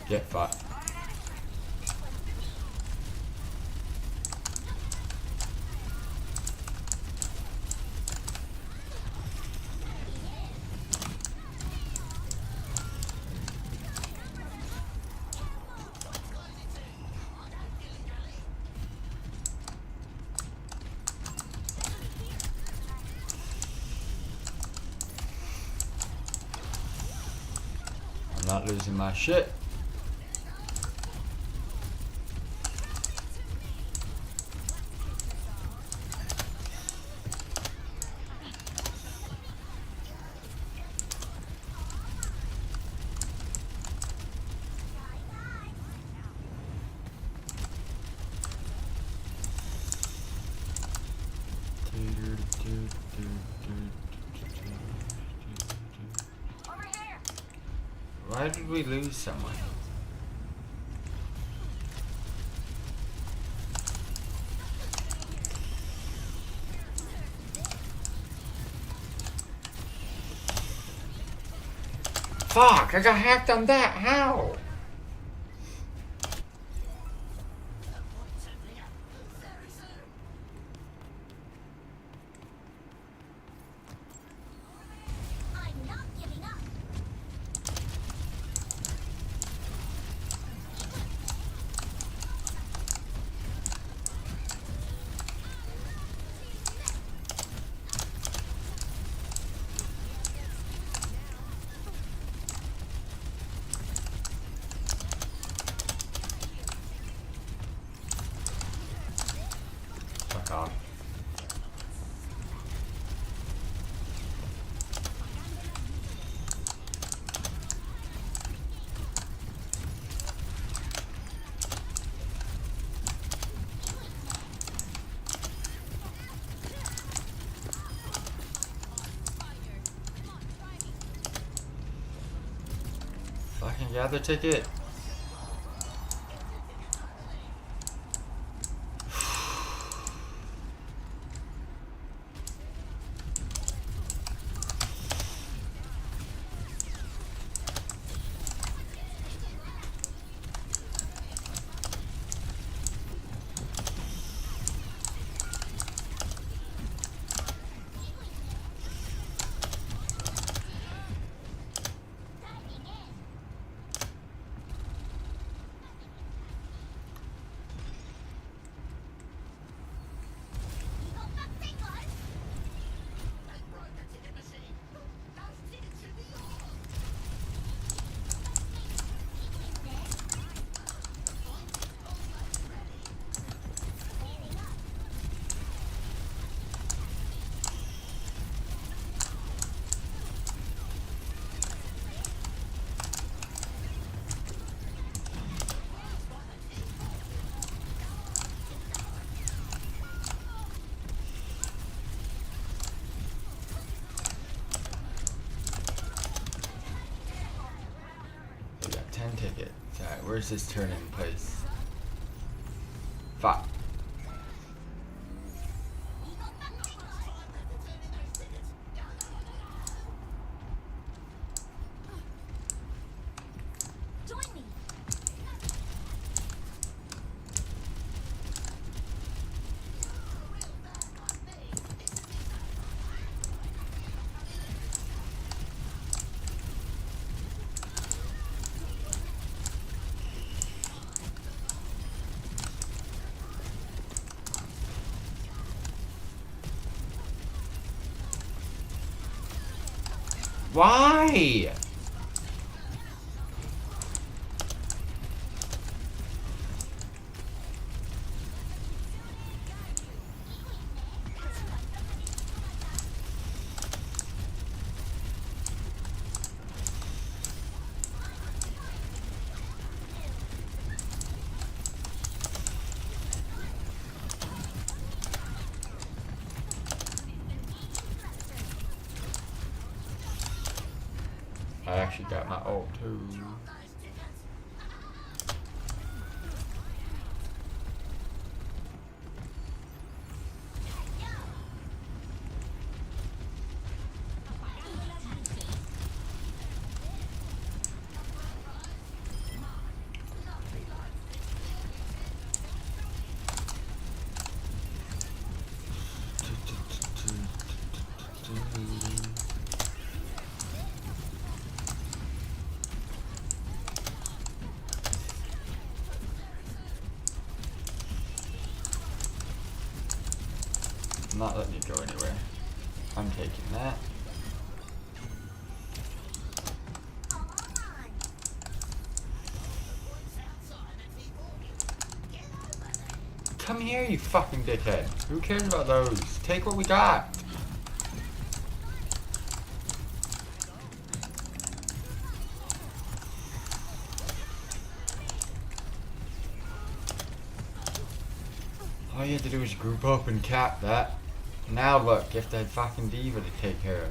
Get fucked. I'm not losing my shit. Why did we lose someone? Fuck, I got hacked on that. How? Fuck off. Fucking gather ticket. We got 10 tickets. Alright, where's this turn-in place? Fuck. Why? I actually got my ult too. I'm not letting you go anywhere. I'm taking that. Come here, you fucking dickhead. Who cares about those? Take what we got. All you have to do is group up and cap that. Now look, if that fucking diva to take care of.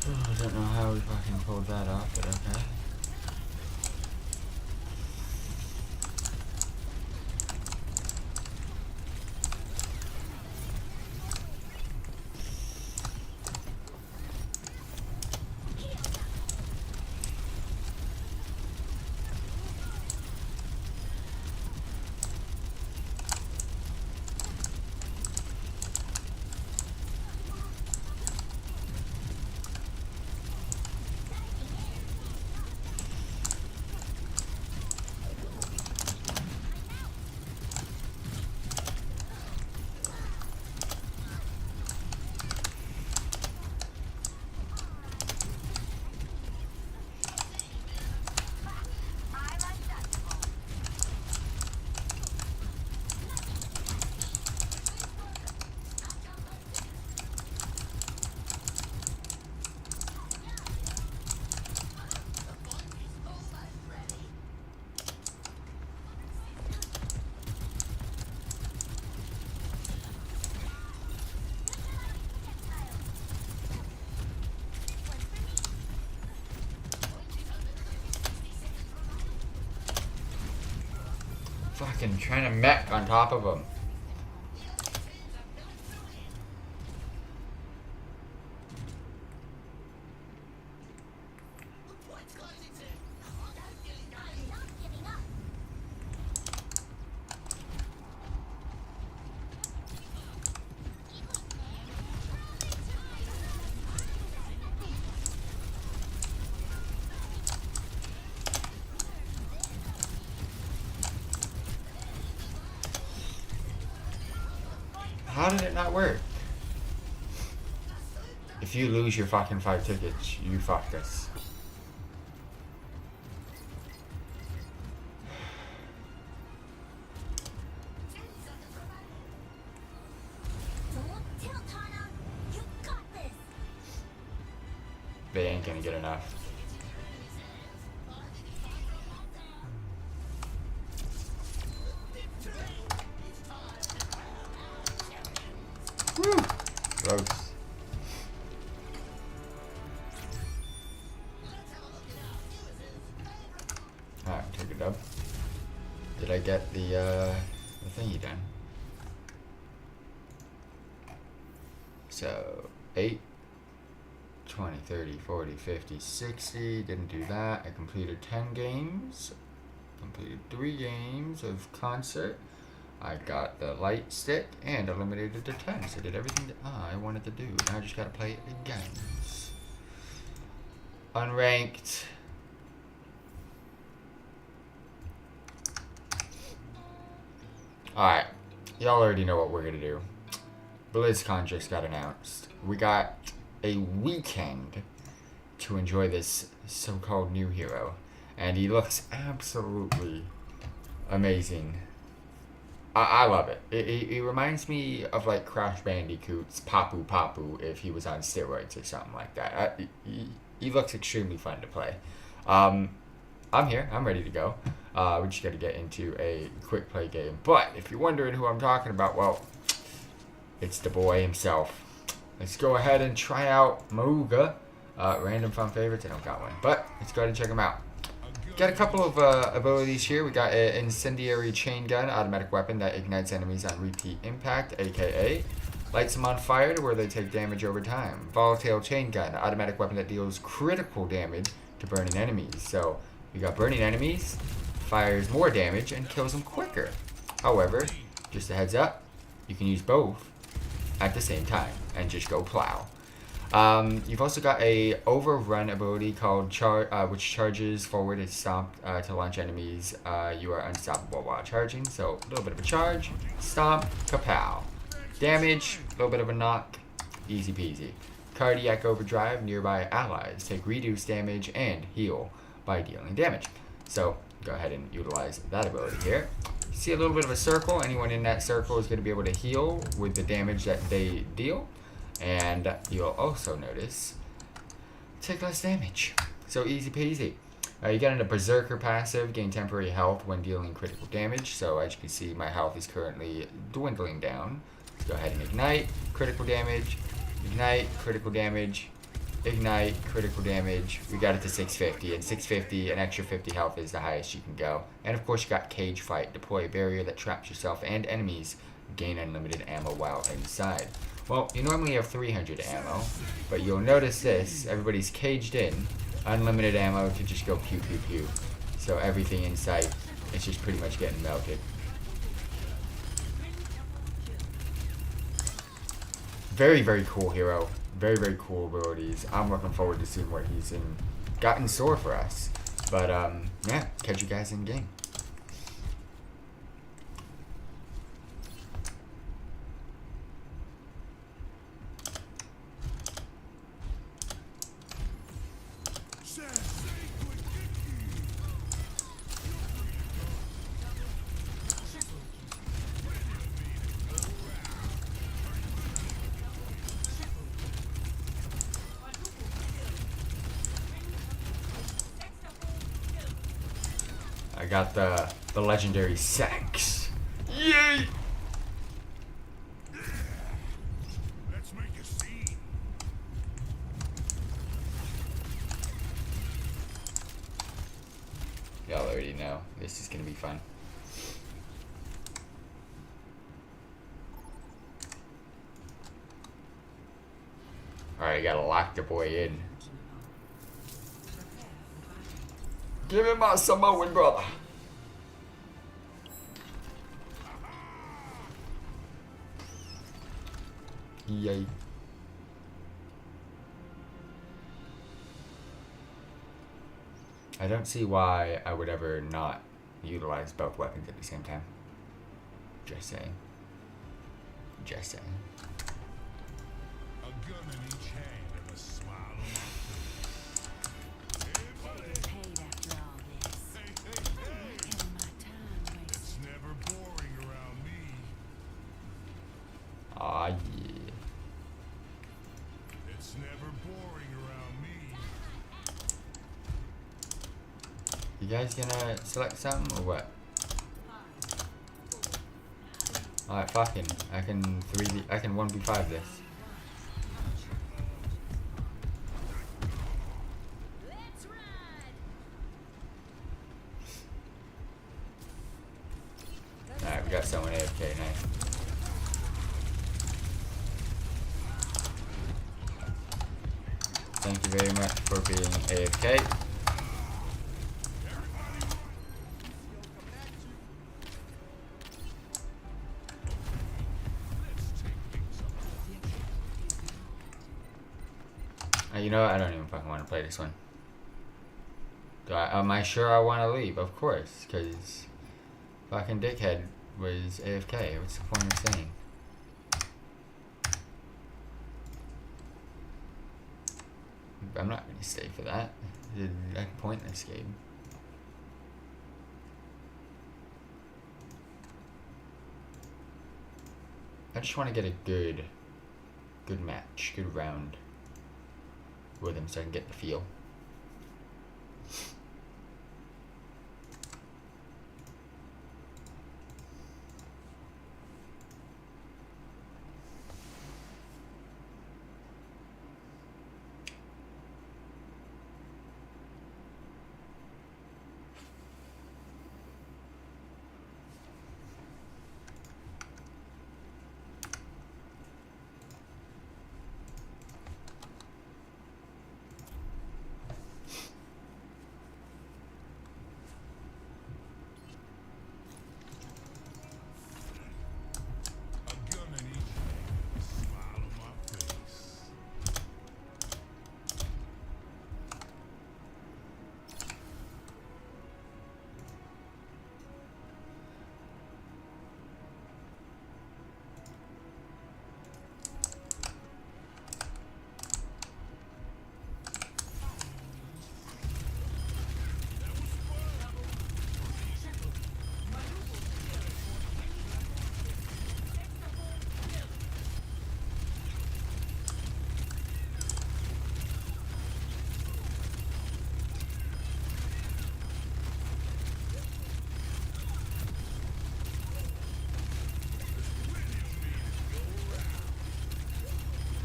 I don't know how we fucking pulled that off, but okay. Fucking trying to mech on top of him. How did it not work? If you lose your fucking 5 tickets, you fucked us. They ain't gonna get enough. Woo! Gross. Alright, take it up. Did I get the thingy done? So, 8, 20, 30, 40, 50, 60. Didn't do that. I completed 10 games. Completed 3 games of concert. I got the light stick and eliminated the 10. So I did everything that I wanted to do. Now I just gotta play it again. Unranked. Alright. Y'all already know what we're gonna do. BlizzCon just got announced. We got a weekend to enjoy this so-called new hero. And he looks absolutely amazing. I love it. It reminds me of like Crash Bandicoot's Papu Papu if he was on steroids or something like that. He looks extremely fun to play. I'm here. I'm ready to go. We just got to get into a quick play game. But if you're wondering who I'm talking about, well, it's the boy himself. Let's go ahead and try out Mauga. Random fun favorites. I don't got one. But let's go ahead and check him out. Got a couple of abilities here. We got an incendiary chain gun, automatic weapon that ignites enemies on repeat impact, aka lights them on fire to where they take damage over time. Volatile chain gun, automatic weapon that deals critical damage to burning enemies. So we got burning enemies, fires more damage, and kills them quicker. However, just a heads up, you can use both at the same time and just go plow. You've also got a overrun ability called which charges forward and stomp to launch enemies. You are unstoppable while charging, so a little bit of a charge, stomp, kapow. Damage, a little bit of a knock, easy peasy. Cardiac overdrive, nearby allies take reduced damage and heal by dealing damage. So go ahead and utilize that ability here. See a little bit of a circle. Anyone in that circle is going to be able to heal with the damage that they deal. And you'll also notice take less damage. So easy peasy. You get into Berserker passive, gain temporary health when dealing critical damage. So as you can see, my health is currently dwindling down. Go ahead and ignite, critical damage, ignite, critical damage, ignite, critical damage. We got it to 650, and 650, an extra 50 health is the highest you can go. And of course you got Cage Fight, deploy a barrier that traps yourself and enemies, gain unlimited ammo while inside. Well, you normally have 300 ammo, but you'll notice this, everybody's caged in, unlimited ammo to just go pew pew pew. So everything in sight is just pretty much getting melted. Very, very cool hero. Very, very cool abilities. I'm looking forward to seeing what he's got in store for us. But, yeah, catch you guys in game. I got the legendary sex. Yay! Let's make a scene. Y'all already know. This is gonna be fun. Alright, gotta lock the boy in. Give me my Samoan brother. Yay. I don't see why I would ever not utilize both weapons at the same time. Just saying. Just saying. A gun in each hand and a smile on my face. It's never boring around me. Aw, yeah. It's never boring around me. You guys gonna select something or what? Alright, fucking. I can 1v5 this. Alright, we got someone AFK now. Thank you very much for being AFK. You know what? I don't even fucking want to play this one. Am I sure I want to leave? Of course, because fucking dickhead was AFK. What's the point of saying? I'm not going to stay for that. It's like a pointless game. I just want to get a good match, good round with him so I can get the feel.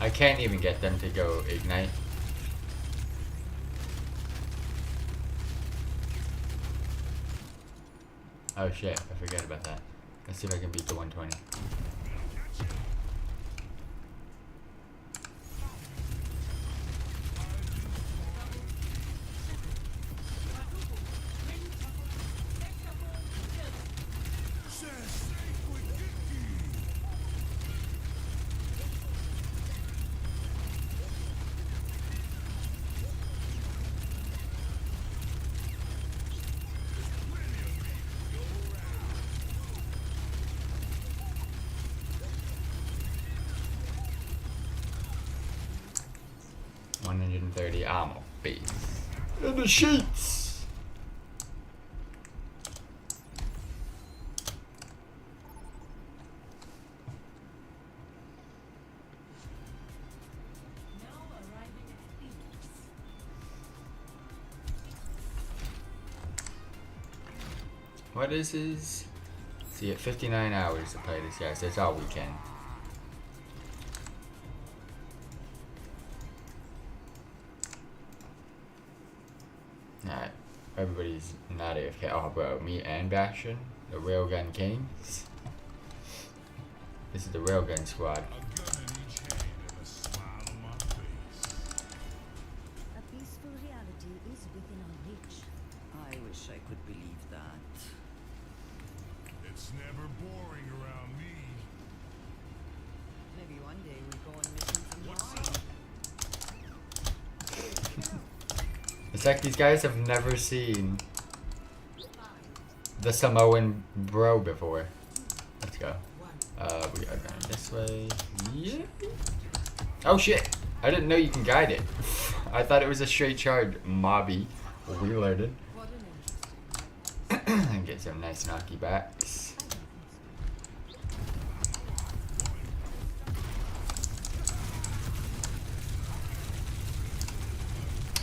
I can't even get them to go ignite. Oh shit, I forgot about that. Let's see if I can beat the 120. Ammo base in the sheets. What is his? See, at 59 hours to play this guy, so that's all we can. Alright, everybody's not AFK. Oh, bro, me and Bastion, the Railgun Kings. This is the Railgun Squad. A gun in each hand and a smile on my face. A peaceful reality is within our reach. I wish I could believe that. It's never boring around me. Maybe one day we go on missions in Mars. It's like these guys have never seen the Samoan bro before. Let's go. We are going this way. Yeah. Oh shit! I didn't know you can guide it. I thought it was a straight charge. Mobby. Reloaded. And get some nice knocky backs.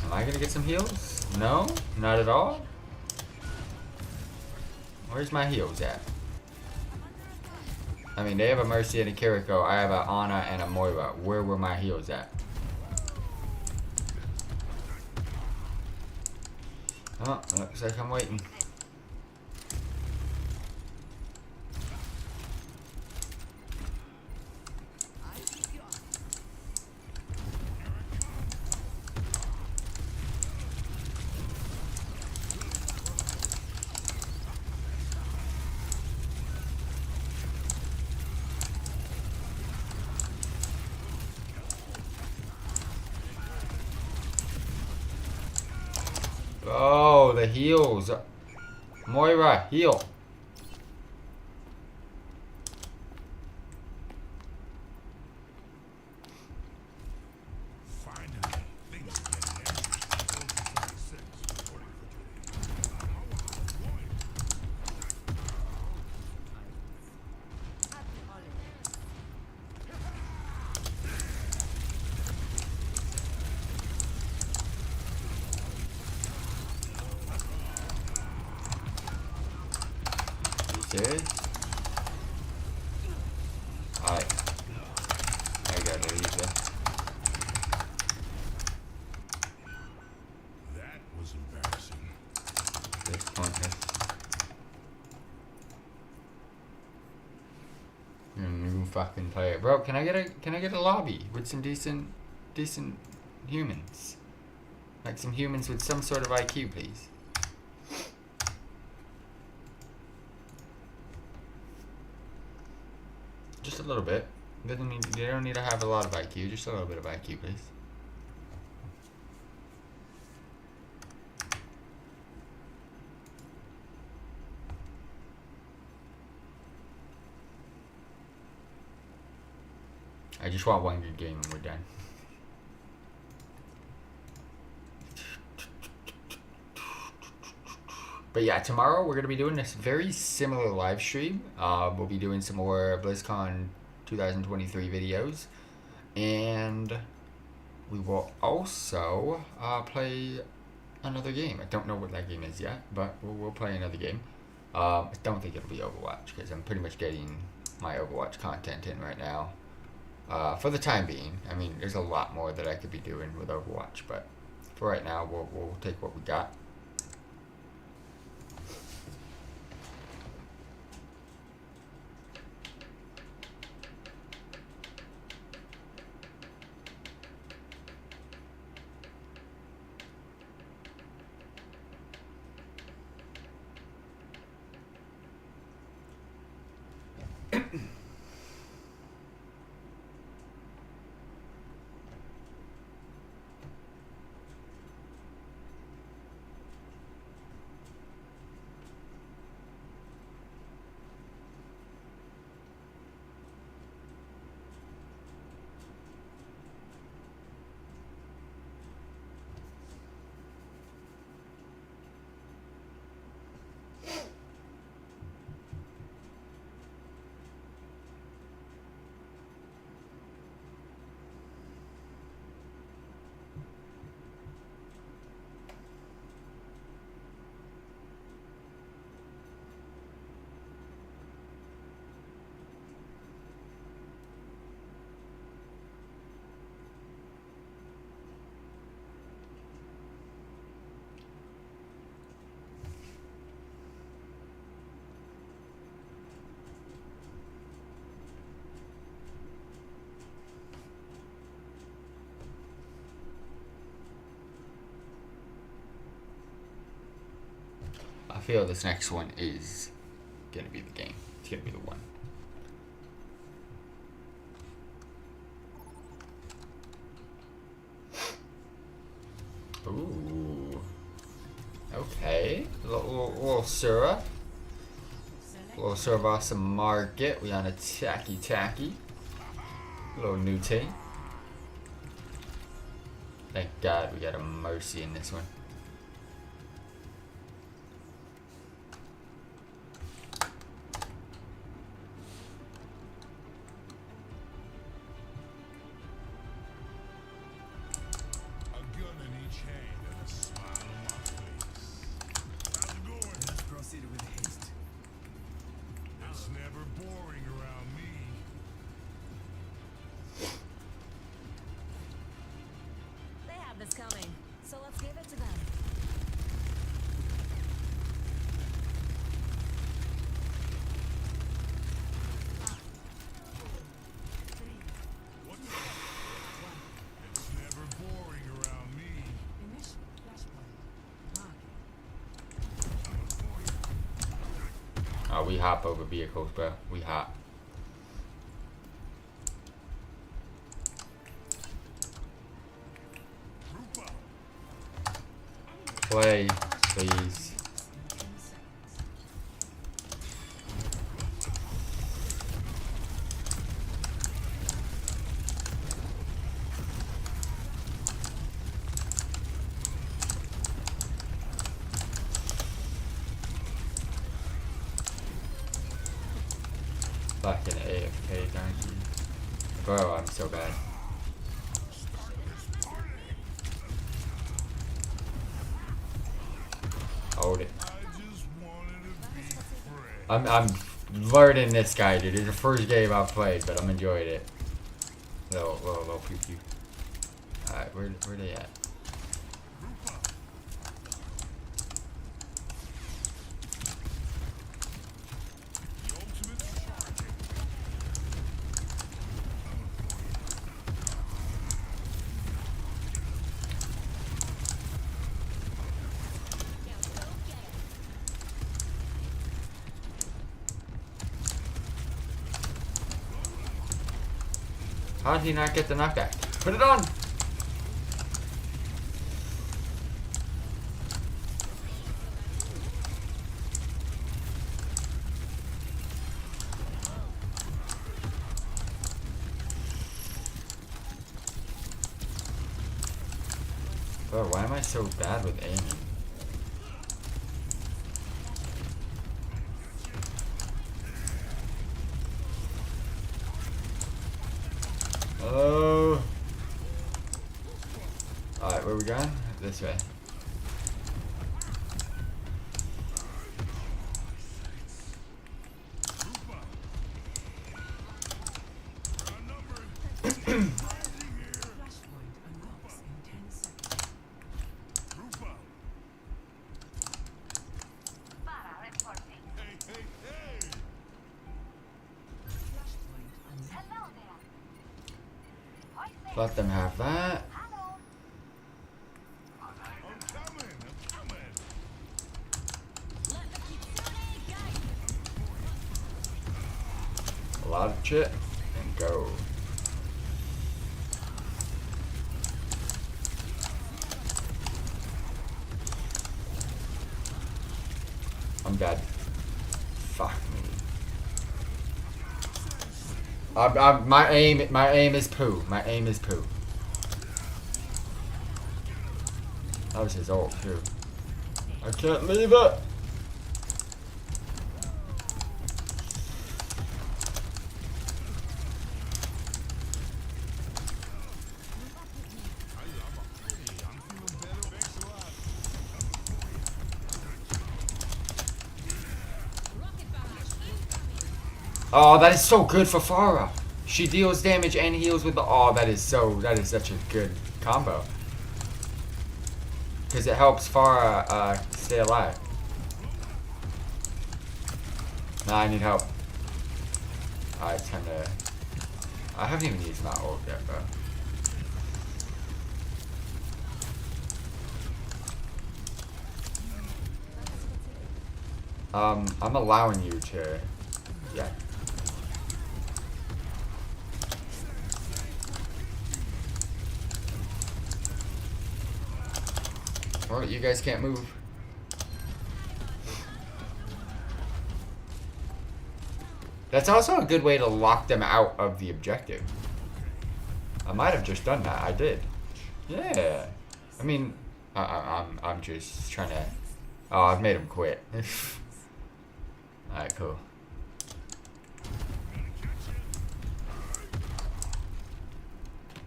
Am I gonna get some heals? No? Not at all? Where's my heals at? I mean, they have a Mercy and a Kiriko. I have a Ana and a Moira. Where were my heals at? Oh, looks like I'm waiting. Oh, the heals. Moira, heal. Serious? Alright. I gotta leave there. That was embarrassing. This pointless. New fucking player. Bro, can I get a lobby with some decent humans? Like some humans with some sort of IQ, please. Just a little bit. They don't need to have a lot of IQ, just a little bit of IQ, please. I just want one good game and we're done. But yeah, tomorrow we're going to be doing this very similar live stream. We'll be doing some more BlizzCon 2023 videos. And we will also play another game. I don't know what that game is yet, but we'll play another game. I don't think it'll be Overwatch because I'm pretty much getting my Overwatch content in right now. For the time being. I mean, there's a lot more that I could be doing with Overwatch, but for right now, we'll take what we got. I feel this next one is gonna be the game. It's gonna be the one. Ooh. Okay. Little Sura. Little Sura Market. We on a tacky. Little new team. Thank God we got a Mercy in this one. Oh, we hop over vehicles, bro. We hop. Play, please. Fucking AFK, donkey. Bro, I'm so bad. Hold it. I'm learning this guy, dude. It's the first game I've played, but I'm enjoying it. Little pew pew. Alright, where they at? How did he not get the knockback? Put it on! Bro, why am I so bad with aiming? Oh. Alright, where are we going? This way. Let them have that. A lot of shit and go. I'm dead. Fuck me. My aim is poo. My aim is poo. That was his ult too. I can't leave it. Oh, that is so good for Farah. She deals damage and heals with the... Oh, that is such a good combo. Because it helps Farah stay alive. Nah, I need help. Alright, time to... I haven't even used my ult yet, bro. I'm allowing you to... Yeah. Well, you guys can't move. That's also a good way to lock them out of the objective. I might have just done that. I did. Yeah. I mean, I'm just trying to... Oh, I've made him quit. Alright, cool.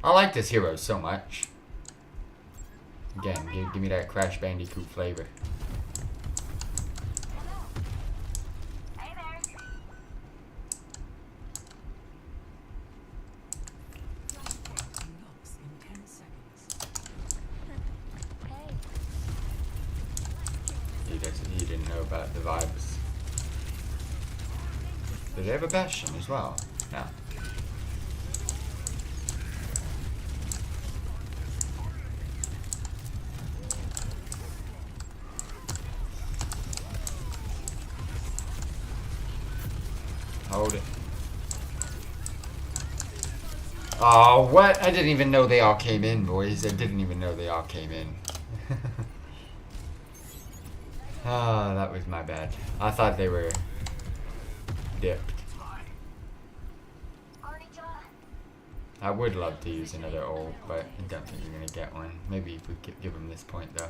I like this hero so much. Again, give me that Crash Bandicoot flavor. He didn't know about the vibes. Did they have a Bastion as well? No. Hold it. Oh, what? I didn't even know they all came in, boys. I didn't even know they all came in. Ah, that was my bad. I thought they were dipped. I would love to use another ult, but I don't think you're going to get one. Maybe if we give him this point, though.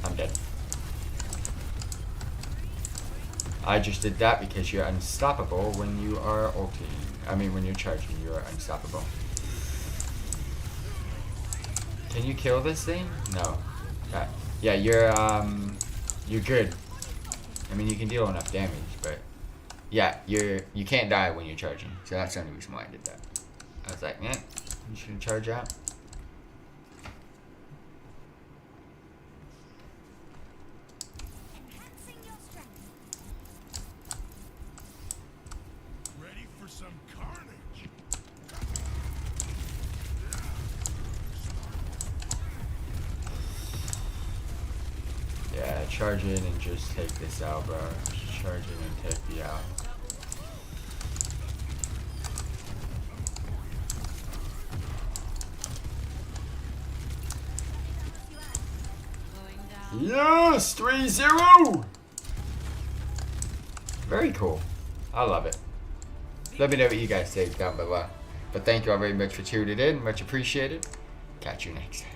I'm dead. I just did that because you're unstoppable when you are ulting. I mean, when you're charging, you are unstoppable. Can you kill this thing? No. Yeah, you're good. I mean, you can deal enough damage, but yeah, you can't die when you're charging. So that's the only reason why I did that. I was like, man, you shouldn't charge out. Yeah, charge in and just take this out, bro. Just charge in and take the out. Yes! 3-0! Very cool. I love it. Let me know what you guys think down below. But thank you all very much for tuning in. Much appreciated. Catch you next time.